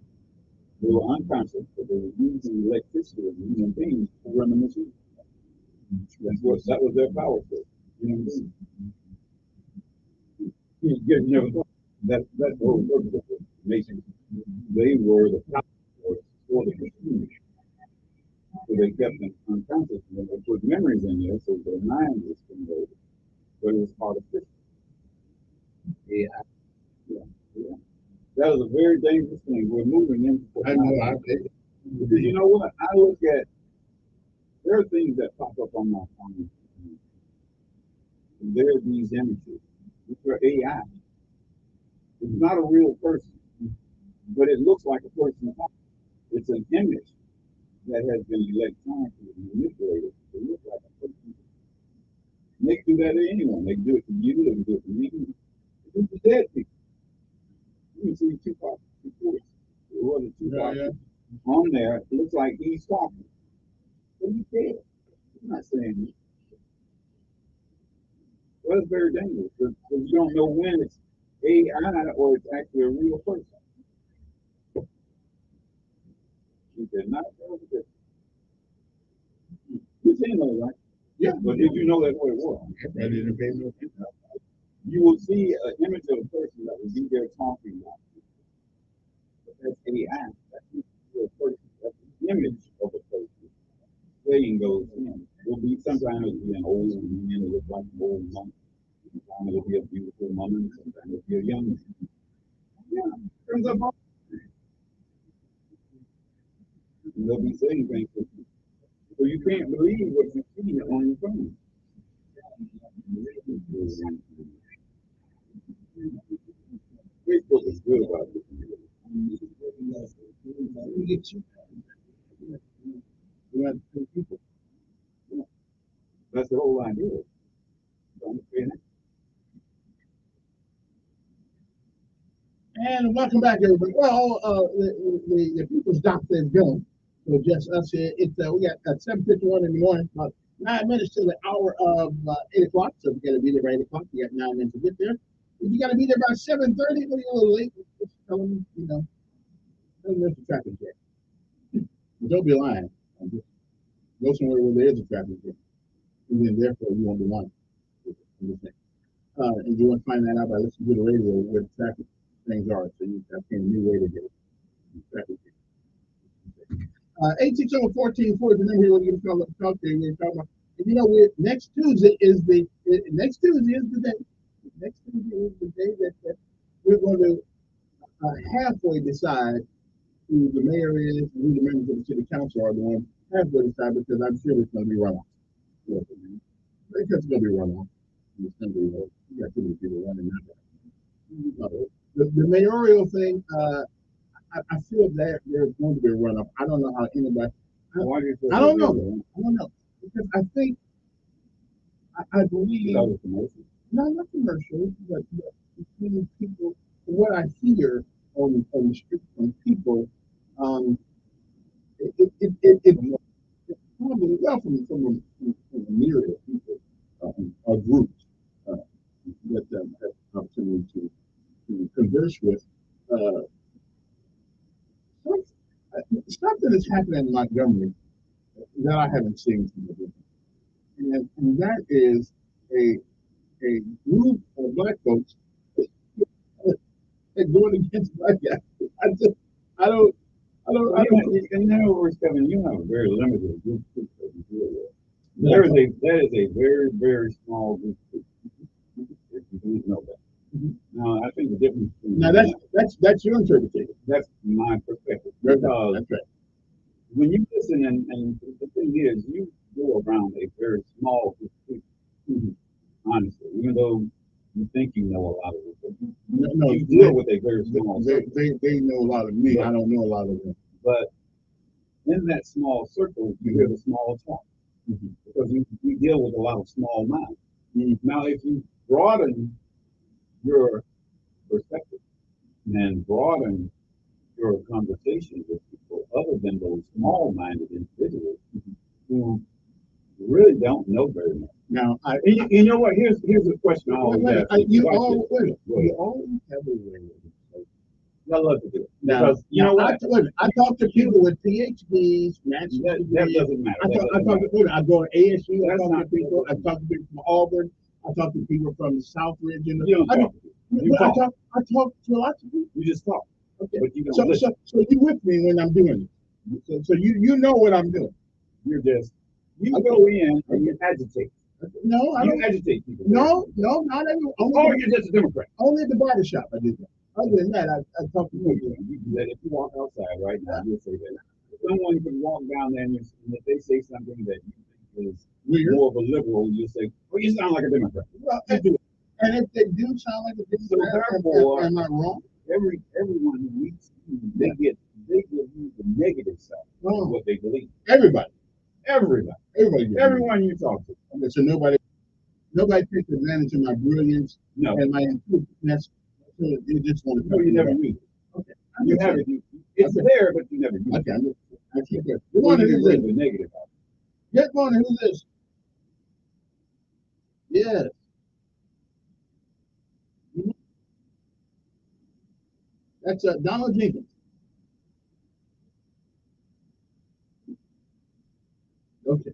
They were unconscious, but they were using electricity of human beings to run the machine. That was their power source. Human beings. You never thought that's the whole purpose of the nation. They were the power source for the machine. So they kept them unconscious and they put memories in there so their mind was converted. But it was artificial. Yeah. That was a very dangerous thing. We're moving into. I know. Because you know what? I look at, there are things that pop up on my phone. There are these images, which are AI. It's not a real person, but it looks like a person. It's an image that has been electronically manipulated to look like a person. They can do that to anyone. They can do it to you, they can do it to me. They do it to dead people. You can see Tupac reports. It wasn't Tupac on there. It looks like he's talking. But he dead. He's not saying it. Well, it's very dangerous because you don't know when it's AI or it's actually a real person. You did not know this. You seen those, right? Yeah. But did you know that's what it was? I didn't pay no attention. You will see an image of a person that will be there talking about it. But that's AI. That's not a real person. That's an image of a person. Saying those things. Will be sometimes it'll be an old man, it looks like an old monk. Sometimes it'll be a beautiful woman, sometimes it'll be a young man. Yeah, turns up all. And they'll be saying things with you. So you can't believe what you see on your phone. Facebook is good about this. That's the whole idea. And welcome back, everybody. Well, the people's doctor is gone. So just us here. It's we got at 7:51 in the morning, about 9 minutes to the hour of 8 o'clock. So we got to be there by 8 o'clock. We got 9 minutes to get there. If you got to be there by 7:30, maybe a little late. Just tell them, tell them there's a traffic jam. But don't be lying. Just go somewhere where there is a traffic jam, and then therefore you won't be lying. And you want to find that out by listening to the radio where the traffic things are. So you have a new way to get it. Traffic jam. 860-1440 is the number here. We're going to talk to you. We're talking about, and next Tuesday is the day. Next Tuesday is the day that we're going to halfway decide who the mayor is and who the members of the city council are. The ones halfway decide, because I'm sure it's going to be runoff. Because it's going to be runoff. It's going to be you got too many people running now. The mayoral thing. I feel that there's going to be a runoff. I don't know how anybody. I don't know. Because I think I believe not commercial, but between people. What I hear on the street from people, it's probably from a myriad of people or groups that have opportunity to converse with. Something that's happening in Montgomery that I haven't seen from the business. And that is a group of black folks going against black guys. I don't. And now, Kevin, you have a very limited group of people that you deal with. That is a very, very small group of people. If you didn't know that. Now, I think the difference. Now that's your interpretation. That's my perspective. That's right. When you listen, and the thing is, you go around a very small group of people. Honestly, even though you think you know a lot of it, but you deal with a very small circle. They know a lot of me. I don't know a lot of them. But in that small circle, you hear the small talk. Because you deal with a lot of small minds. Now, if you broaden your perspective and broaden your conversation with people other than those small-minded individuals who really don't know very much. Now, you know what? Here's a question. You always have a way. I love to do it. Now, because you know what? I talk to people with PhDs, that doesn't matter. I go to ASU. I talk to people. I talk to people from Auburn. I talk to people from the South region. I talk to lots of people. You just talk. Okay. But you don't so you with me when I'm doing it. So you know what I'm doing. You're just go in and you agitate. No, I don't agitate people. No, not everyone. Or you're just a Democrat. Only at the barbershop I did that. Other than that, I talk to people. If you walk outside right now, you'll say that. Someone can walk down there and if they say something that you think is more of a liberal, you'll say, well, you sound like a Democrat. Well, and if they do sound like a Democrat, am I wrong? Everyone who meets you, they give you the negative side of what they believe. Everybody. Everyone you talk to. Okay, so nobody takes advantage of my brilliance and my intuitiveness. So you just want to. No, you never use it. Okay. You have it. It's there, but you never use it. Okay. I keep it. Good morning. Who's this? The negative. Good morning. Who's this? Yes. That's Donald Jenkins. Okay.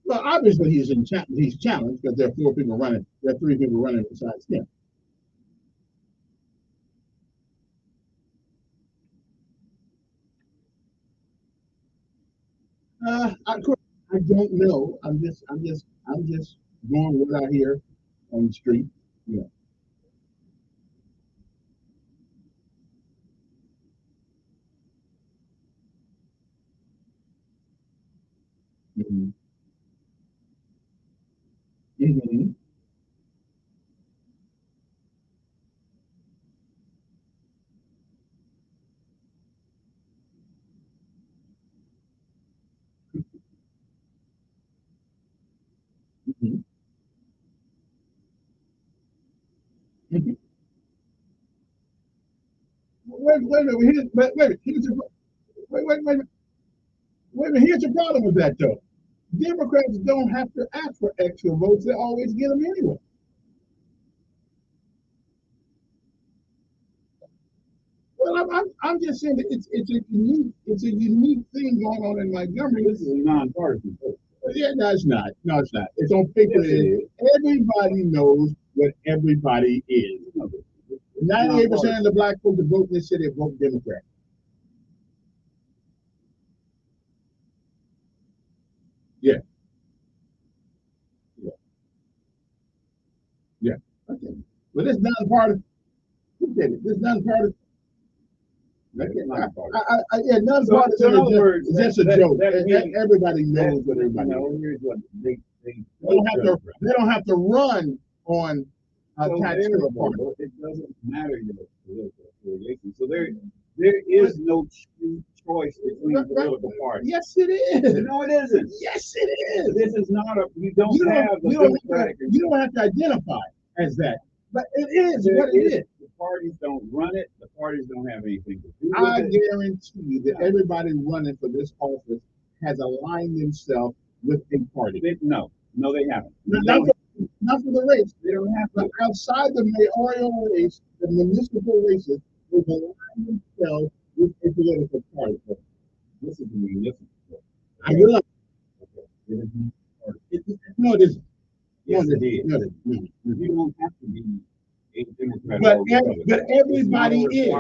Well, obviously he's challenged because there are 4 people running. There are 3 people running besides him. Of course, I don't know. I'm just going what I hear on the street. Yeah. Mm-hmm. Mm-hmm. Mm-hmm. Wait a minute. Wait a minute. Here's the problem with that, though. Democrats don't have to ask for extra votes; they always get them anyway. Well, I'm just saying that it's a unique thing going on in Montgomery. This is a nonpartisan vote. Yeah, no, it's not. No, it's not. It's on paper. Yes, it is. Everybody knows what everybody is. 98% of the black folks that vote in this city vote Democrat. Yeah. Yeah. Okay. But it's nonpartisan. Look at it. It's nonpartisan. Yeah, nonpartisan. So in other words, it's just a joke. Everybody knows what everybody knows. They don't have to run on attached to a party. It doesn't matter your political affiliation. So there is no true choice between political parties. Yes, it is. No, it isn't. Yes, it is. This is not a. You don't have to identify as that, but it is what it is. The parties don't run it. The parties don't have anything to do with I it. guarantee that everybody running for this office has aligned themselves with a party. No, they haven't. Not for the race. They don't have to. Outside the mayoral race, the municipal races, they've aligned themselves with a political party. This is the municipal. I realize. No, it isn't. Yes, it is. No, you don't have to be a Democrat. But everybody is.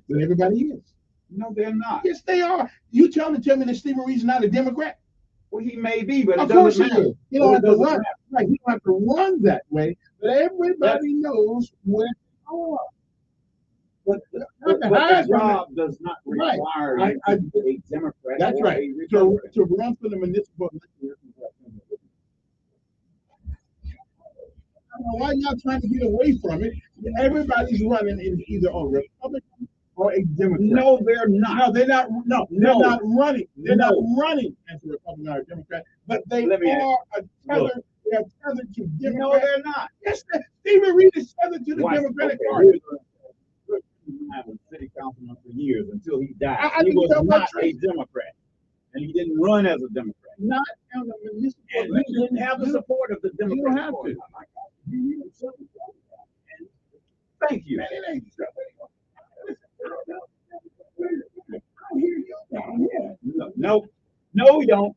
But everybody is. No, they're not. Yes, they are. You tell me that Stephen Reed's not a Democrat? Well, he may be, but of it course doesn't he matter. is. You don't have to run. Right, you don't have to run that way. But everybody knows where they are. But the job does not require you to be a Democrat. That's right. To run for the municipal election. Why y'all trying to get away from it? Everybody's running in either a Republican or a Democrat. No, they're not. No, they're not. No, they're not running. They're not running as a Republican or a Democrat. But they are tethered. They are tethered to Democrats. No, they're not. Yes, Stephen Reed is tethered to the Democratic Party. I was a city councilman for years until he died. He was not a Democrat, and he didn't run as a Democrat. Not as a municipal. And he didn't have the support of the Democratic You don't have Party. to. Thank you. No, we don't.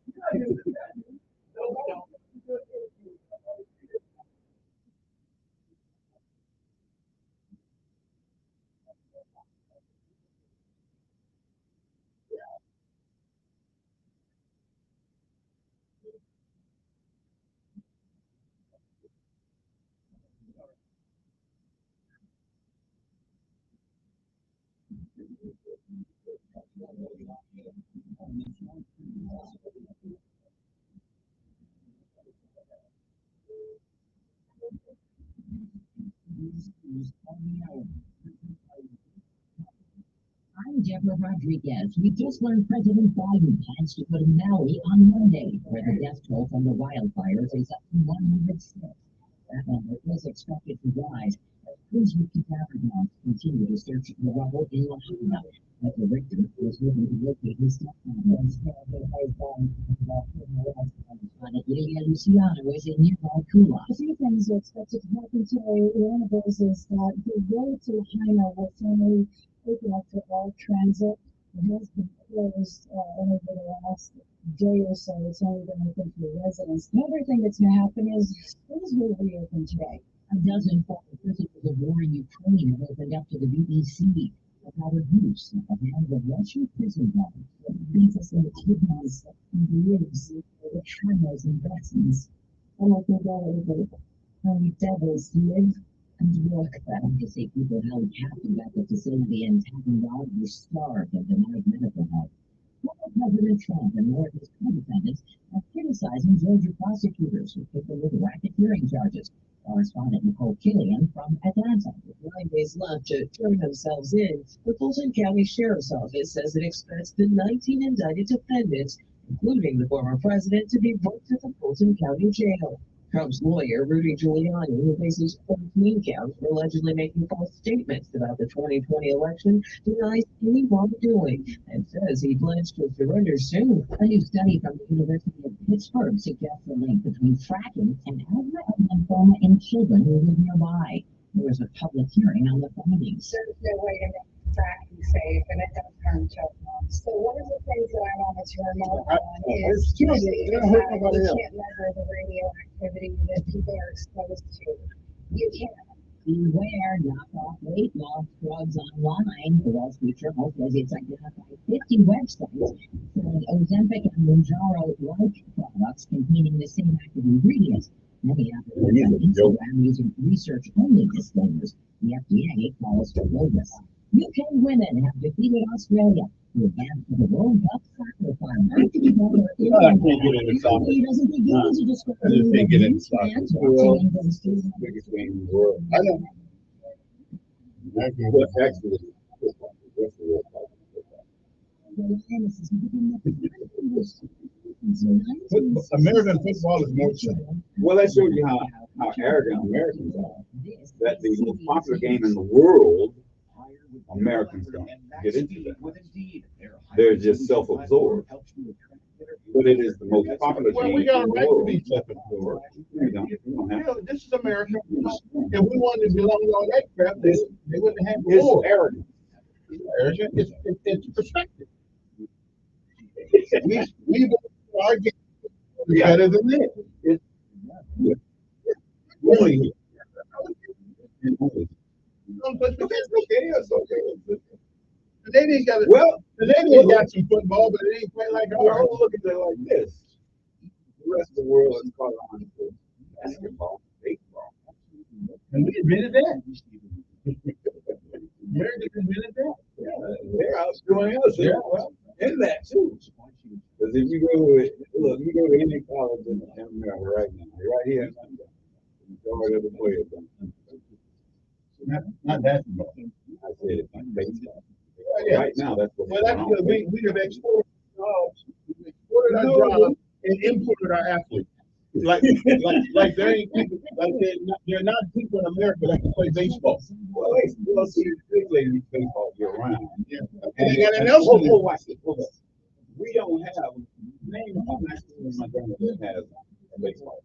I'm Deborah Rodriguez. We just learned President Biden plans to go to Maui on Monday, where the death toll from the wildfires is up to 106. That number is expected to rise as crews with cadaver dogs continue to search the rubble in Lahaina. Michael Richter was moving to locate his stepfather. Lydia Luciano is in nearby Kula. A few things are expected to happen today. One of those is that the road to Lahaina will finally open up for all transit. It has been closed over the last day or so. It's only been open for residents. Another thing that's going to happen is schools will reopen today. A dozen former prisoners of war in Ukraine have opened up to the BBC about abuse at the hands of Russian prison guards. It brings us into kidneys and lives the tremors and blessings. I don't think all over only devils live and work there. To see people held captive at the facility in Tapenrod were starved and denied medical help. Former President Trump and more of his co-defendants are criticizing Georgia prosecutors who put them with racketeering charges. Correspondent Nicole Killian from Atlanta. With 9 days left to turn themselves in, the Fulton County Sheriff's Office says it expects the 19 indicted defendants, including the former president, to be booked at the Fulton County Jail. Trump's lawyer, Rudy Giuliani, who faces 14 counts for allegedly making false statements about the 2020 election, denies any wrongdoing and says he plans to surrender soon. A new study from the University of Pittsburgh suggests a link between fracking and asthma and lymphoma in children who live nearby. There was a public hearing on the findings. There's no way to make fracking safe, and it does harm children. So one of the things that I wanted to remark on is we can't measure the radioactivity that people are exposed to. You can't. Beware, knockoff weight loss drugs online. The Wall Street Journal says it's identified 50 websites selling Ozempic and Mounjaro-like products containing the same active ingredients. Many advertisers on Instagram using research-only disclaimers. The FDA calls for bogus. UK women have defeated Australia to advance to the World Cup soccer final. I can't get into soccer. He doesn't think it is a I discrimination. just can't get into soccer. Fans Well, watching England's it's the biggest game in the world. I know. Well, actually, American football is more exciting. Well, that shows you how arrogant Americans are. That the most popular game in the world, Americans don't get into that. They're just self-absorbed. But it is the most popular game. Well, we got a in the right to world. be self-absorbed. We don't have to. This is America. If we wanted to belong to all that crap, they wouldn't have It's war. arrogant. It's perspective. we argue better than this. Really. But that's okay. That's okay. The Canadians got got some football, but it ain't quite like ours. Look at it like this. The rest of the world is caught on to basketball, baseball. And we invented that. America invented that. Yeah, they're outdoing us. Yeah, well, in that too. Because if you go to any college in America right now, right here, the majority of the players not basketball. I said it, baseball. Yeah. Right now, that's what. Well, that's because we have exported jobs, we exported our jobs and imported our athletes. Like there ain't people, like they're not people in America that can play baseball. Well, see, they play baseball year round. Yeah. And they got an else to do. Watch it. Hold up. We don't have name of my grandmother has a baseball.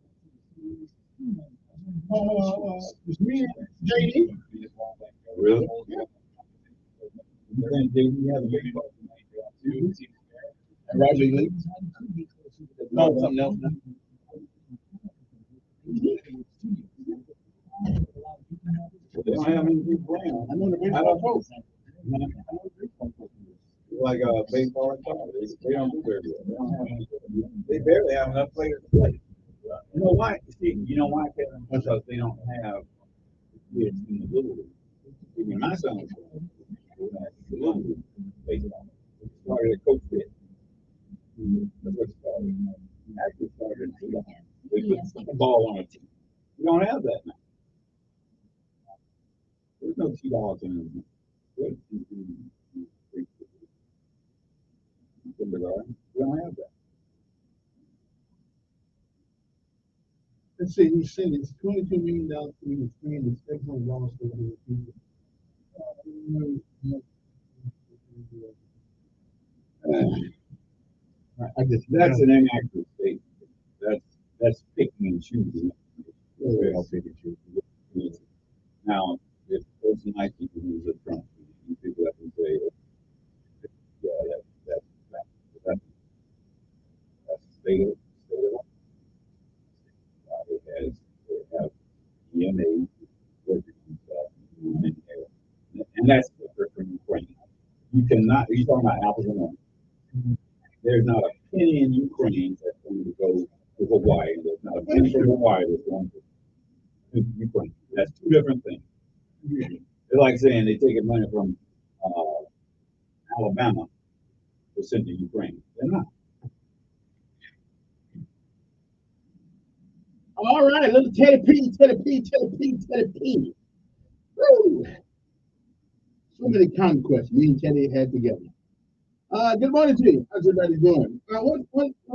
It's me and JD. Really? Yeah. And JD has a baseball. And Roger Lee. No, something else. They don't have any people playing. I know the baseball coach. Like baseball and soccer, they don't do very well. They barely have enough players to play. You know why? See, you know why, Kevin? Because they don't have kids in the little league. Even my son was little league baseball. It started at Coach Pitt. That's what it started. Actually started in they put the ball on a team. We don't have that now. There's no $2 in kindergarten. We don't have that. Let's see, he's saying it's $22 million to be expanded, and $6 million for the people. I guess That's an inaccurate statement. That's picking and choosing. I'll pick and choose. Now, if there's nice people who's a Trump, people that can say, yeah, that's state of they have EMA working on stuff, and that's different from Ukraine. You cannot. You're talking about apples and oranges. There's not a penny in Ukraine that's going to go to Hawaii. There's not a penny from Hawaii that's going to Ukraine. That's two different things. They're like saying they're taking money from Alabama to send to Ukraine. They're not. all right, little Teddy P. Woo. So many conquests me and Teddy had together. Good morning to you. How's everybody doing? One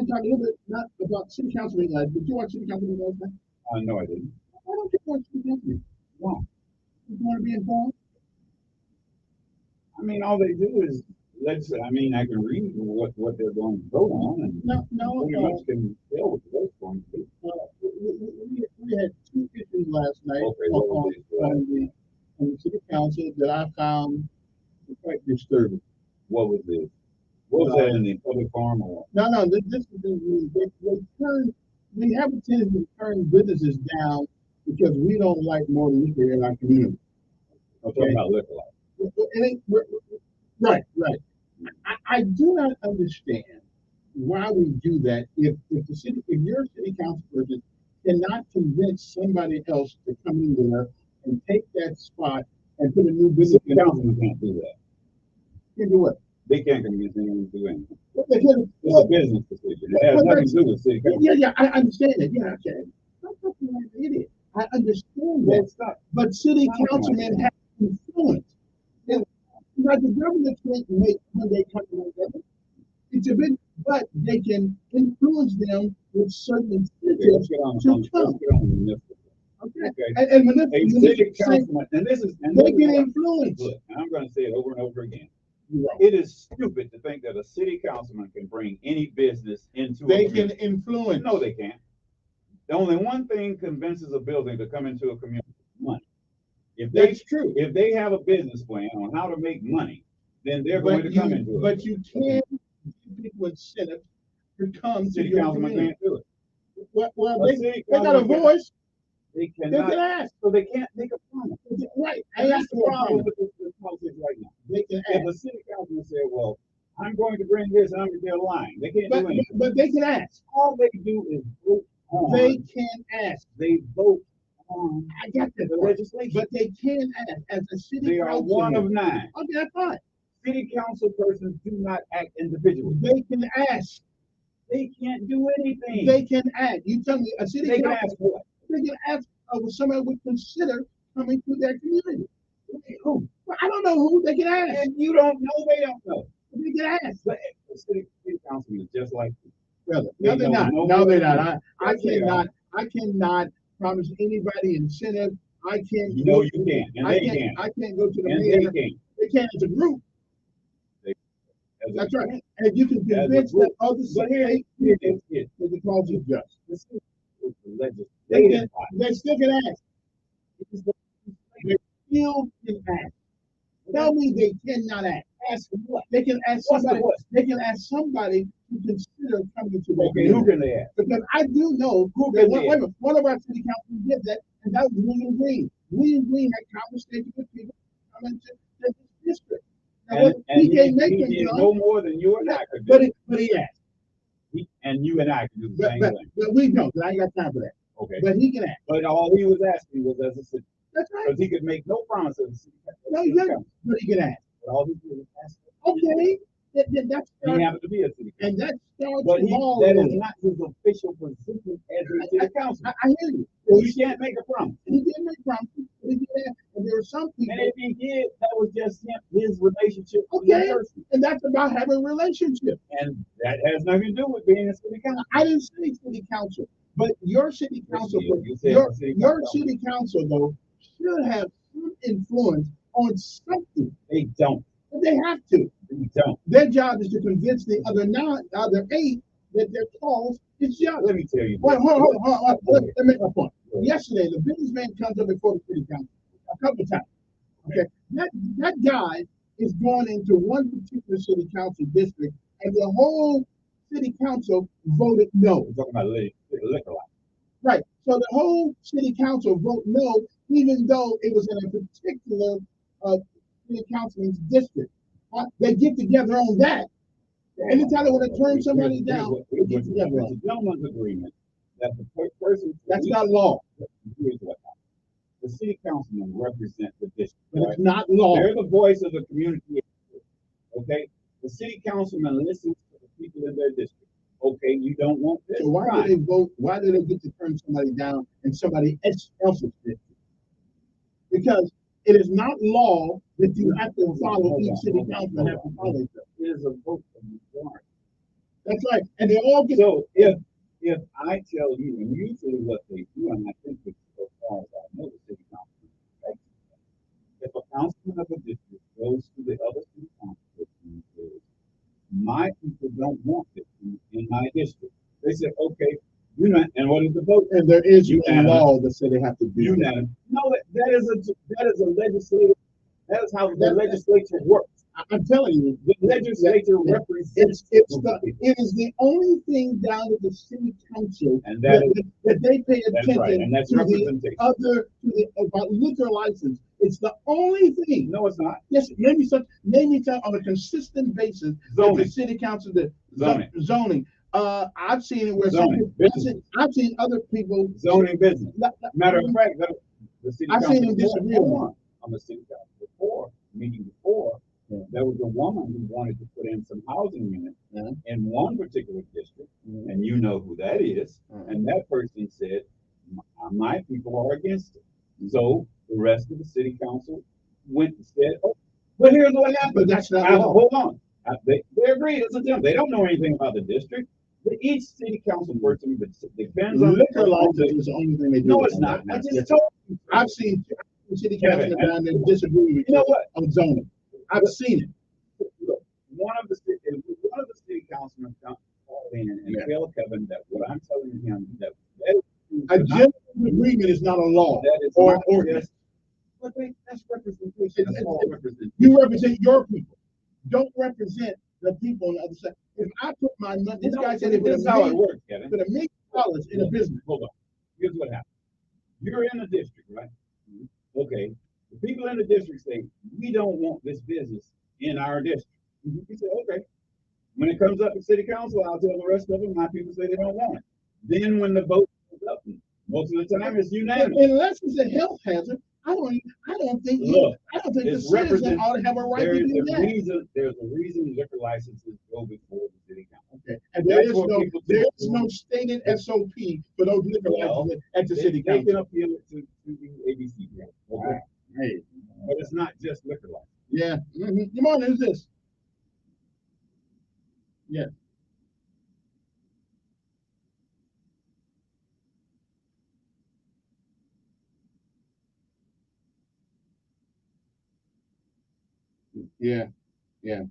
time, a little bit, not about city council meeting. Did you watch city council meeting last night? No, I didn't. Why don't you want to be me? Why? You want to be involved? I mean, all they do is legislate. I mean, I can read what they're going to vote on, and pretty much can tell what the vote's going to be. We had two issues last night Okay, on the city council that I found quite disturbing. What was this? What was that in the public forum or? No, this is we have a tendency to turn businesses down because we don't like more liquor in our community. I'm talking about liquor license. Right. I do not understand why we do that if your city council person cannot convince somebody else to come in there and take that spot and put a new business. City councilman can't do that. Can't do what? They can't convince anyone to do anything. It's a business decision. It has nothing to do with city council. Yeah, I understand it. Yeah, okay. I'm an idiot. I understand that. But city councilmen have influence. Like the government can't make Monday come to government. It's a bit, but they can influence them with certain incentives to come. Okay. And a city councilman, and they can influence. Look, and I'm going to say it over and over again. Right. It is stupid to think that a city councilman can bring any business into. They can influence. No, they can't. The only one thing convinces a building to come into a community: money. That's true. If they have a business plan on how to make money, then they're going to come into it. But you can't give people incentive to come City to your councilman community. can't do it. Well, they got a voice. They cannot. They can ask. So they can't make a promise. Right. And that's the problem with the politics right now. They can ask. If a city councilman said, well, I'm going to bring this, and I'm going to get a line. They can't do anything. But they can ask. All they do is vote on. They can ask. They vote on. I got that. The legislation. But they can ask as a city They are councilman. one of 9. Okay, that's fine. City council persons do not act individually. They can ask. They can't do anything. They can ask. You tell me a city They can council. ask what? They can ask somebody would consider coming to their community. Who? Well, I don't know who they can ask. And you don't know, they don't know. They can ask. But the city councilman is just like you. Brother, no, they're not. No, they're not. I cannot promise anybody incentive. I can't. You know you can, and they can. I can't go to the And mayor. they can. They can't as a group. That's right. And you can convince that other state people that the cause is just. They still can ask. They still can ask. Tell me they cannot ask. Ask what? They can ask somebody. They can ask somebody to consider coming to their Okay, who can they ask? Because I do know that one of our city councilors did that, and that was William Green. William Green had conversations with people coming to this district. Now, And he can't make he them did come, no more than you and I could do. but he asked. And you and I can do the same thing. But we don't. I ain't got time for that. Okay. But he can ask. But all he was asking was as a city. That's right. Because he could make no promises. No, he doesn't. But he can ask. But all he did was ask. Okay. That's He happened to be a city councilman. and that starts But small. that is not his official position as a city councilman. I hear you. So you can't make a promise. He did make promises. He did ask. And there were some people. And if he did, that was just his relationship with that Okay. person. And that's about having a relationship. And that has nothing to do with being a city council. I didn't say city council, but your city council, You said your city city council though should have some influence on something. They don't. But they have to. They don't. Their job is to convince the other 8 that their cause is just. Let me tell you. Hold on. Let me make my point. Yesterday, the businessman comes up before the city council a couple of times. Okay, that guy is going into one particular city council district, and the whole city council voted no. We're talking about liquor license. Right. So the whole city council voted no, even though it was in a particular city councilman's district. They get together on that. Anytime they want to turn somebody down, they get together on It's a gentleman's agreement that the person. That's not law. Here's what happens. The city councilmen represent the district. But it's not law. They're the voice of the community. Okay? The city councilman listens to the people in their district. Okay, you don't want this. So why do they vote? Why do they get to turn somebody down in somebody else's district? Because it is not law that you have to follow each city councilman have to follow it. It is a vote of the majority. That's right. And they all get. So if if I tell you, and usually what they do, and I think it's as far as I know, the city council, right? If a councilman of a district goes to the other city council and says, my people don't want this in my district, they say, okay, you know, and what is the vote? And there is a Unanimous. law that said they have to do that. Unanimous. No, that is a legislative. That is how the legislature works. I'm telling you, the legislature represents. It is the only thing down at the city council and that they pay attention right, and that's to representation. About liquor license. It's the only thing. No, it's not. Yes, name me some on a consistent basis that the city council did. Zoning. I've seen it where I've seen other people zoning business. Matter of fact, the city I've council seen them disagree on the city council before. There was a woman who wanted to put in some housing units in one particular district, and you know who that is. And that person said, my people are against it. So the rest of the city council went and said, oh, but here's what happened. But that's not law. Hold on. They agreed. It's a them. They don't know anything about the district. Each city council person depends on liquor license is the only thing they do. No, it's not. I just told you. I've seen city council down there disagree with you what on zoning. I've seen it. Look, one of the city councilmen called in and tell Kevin that what I'm telling him that a general agreement is not a law. That is or yes. But that's representation. That's all representation. You represent your people. Don't represent the people on the other side. If I put my money, this guy said it was how it works, Kevin. $1 million in a business. Hold on. Here's what happens. You're in the district, right? Okay. The people in the district say, we don't want this business in our district. You say, okay. When it comes up to city council, I'll tell the rest of them, my people say they don't want it. Then when the vote comes up, most of the time it's unanimous. Unless it's a health hazard, I don't think the citizen ought to have a right to do that. There's a reason liquor licenses go before the city council. Okay. And there is no stated SOP for those liquor licenses at the city council. They can appeal it to the ABC. Okay. Hey, but it's not just liquor license. Yeah. Come on, who's this? Yeah. Yeah. Yeah.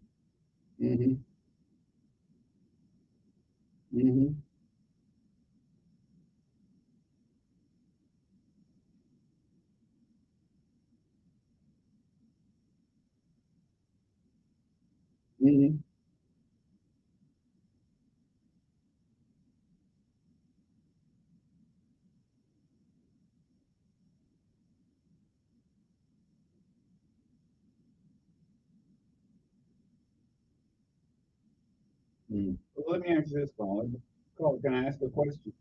Mm-hmm. Mm-hmm. Mm-hmm. Well, let me answer this, caller. Caller, can I ask a question?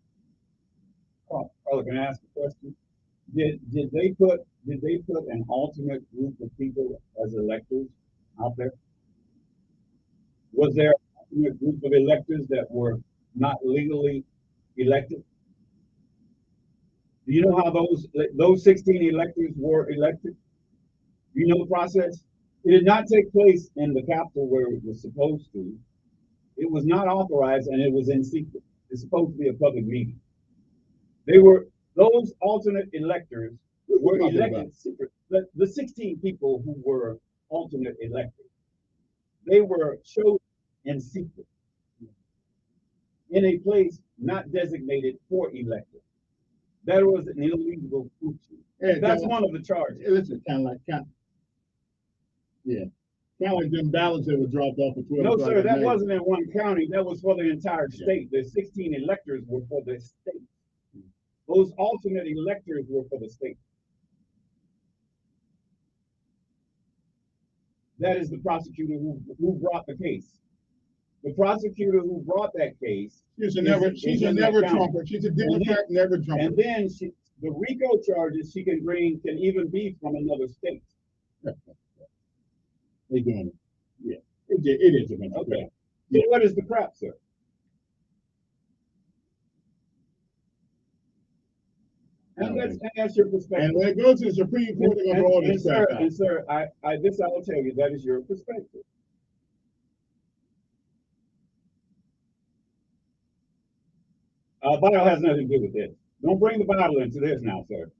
Caller, can I ask a question? Did they put an alternate group of people as electors out there? Was there an alternate group of electors that were not legally elected? Do you know how those 16 electors were elected? Do you know the process? It did not take place in the Capitol where it was supposed to. It was not authorized and it was in secret. It's supposed to be a public meeting. Those alternate electors were elected secret. The 16 people who were alternate electors, they were chosen in secret in a place not designated for electors. That was an illegal function. That's one of the charges. Listen, kind of like them ballots that were dropped off at 12 No, sir, that wasn't in one county. That was for the entire state. The 16 electors were for the state. Those alternate electors were for the state. That is the prosecutor who brought the case. The prosecutor who brought that case. She's a never Trumper. She's a Democrat, never Trumper. And then the RICO charges she can bring can even be from another state. They're doing it. Yeah, it is a bunch of crap. So what is the crap, sir? And that's your perspective. And when it goes to the Supreme Court, they're going to all this crap out. And sir, I will tell you, that is your perspective. Bible has nothing to do with this. Don't bring the Bible into this now, sir.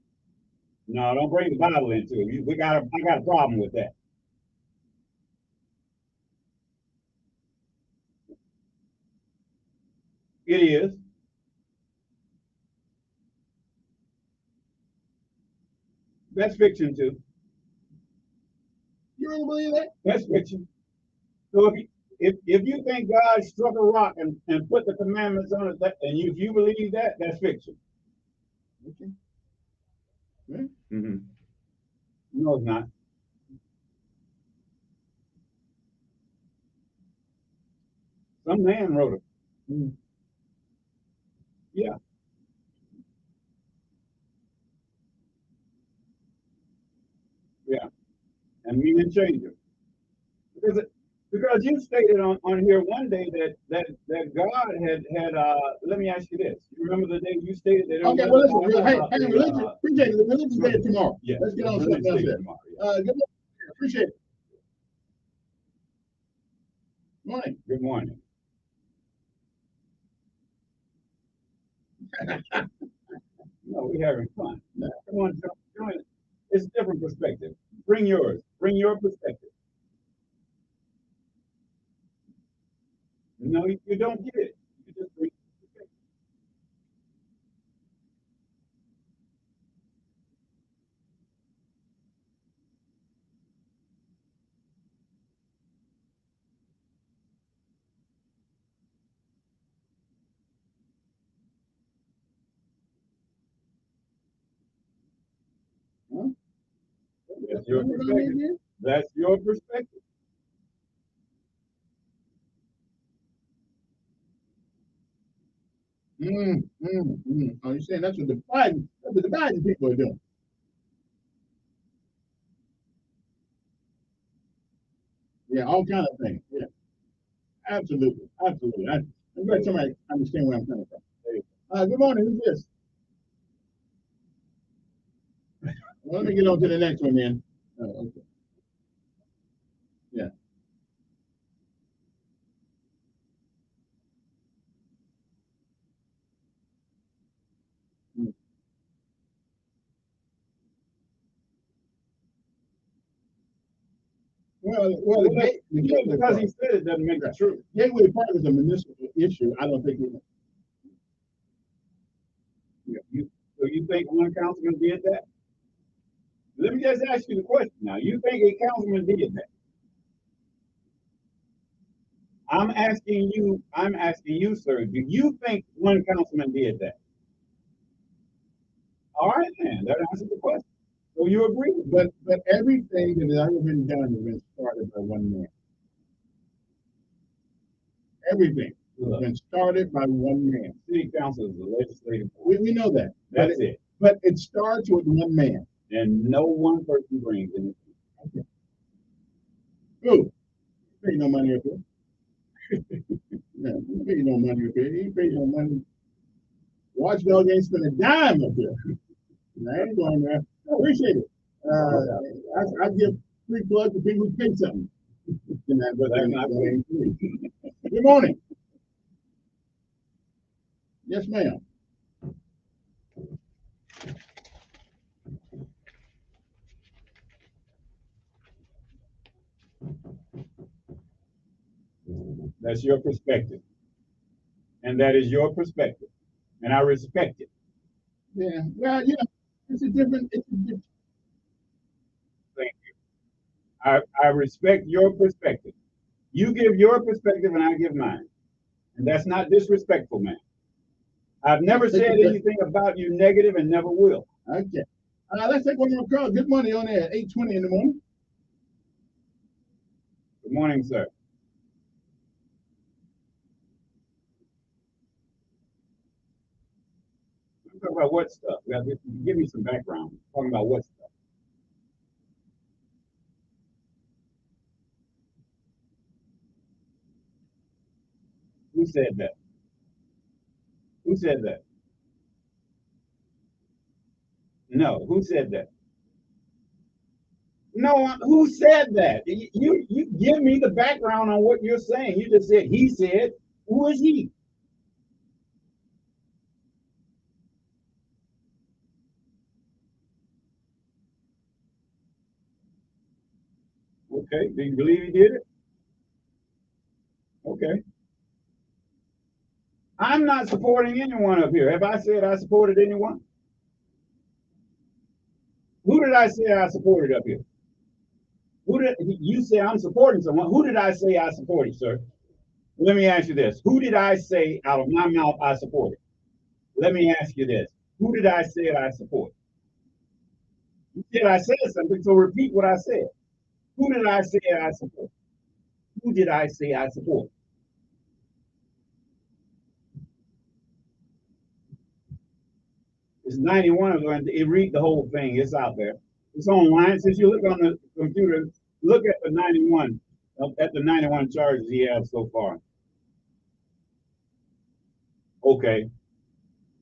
No, don't bring the Bible into it. I got a problem with that. It is. That's fiction too. You really believe that? That's fiction. So if you think God struck a rock and put the commandments on it, and if you believe that, that's fiction. Okay. Yeah. Mm-hmm. No, it's not. Some man wrote it. Mm. Yeah. Yeah. And we didn't change it. Because you stated on here one day that God had let me ask you this. You remember the day you stated that? Okay, well listen, hey, religion, appreciate it. The religion's day tomorrow. Yeah, let's get on something else here. Good morning. Appreciate it. Morning. Good morning. No, we're having fun. Come on, join it. It's a different perspective. Bring yours. Bring your perspective. No, you don't get it. You just bring perspective. Huh? That's your perspective. That's your perspective. Oh, you're saying that's what the Biden people are doing. Yeah, all kind of things. Yeah, absolutely, absolutely. I'm glad somebody understand where I'm coming from. Good morning. Who's this? Well, let me get on to the next one then. Okay. Yeah. Well, because he said it doesn't make it true. Gateway Park is a municipal issue. I don't think So you think one councilman did that? Let me just ask you the question now. You think a councilman did that? I'm asking you, sir, do you think one councilman did that? All right, then, that answers the question. So you agree with me. But everything that has ever been done has been started by one man. Everything has been started by one man. City council is the legislative. We know that. That's it. But it starts with one man. And no one person brings in it. Okay. Who? Pay no money up here. Yeah, he pay no money up here. He pay no money. Watchdog ain't spend a dime up here. I ain't going there. I appreciate it. I give free plug to people who pay something. But I'm not going free. Good morning. Yes, ma'am. That's your perspective. And that is your perspective. And I respect it. Yeah. Well, yeah. It's a different. Thank you. I respect your perspective. You give your perspective and I give mine. And that's not disrespectful, man. I've never said anything about you negative and never will. Okay. Let's take one more call. Good morning on there at 8:20 in the morning. Good morning, sir. Talk about what stuff? Give me some background. Talking about what stuff? Who said that? Who said that? No, who said that? No, who said that? You give me the background on what you're saying. You just said he said. Who is he? Okay, do you believe he did it? Okay. I'm not supporting anyone up here. Have I said I supported anyone? Who did I say I supported up here? Who did you say I'm supporting someone? Who did I say I supported, sir? Let me ask you this. Who did I say out of my mouth I supported? Let me ask you this. Who did I say I support? You said I said something, so repeat what I said. Who did I say I support? Who did I say I support? It's 91 of them. Read the whole thing. It's out there. It's online. Since you look on the computer, look at the 91, at the 91 charges he has so far. Okay.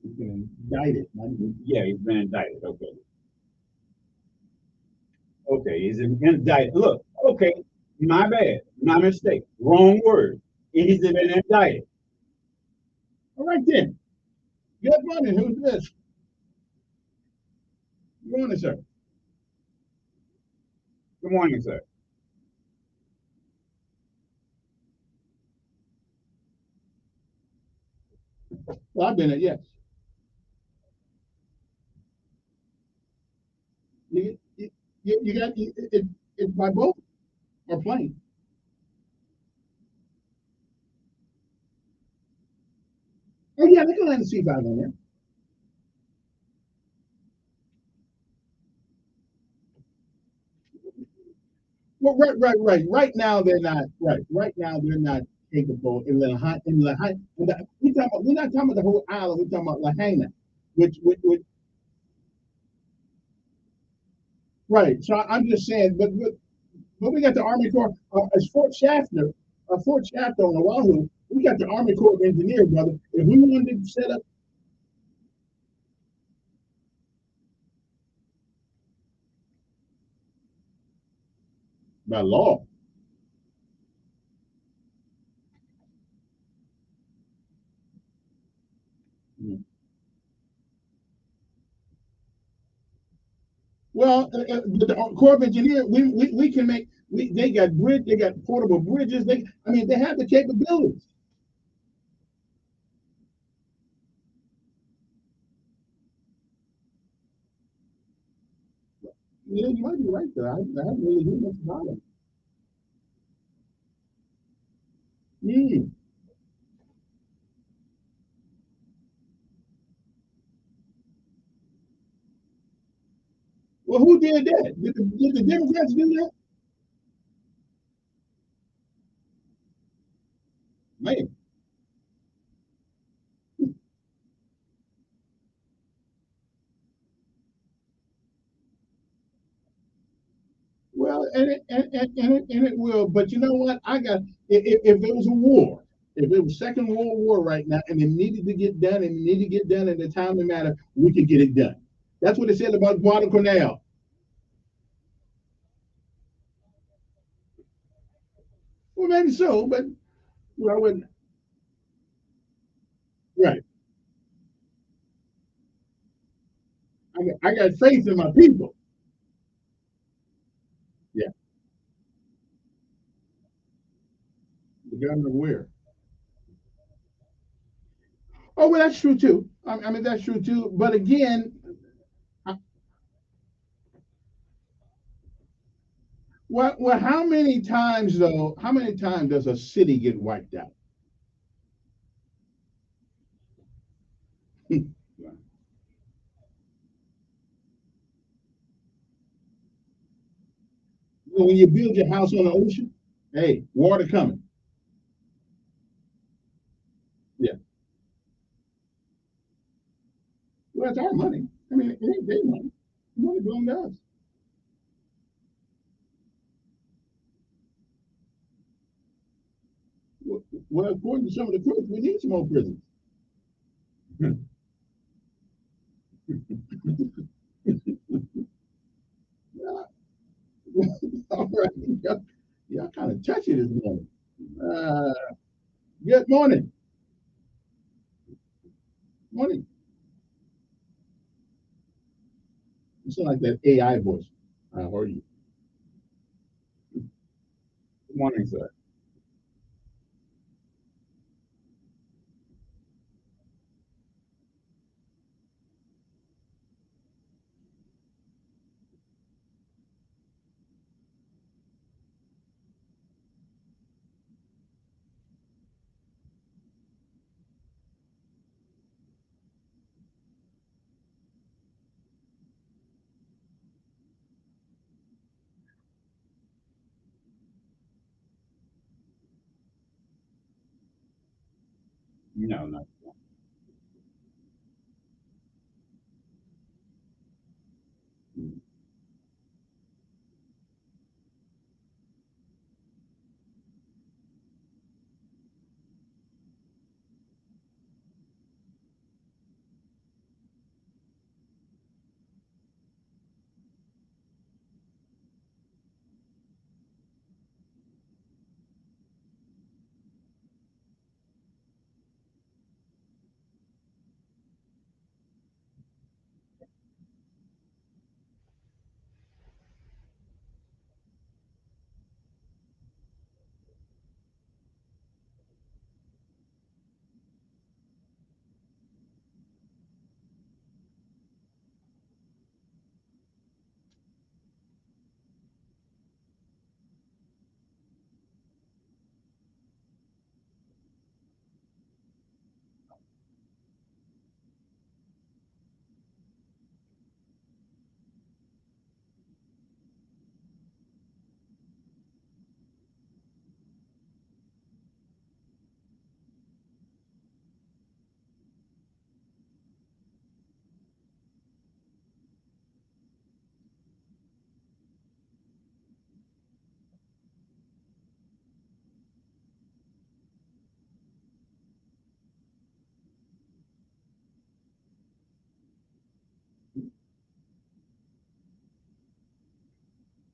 He's been indicted. Yeah, he's been indicted. Okay. Okay, he's indicted. Look, okay, my bad, my mistake, wrong word. He's been indicted. All right then. Good morning. Who's this? Good morning, sir. Good morning, sir. Well, I've been at yes. You got it's by boat or plane. Oh yeah, they can land a C5 on there. Well, right. Right now they're not. Right. Right now they're not capable in Lahaina. We're not talking about the whole island. We're talking about Lahaina, which right. So I'm just saying, but we got the Army Corps as Fort Shafter on Oahu. We got the Army Corps of Engineers, brother. If we wanted to set up, by law. Well, the Corps of Engineers, we can make. They got they got portable bridges. They have the capabilities. Yeah, you might be right there. I haven't really heard much about it. Well, who did that? Did the Democrats do that? Man. Well, and it will. But you know what? If there was a war, if it was Second World War right now, and it needed to get done, and it needed to get done in the timely manner, we could get it done. That's what they said about Guadalcanal. Well, maybe so, but I wouldn't. Right. I got faith in my people. Yeah. The governor where? Oh, well, that's true too. That's true too. But again, well, how many times though? How many times does a city get wiped out? When you build your house on the ocean, hey, water coming. Yeah. Well, it's our money. It ain't their money. The money belongs to us. Well, according to some of the critics, we need some more prisons. All right. Y'all kind of touchy this morning. Good morning. Morning. You sound like that AI voice. How are you? morning, sir. No, no.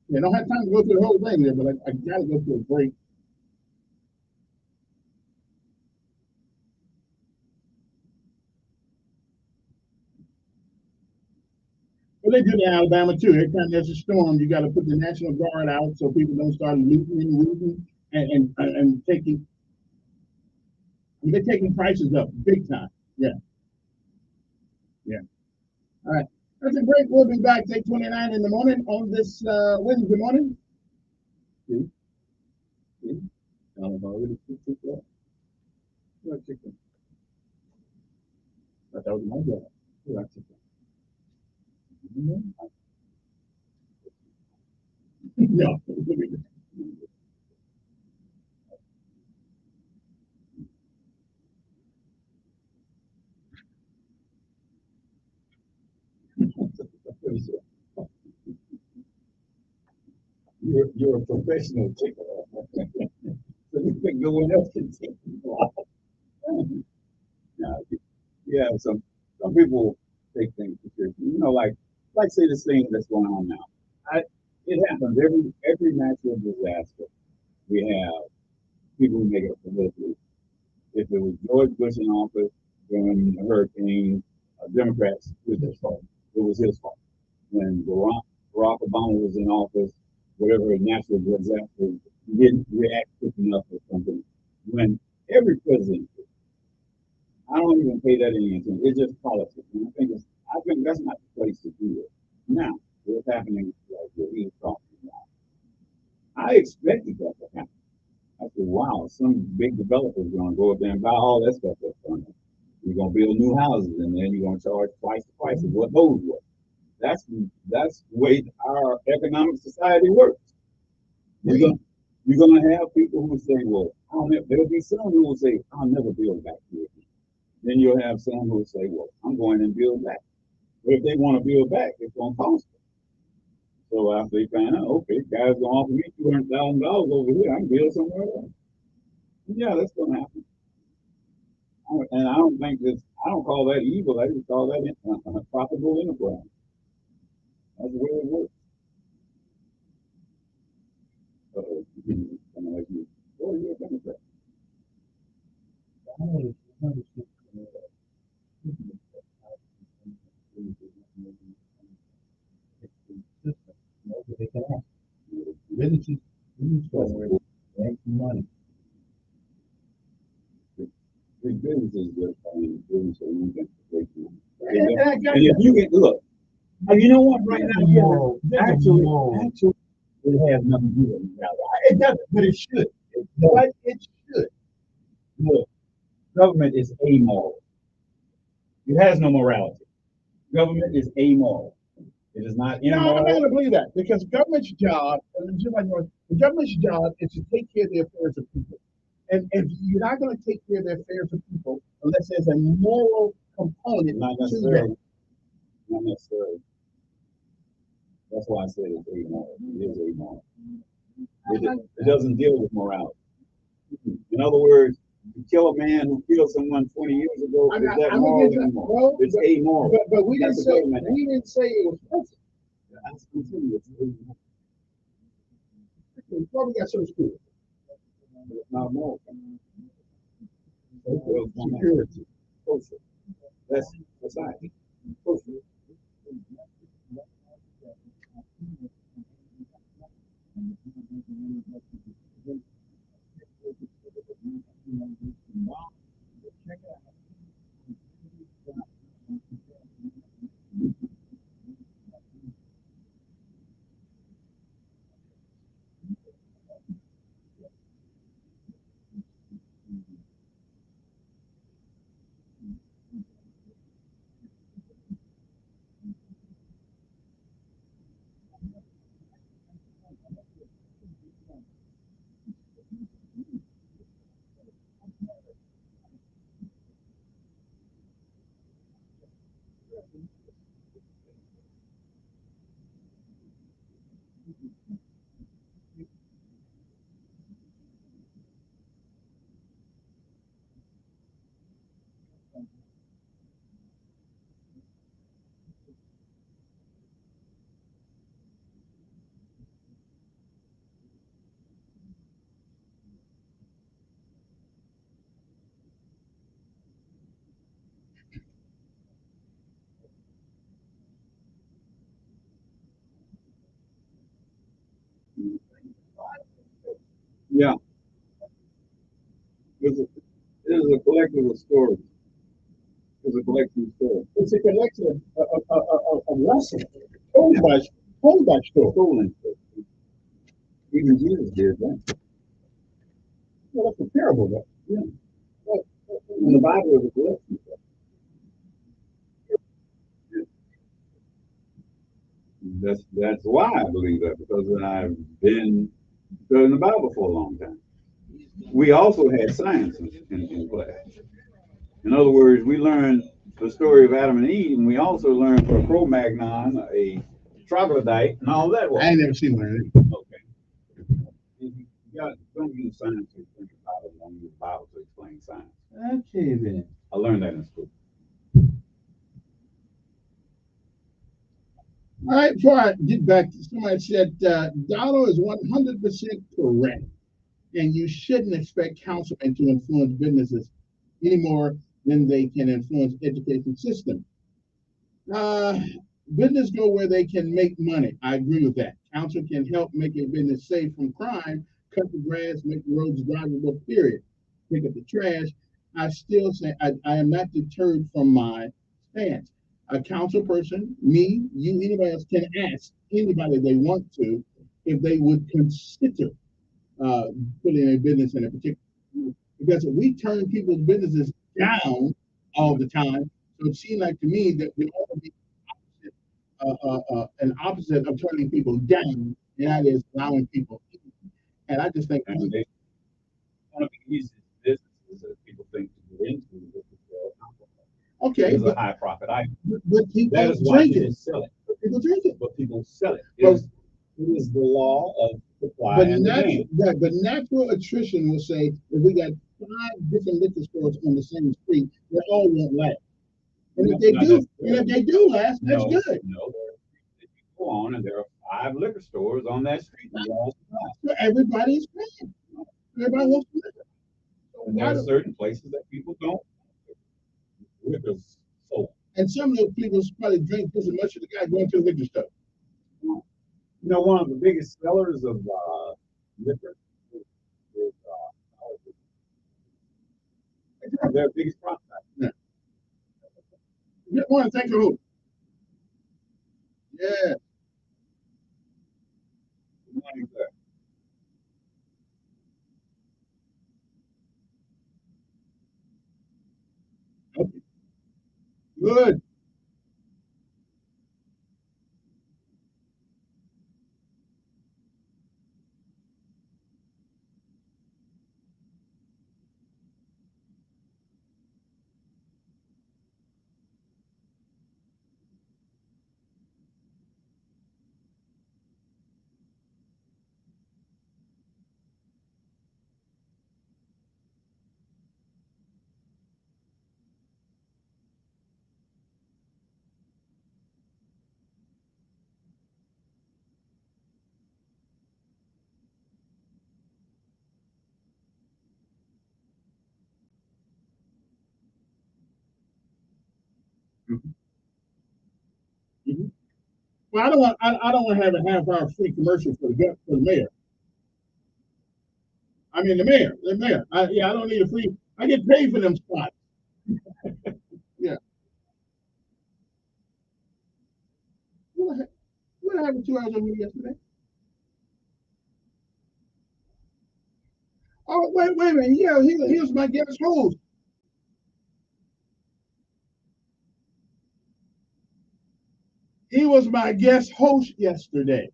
Yeah, I don't have time to go through the whole thing there, but I got to go through a break. Well, they do it in Alabama too. Every time there's a storm, you got to put the National Guard out so people don't start looting and looting and taking. I mean, they're taking prices up big time. Yeah, yeah. All right. That's a break. We'll be back 8:29 in the morning on this Wednesday morning. See? See? I've already picked it up. What chicken? I thought it was my job. What chicken? No. You're a professional ticker. So you think no one else can take you off. Now, yeah, some people take things for sure. You know, like say this thing that's going on now. It happens every natural disaster. We have people who make it politically. If it was George Bush in office during the hurricane, Democrats, it was his fault. It was his fault. When Barack Obama was in office, whatever natural disaster, he didn't react quick enough or something. When every president, I don't even pay that any attention. It's just politics. And I think that's not the place to do it. Now, what's happening like what he's talking about? I expected that to happen. I said, wow, some big developer's gonna go up there and buy all that stuff that's coming. You're gonna build new houses and then you're gonna charge twice the price of what those were. That's the way our economic society works. You're gonna have people who say, well, there'll be some who will say, I'll never build back here again. Then you'll have some who will say, well, I'm going and build back. But if they want to build back, it's gonna cost them. So after they find out, okay, guys gonna offer me $200,000 over here, I can build somewhere else. Yeah, that's gonna happen. And I don't call that evil. I just call that a profitable enterprise. That's the way it works. Like you. What are you going to say? money. Big businesses just, business or anything. And if you get, look, you know what, right now, actually, it has nothing to do with morality. It doesn't, but it should. But it should. Look, government is amoral. It has no morality. Government is amoral. It is not No, immoral. I'm not gonna believe that because government's job, the government's job is to take care of the affairs of people. And if you're not going to take care of the affairs of people unless there's a moral component Not to necessarily. that. Not necessarily. That's why I said it's amoral. It is amoral. It doesn't deal with morality. In other words, you kill a man who killed someone 20 years ago, is that moral or immoral? It's amoral. But we didn't That's say the government. it was perfect. That's continuous. Before we got so screwed. It's not moral. Security. Social. That's society. Social. Yeah. It's a collection of stories. It's a collection of stories. It's a collection of lessons told by stories. Stolen stories. Even Jesus did that. Well, that's a parable, though. Yeah. And the Bible is a collection. That's why I believe that, because I've been studying the Bible for a long time. We also had science in class. In other words, we learned the story of Adam and Eve, and we also learned for Cro-Magnon, a troglodyte, and all that. I ain't never seen one of them. Okay. Don't use science to explain the Bible. Don't use the Bible to explain science. Okay, then. I learned that in school. All right, before I get back, somebody said Donald is 100% correct, and you shouldn't expect councilmen to influence businesses any more than they can influence education system. Business go where they can make money. I agree with that. Council can help make a business safe from crime, cut the grass, make the roads drivable, period. Pick up the trash. I still say I am not deterred from my stance. A council person, me, you, anybody else can ask anybody they want to if they would consider putting a business in a particular, because if we turn people's businesses down all the time, so it seems like to me that we ought to be an opposite of turning people down, and that is allowing people in. And I just think one of the easiest businesses that people think to get into is okay, it's a high profit item. But people That is why drink people it. sell it. People drink it. But people sell it. But- It is the law of supply But and demand. natural attrition will say if we got 5 different liquor stores on the same street, they all won't last. And if they do last, that's No, good. No, if you go on and there are 5 liquor stores on that street, they all supply. So everybody's paying. Everybody wants to live. And there are certain places that people don't. Liquor's sold. And some of those people probably drink just as much as the guy going to the liquor store. You know, one of the biggest sellers of liquor is It's their biggest prospect. Yeah. Good morning. Thank you. Yeah. Good morning, sir. Okay. Good. Mm-hmm. Well, I don't want to have a half-hour free commercial for the mayor. I mean, the mayor. I don't need a free. I get paid for them spots. Yeah. What happened 2 hours over yesterday? Oh, wait a minute. Yeah, he was my guest host. He was my guest host yesterday.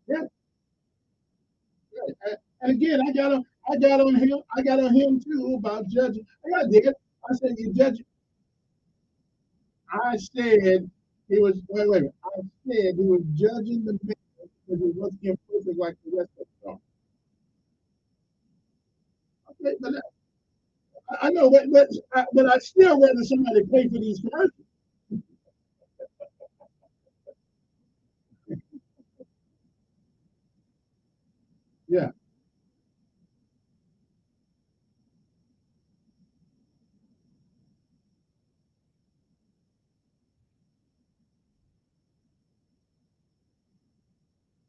Yeah. And again, I got on him too about judging. I did. I said you judge. I said he was wait a minute. I said he was judging the man because he wasn't imperfect like the rest of them. Okay, but I know, but I still rather somebody pay for these commercials. Yeah.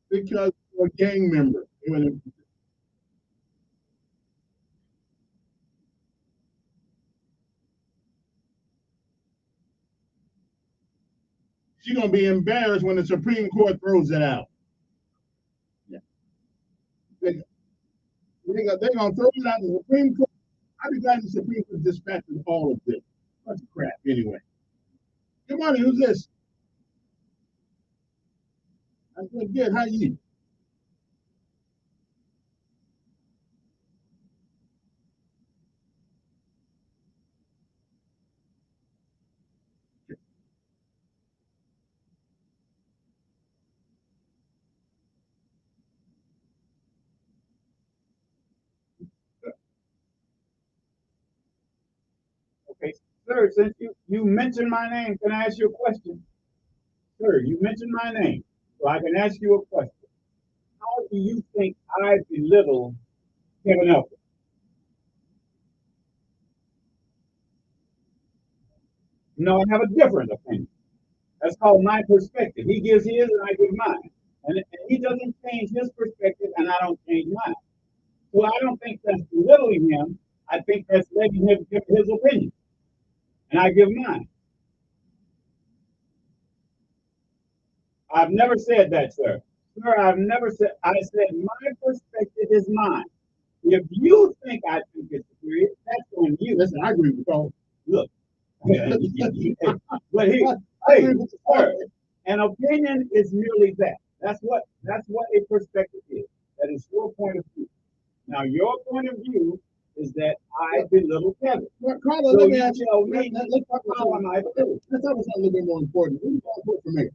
Because you're a gang member. She's gonna be embarrassed when the Supreme Court throws it out. Yeah. They're gonna throw it out the Supreme Court. I'd be glad the Supreme Court dispatches all of this. Bunch of crap anyway. Good morning, who's this? I'm doing good. How are you? Okay, sir, since you mentioned my name, can I ask you a question? Sir, you mentioned my name, so I can ask you a question. How do you think I belittle Kevin Elkins? No, I have a different opinion. That's called my perspective. He gives his and I give mine. And he doesn't change his perspective and I don't change mine. So I don't think that's belittling him. I think that's letting him give his opinion. And I give mine. I've never said that, sir. Sir, I've never said, I said my perspective is mine. If you think I think it's superior, that's on you. Listen, I agree with all. Look, but hey, sir, an opinion is merely that. That's what a perspective is. That is your point of view. Now, your point of view is that I belittle Kevin. Well, Carla, So let me you ask you. tell me Let's talk about how am I belittle? Let's talk about something a little bit more important. Who you gonna put for mayor?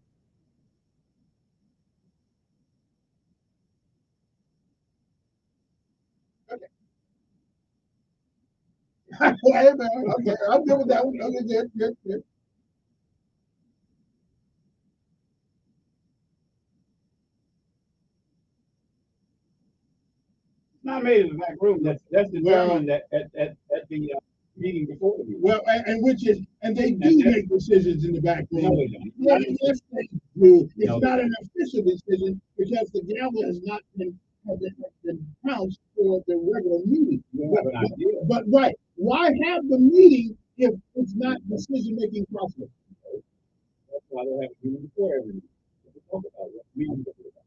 Hey, man, okay, I'm good with that one. Okay, good. It's not made in the back room. That's determined at the meeting before the meeting. Well, and which is, and they do make decisions in the back room. No, they don't. Yes, they do. It's No, not an official decision because the gavel has not been bounced for the regular meeting. You have an idea. But right, why have the meeting if it's not decision-making process? That's why they have a meeting before every meeting. To talk about what meetings are about.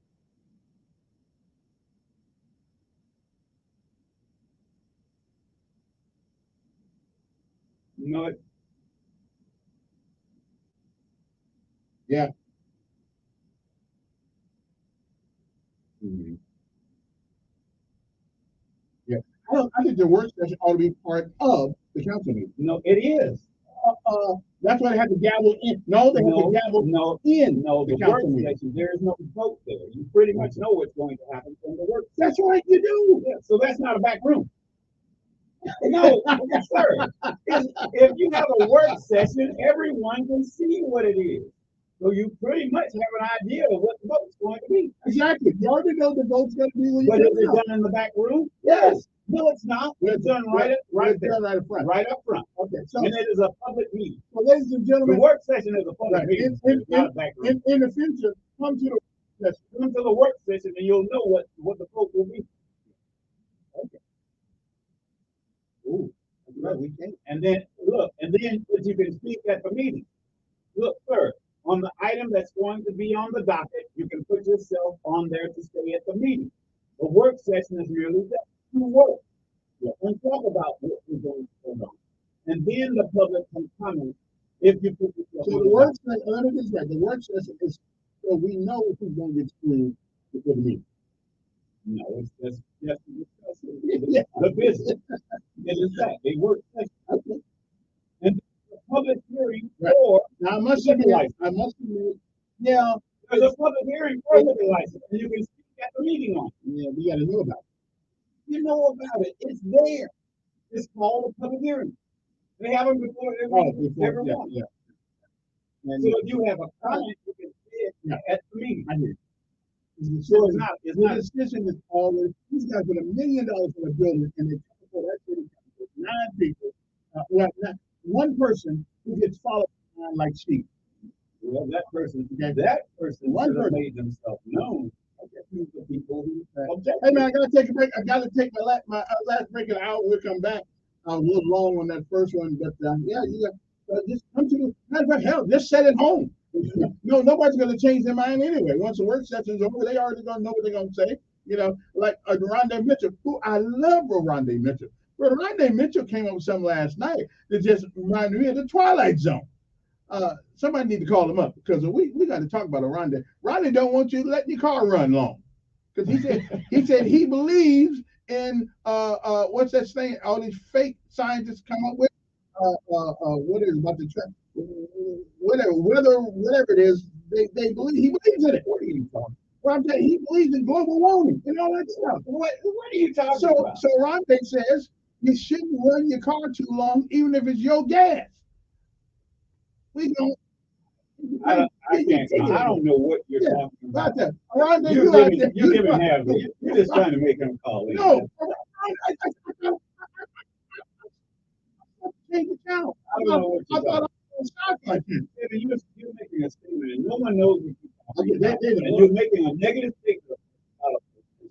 You know it. Yeah. Mm-hmm. Yeah. I think the work session ought to be part of the council meeting. No, it is. That's why they have to gavel in. No, they have to gavel in. No, the work council meeting. session, there is no vote there. You pretty much know what's going to happen from the work. That's right, you do. Yeah, so that's not a back room. No, yes, sir. If you have a work session, everyone can see what it is. So you pretty much have an idea of what the vote's going to be. Exactly. You already know the vote's going to be when you But is it done in the back room? Yes. No, it's not. It's done right there. Right up front. Right up front. Okay. So, and it is a public meeting. So, ladies and gentlemen, the work session is a public meeting. Not a back room. In the future, come to the work session and you'll know what the vote will be. Okay. Ooh. Right, we can. And then look, but you can speak at the meeting. Look, sir, on the item that's going to be on the docket, you can put yourself on there to stay at the meeting. The work session is merely that you work. Yeah. And talk about what we're going to do. And then the public can comment if you put yourself so on the work session, let me just right, the work session is so we know who's going to get screened before the meeting. No, it's just the business. It is that a work session. Okay. And the public hearing for now I must admit, yeah, there's a public hearing for the license, and you can speak at the meeting on it. Yeah, we got to know about it. You know about it. It's there. It's called a public hearing. They have them before everyone. Yeah. And so if you have a comment, you can say it at the meeting. I hear. So it's not. The decision is always these guys put $1 million in a building and they come for that city council, 9 people. Well, not one person who gets followed around like sheep. Well, that person one person made themselves known. The people who hey man, I gotta take a break. I gotta take my last break of the hour. We'll come back. A little long on that first one, but yeah, you got just come to the matter of fact, hell, just set it home. No, nobody's gonna change their mind anyway. Once the work session's over, they already gonna know what they're gonna say. You know, like Rondé Mitchell, who I love Rondé Mitchell. Well, Rondé Mitchell came up with something last night that just reminded me of the Twilight Zone. Somebody need to call him up because we got to talk about Rondé. Rondé don't want you letting your car run long because he said he believes in what's that thing? All these fake scientists come up with what is about the whatever it is. They believe he believes in it. What are you talking? Well, I'm saying he believes in global warming and all that stuff. What are you talking about? So Rondé says you shouldn't run your car too long, even if it's your gas. We don't. I don't know what you're talking about. Rondé, you're giving half. You're just trying to make him call in. No. Change the channel. I don't know what you're talking about. Like this. You're making a statement and no one knows what you're talking about. And you're making a negative statement.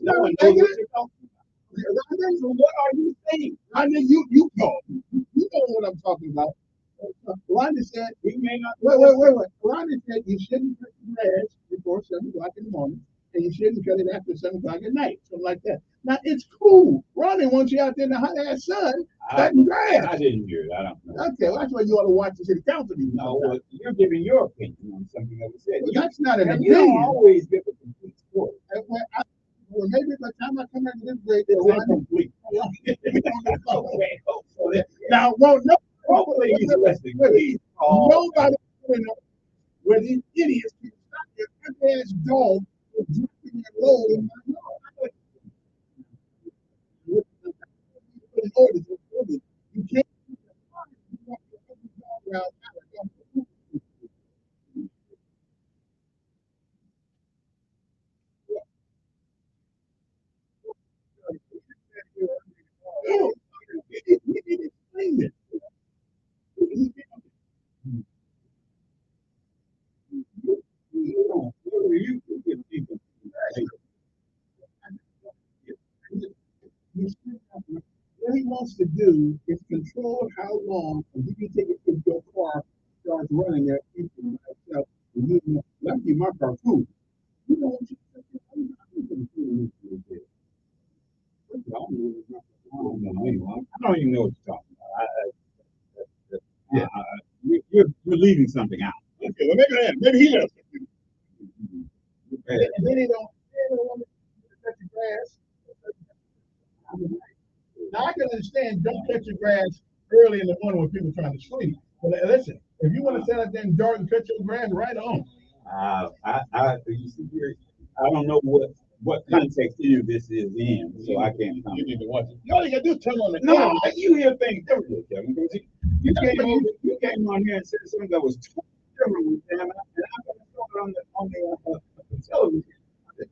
No one knows what you're talking about. So what are you saying? Rondé, you know. You know what I'm talking about. Rondé said he may not. Wait. Rondé said you shouldn't cut the grass before 7 o'clock in the morning, and you shouldn't cut it after 7 o'clock at night, something like that. Now it's cool. Rondé wants you out there in the hot ass sun cutting grass. I didn't hear it. I don't know. Okay, well, that's why you ought to watch the city council meeting. No, well, you're giving your opinion on something that was said. Well, that's not an opinion. You don't always give a complete story. Well, maybe by the time I come into this break, it's incomplete. Now, well, no. Hopefully he's listening. Nobody knows where these idiots can stop their ass dog from dropping their load in my yard. You can't explain it. wants to do is control how long, and you can take it if your car starts running there. Let me keep my car cool. You know what I'm saying? I don't even know what you're talking about. You're leaving something out. Okay, well maybe he left something. And then they don't want to touch the grass. Now I can understand don't touch your grass early in the morning when people are trying to sleep. But listen, if you want to sit out there in the dark and cut your grass, right on. I don't know what context any of this is in, so I can't comment. You need to watch it. All you gotta do is turn on the No, you hear things differently, Kevin. You came on here and said something that was totally different with them, and I'm going to throw it on the television.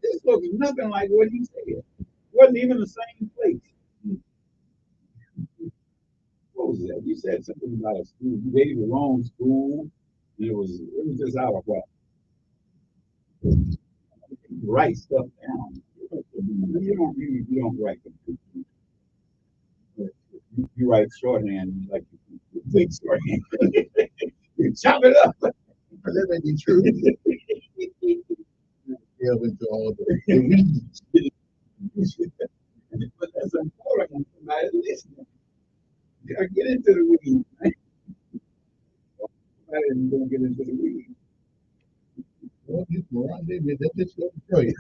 This looks nothing like what he said. Wasn't even the same place. What was that? You said something about a school. You gave the wrong school. And it was just out of whack. Write stuff down. You don't write computers. You write shorthand like you think shorthand. You chop it up. But that may be true. Delve into all the but that's important when somebody's listening. You gotta get into the weeds. I didn't go get into the weeds. Well, that's just what I tell you.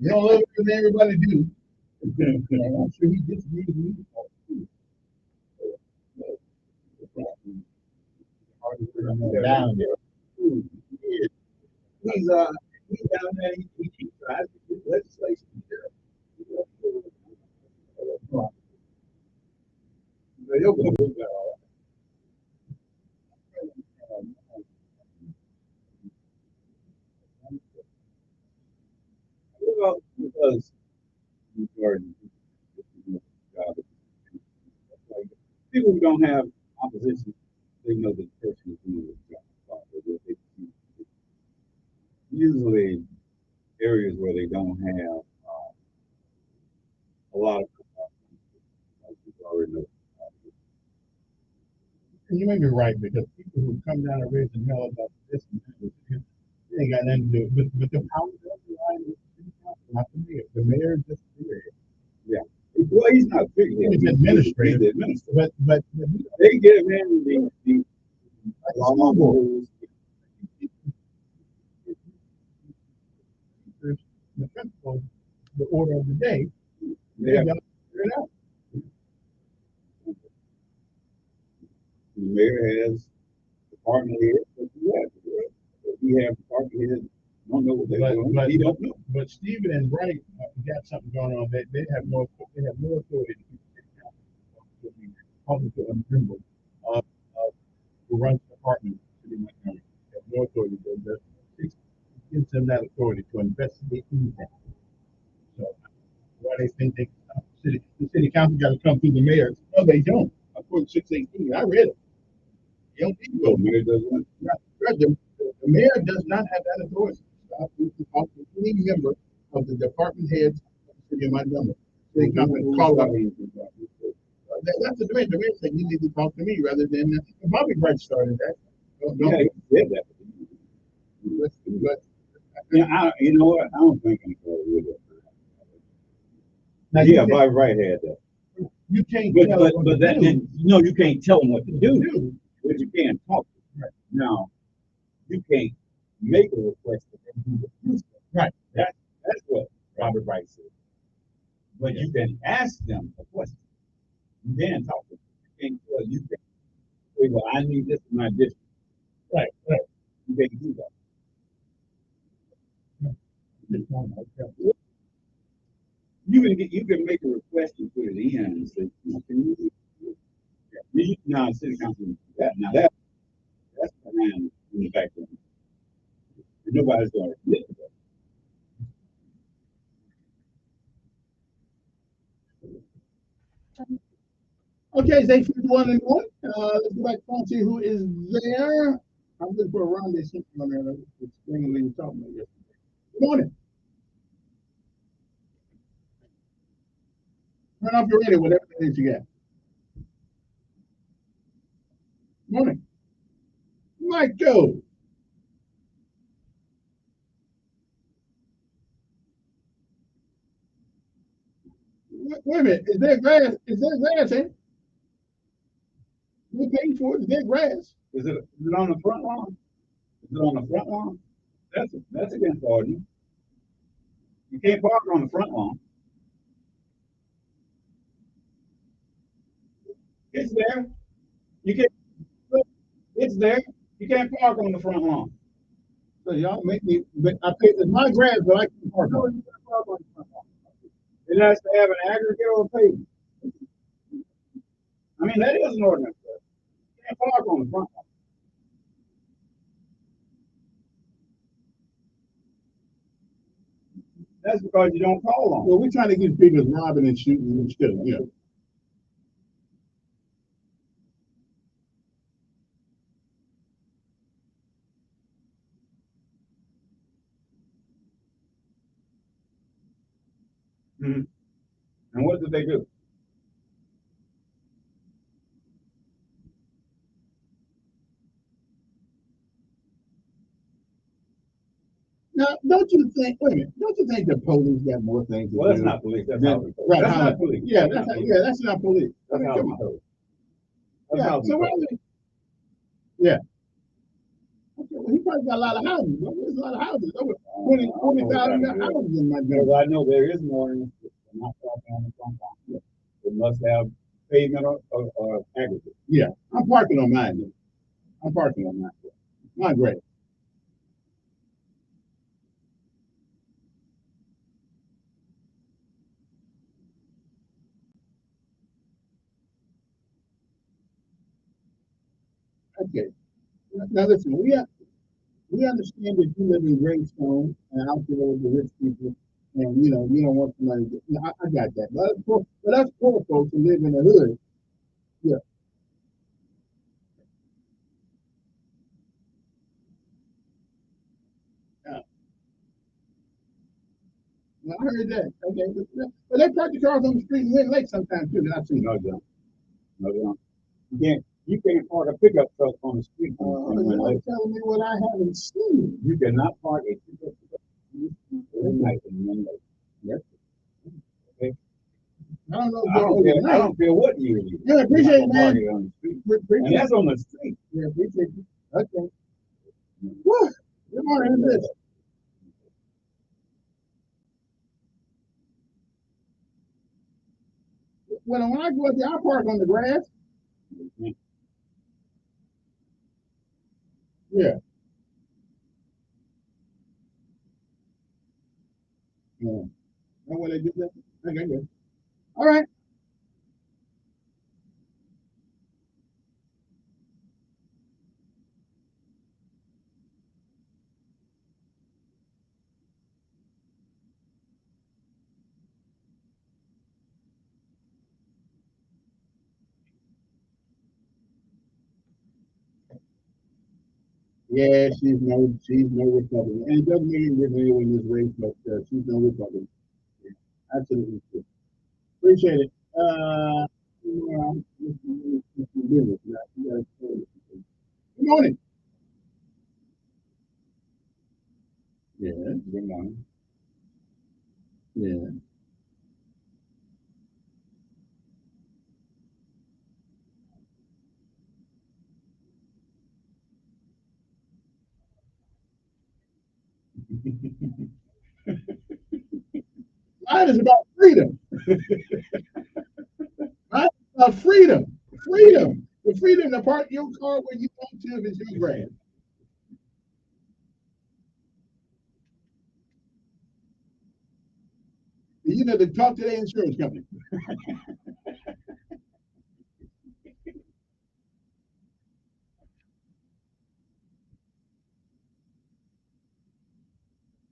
You don't love it when everybody do. I'm sure he disagrees with me. Down there. He's down there. He tries to get legislation. Well, because people who don't have opposition, they know that the person is doing the job. Usually, areas where they don't have a lot of people already know. And you may be right because people who come down and raise the hell about this and that, they ain't got nothing to do with it. But the power does lie with the city council, not the mayor. The mayor is just the mayor. Yeah. Well, he's not big. He's administrative. He's the administrator. But they get him in the school board. The principal, the order of the day, they got to figure it out. The mayor has department heads, but we have department heads don't know what they're doing. He don't know. But Stephen and Bright got something going on. They have more authority to be public to untremble who runs the department city Montgomery. They have more authority. It gives them that authority to investigate anything. So why they think they the city council got to come through the mayor? No, they don't. According to 16, I read it. You don't think so. Mayor doesn't. The mayor does not have that authority. To talk to any member of the department heads of the city of Montgomery. City council call up. That's the mayor. The mayor said you need to talk to me rather than Bobby Bright started that. Yeah, he did that. But you know what? I don't think anybody would have. Yeah, Bobby Wright had that. You can't tell but that then you can't tell them what to do, but you can't talk to them. Right. Now, you can't make a request for them to do the right. That's what Robert Wright said. But you can ask them a question. You can talk to them. You can't tell you can say, well, I need this in my district. Right. You can't do that. You can make a request and put it in and say, can you now city council that's behind in the background. Nobody's going to admit to that. Okay, thanks for one and one. Let's go back and see who is there. I'm looking for a Rondé something on there. That's explaining what you were talking about yesterday. Good morning. Turn off your radio, whatever it What you got? Morning. Michael. Wait a minute. Is there grass? Is there grass in? You paid for it. Is there grass? Is it on the front lawn? Is it on the front lawn? That's against the ordinance. You can't park on the front lawn. It's there. You can't. It's there. You can't park on the front lawn. So y'all make me. But I pay. It's my grass, but I can park on it. It has to have an aggregate or a pavement. I mean, that is an ordinance. You can't park on the front lawn. That's because you don't call on. Well, we're trying to get people robbing and shooting and stealing. Yeah. Mm-hmm. And what did they do? Now, don't you think? Wait a minute. Don't you think the police got more things to do? Well, that's not police. That's how we code. Right. That's not police. Yeah, that's not police. That's how Come we on. code. Yeah. So what? Yeah. Okay, well, he probably got a lot of houses. There's a lot of houses. Over 20,000 houses in that because I know there is more than not parking on the front lawn. It must have pavement or aggregate. Yeah, I'm parking on mine. Then. I'm parking on mine. Mine great. Okay. Now listen, we understand that you live in Greystone and out there with the rich people, and you don't want somebody. I got that. But us poor folks who live in the hood, yeah. Well, I heard that. Okay, but they park the cars on the street and win late sometimes too. I've seen. No, John. No, John. You can't park a pickup truck on the street. You're telling me what I haven't seen. You cannot park a pickup truck every night in one day. Yes. Okay. I don't know. I don't care what year you. Yeah, appreciate it, man. On the street. And that's on the street. Yeah, appreciate you. Okay. Woo. Good morning. Who's this? When I go up there, I park on the grass. Yeah. Yeah. That's why they do that. Okay, good. All right. Yeah, she's no Republican, and it doesn't make any difference in this race, but she's no Republican. Yeah, absolutely. Appreciate it. Good morning. Yeah. Good morning. Yeah. Mine is about freedom. Mine is about freedom. Freedom. The freedom to park your car where you want to if it's your grass. You know, to talk to the insurance company.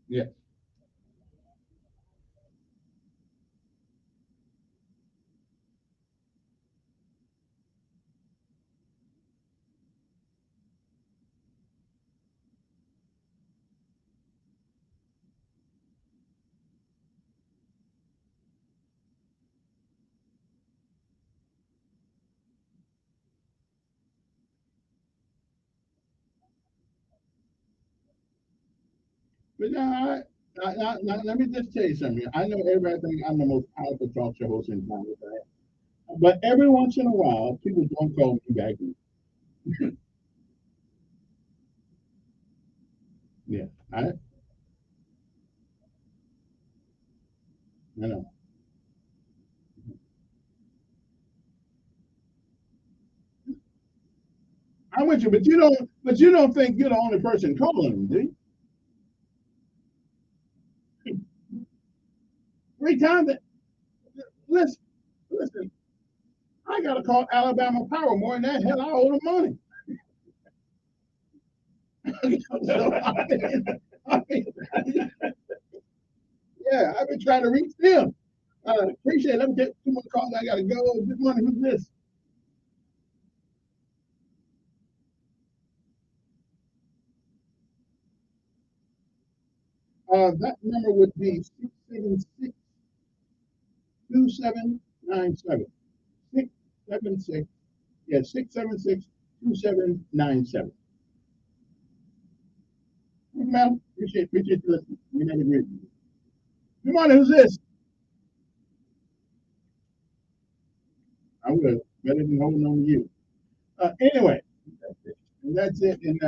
Yeah. But now, let me just tell you something. I know everybody thinks I'm the most powerful talk show host in town, right? But every once in a while, people don't call me back. Yeah, I know. I'm with you, but you don't think you're the only person calling them, do you? 3 times. Listen. I gotta call Alabama Power more than that. Hell, I owe them money. So, yeah, I've been trying to reach them. Appreciate it. Let me get 2 more calls. I gotta go. This money, who's this? That number would be 676-2797. 676, yeah, 676-2797. Ma'am, appreciate you listening. You have a great day. Good morning, who's this? I'm good. Better than holding on to you. Anyway, and that's it. And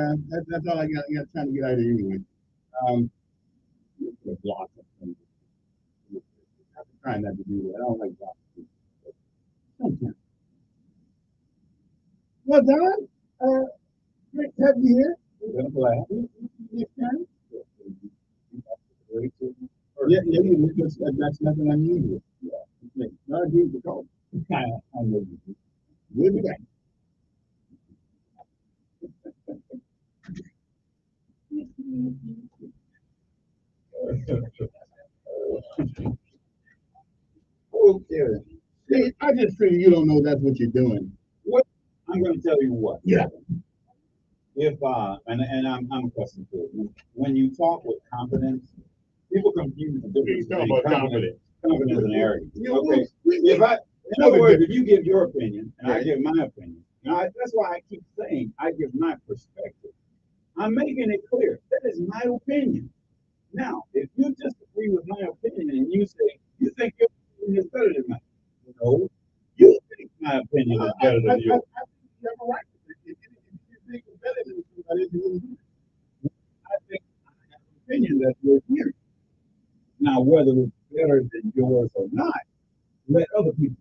that's all I got. I got time to get out of here anyway. Block of things. I'm trying not to do that. I don't like blocking. Sometimes. Well, Don, great to have you here. I'm glad. Next time. Yeah, that's nothing unusual. Yeah. Not a good call. I know you do. We'll be back. Okay. See, I just figure you don't know that's what you're doing. What I'm going to tell you what. Yeah. If and I'm accustomed to it. When you talk with confidence, people confuse the difference between confidence and arrogance. Okay. If I, in other words, if you give your opinion and I give my opinion, that's why I keep saying I give my perspective. I'm making it clear that is my opinion. Now, if you disagree with my opinion and you say you think your opinion is better than mine, no, you think my opinion is better than yours. You have a right to think. If you think it's better than somebody, I think I have an opinion that you're hearing. Now, whether it's better than yours or not, let other people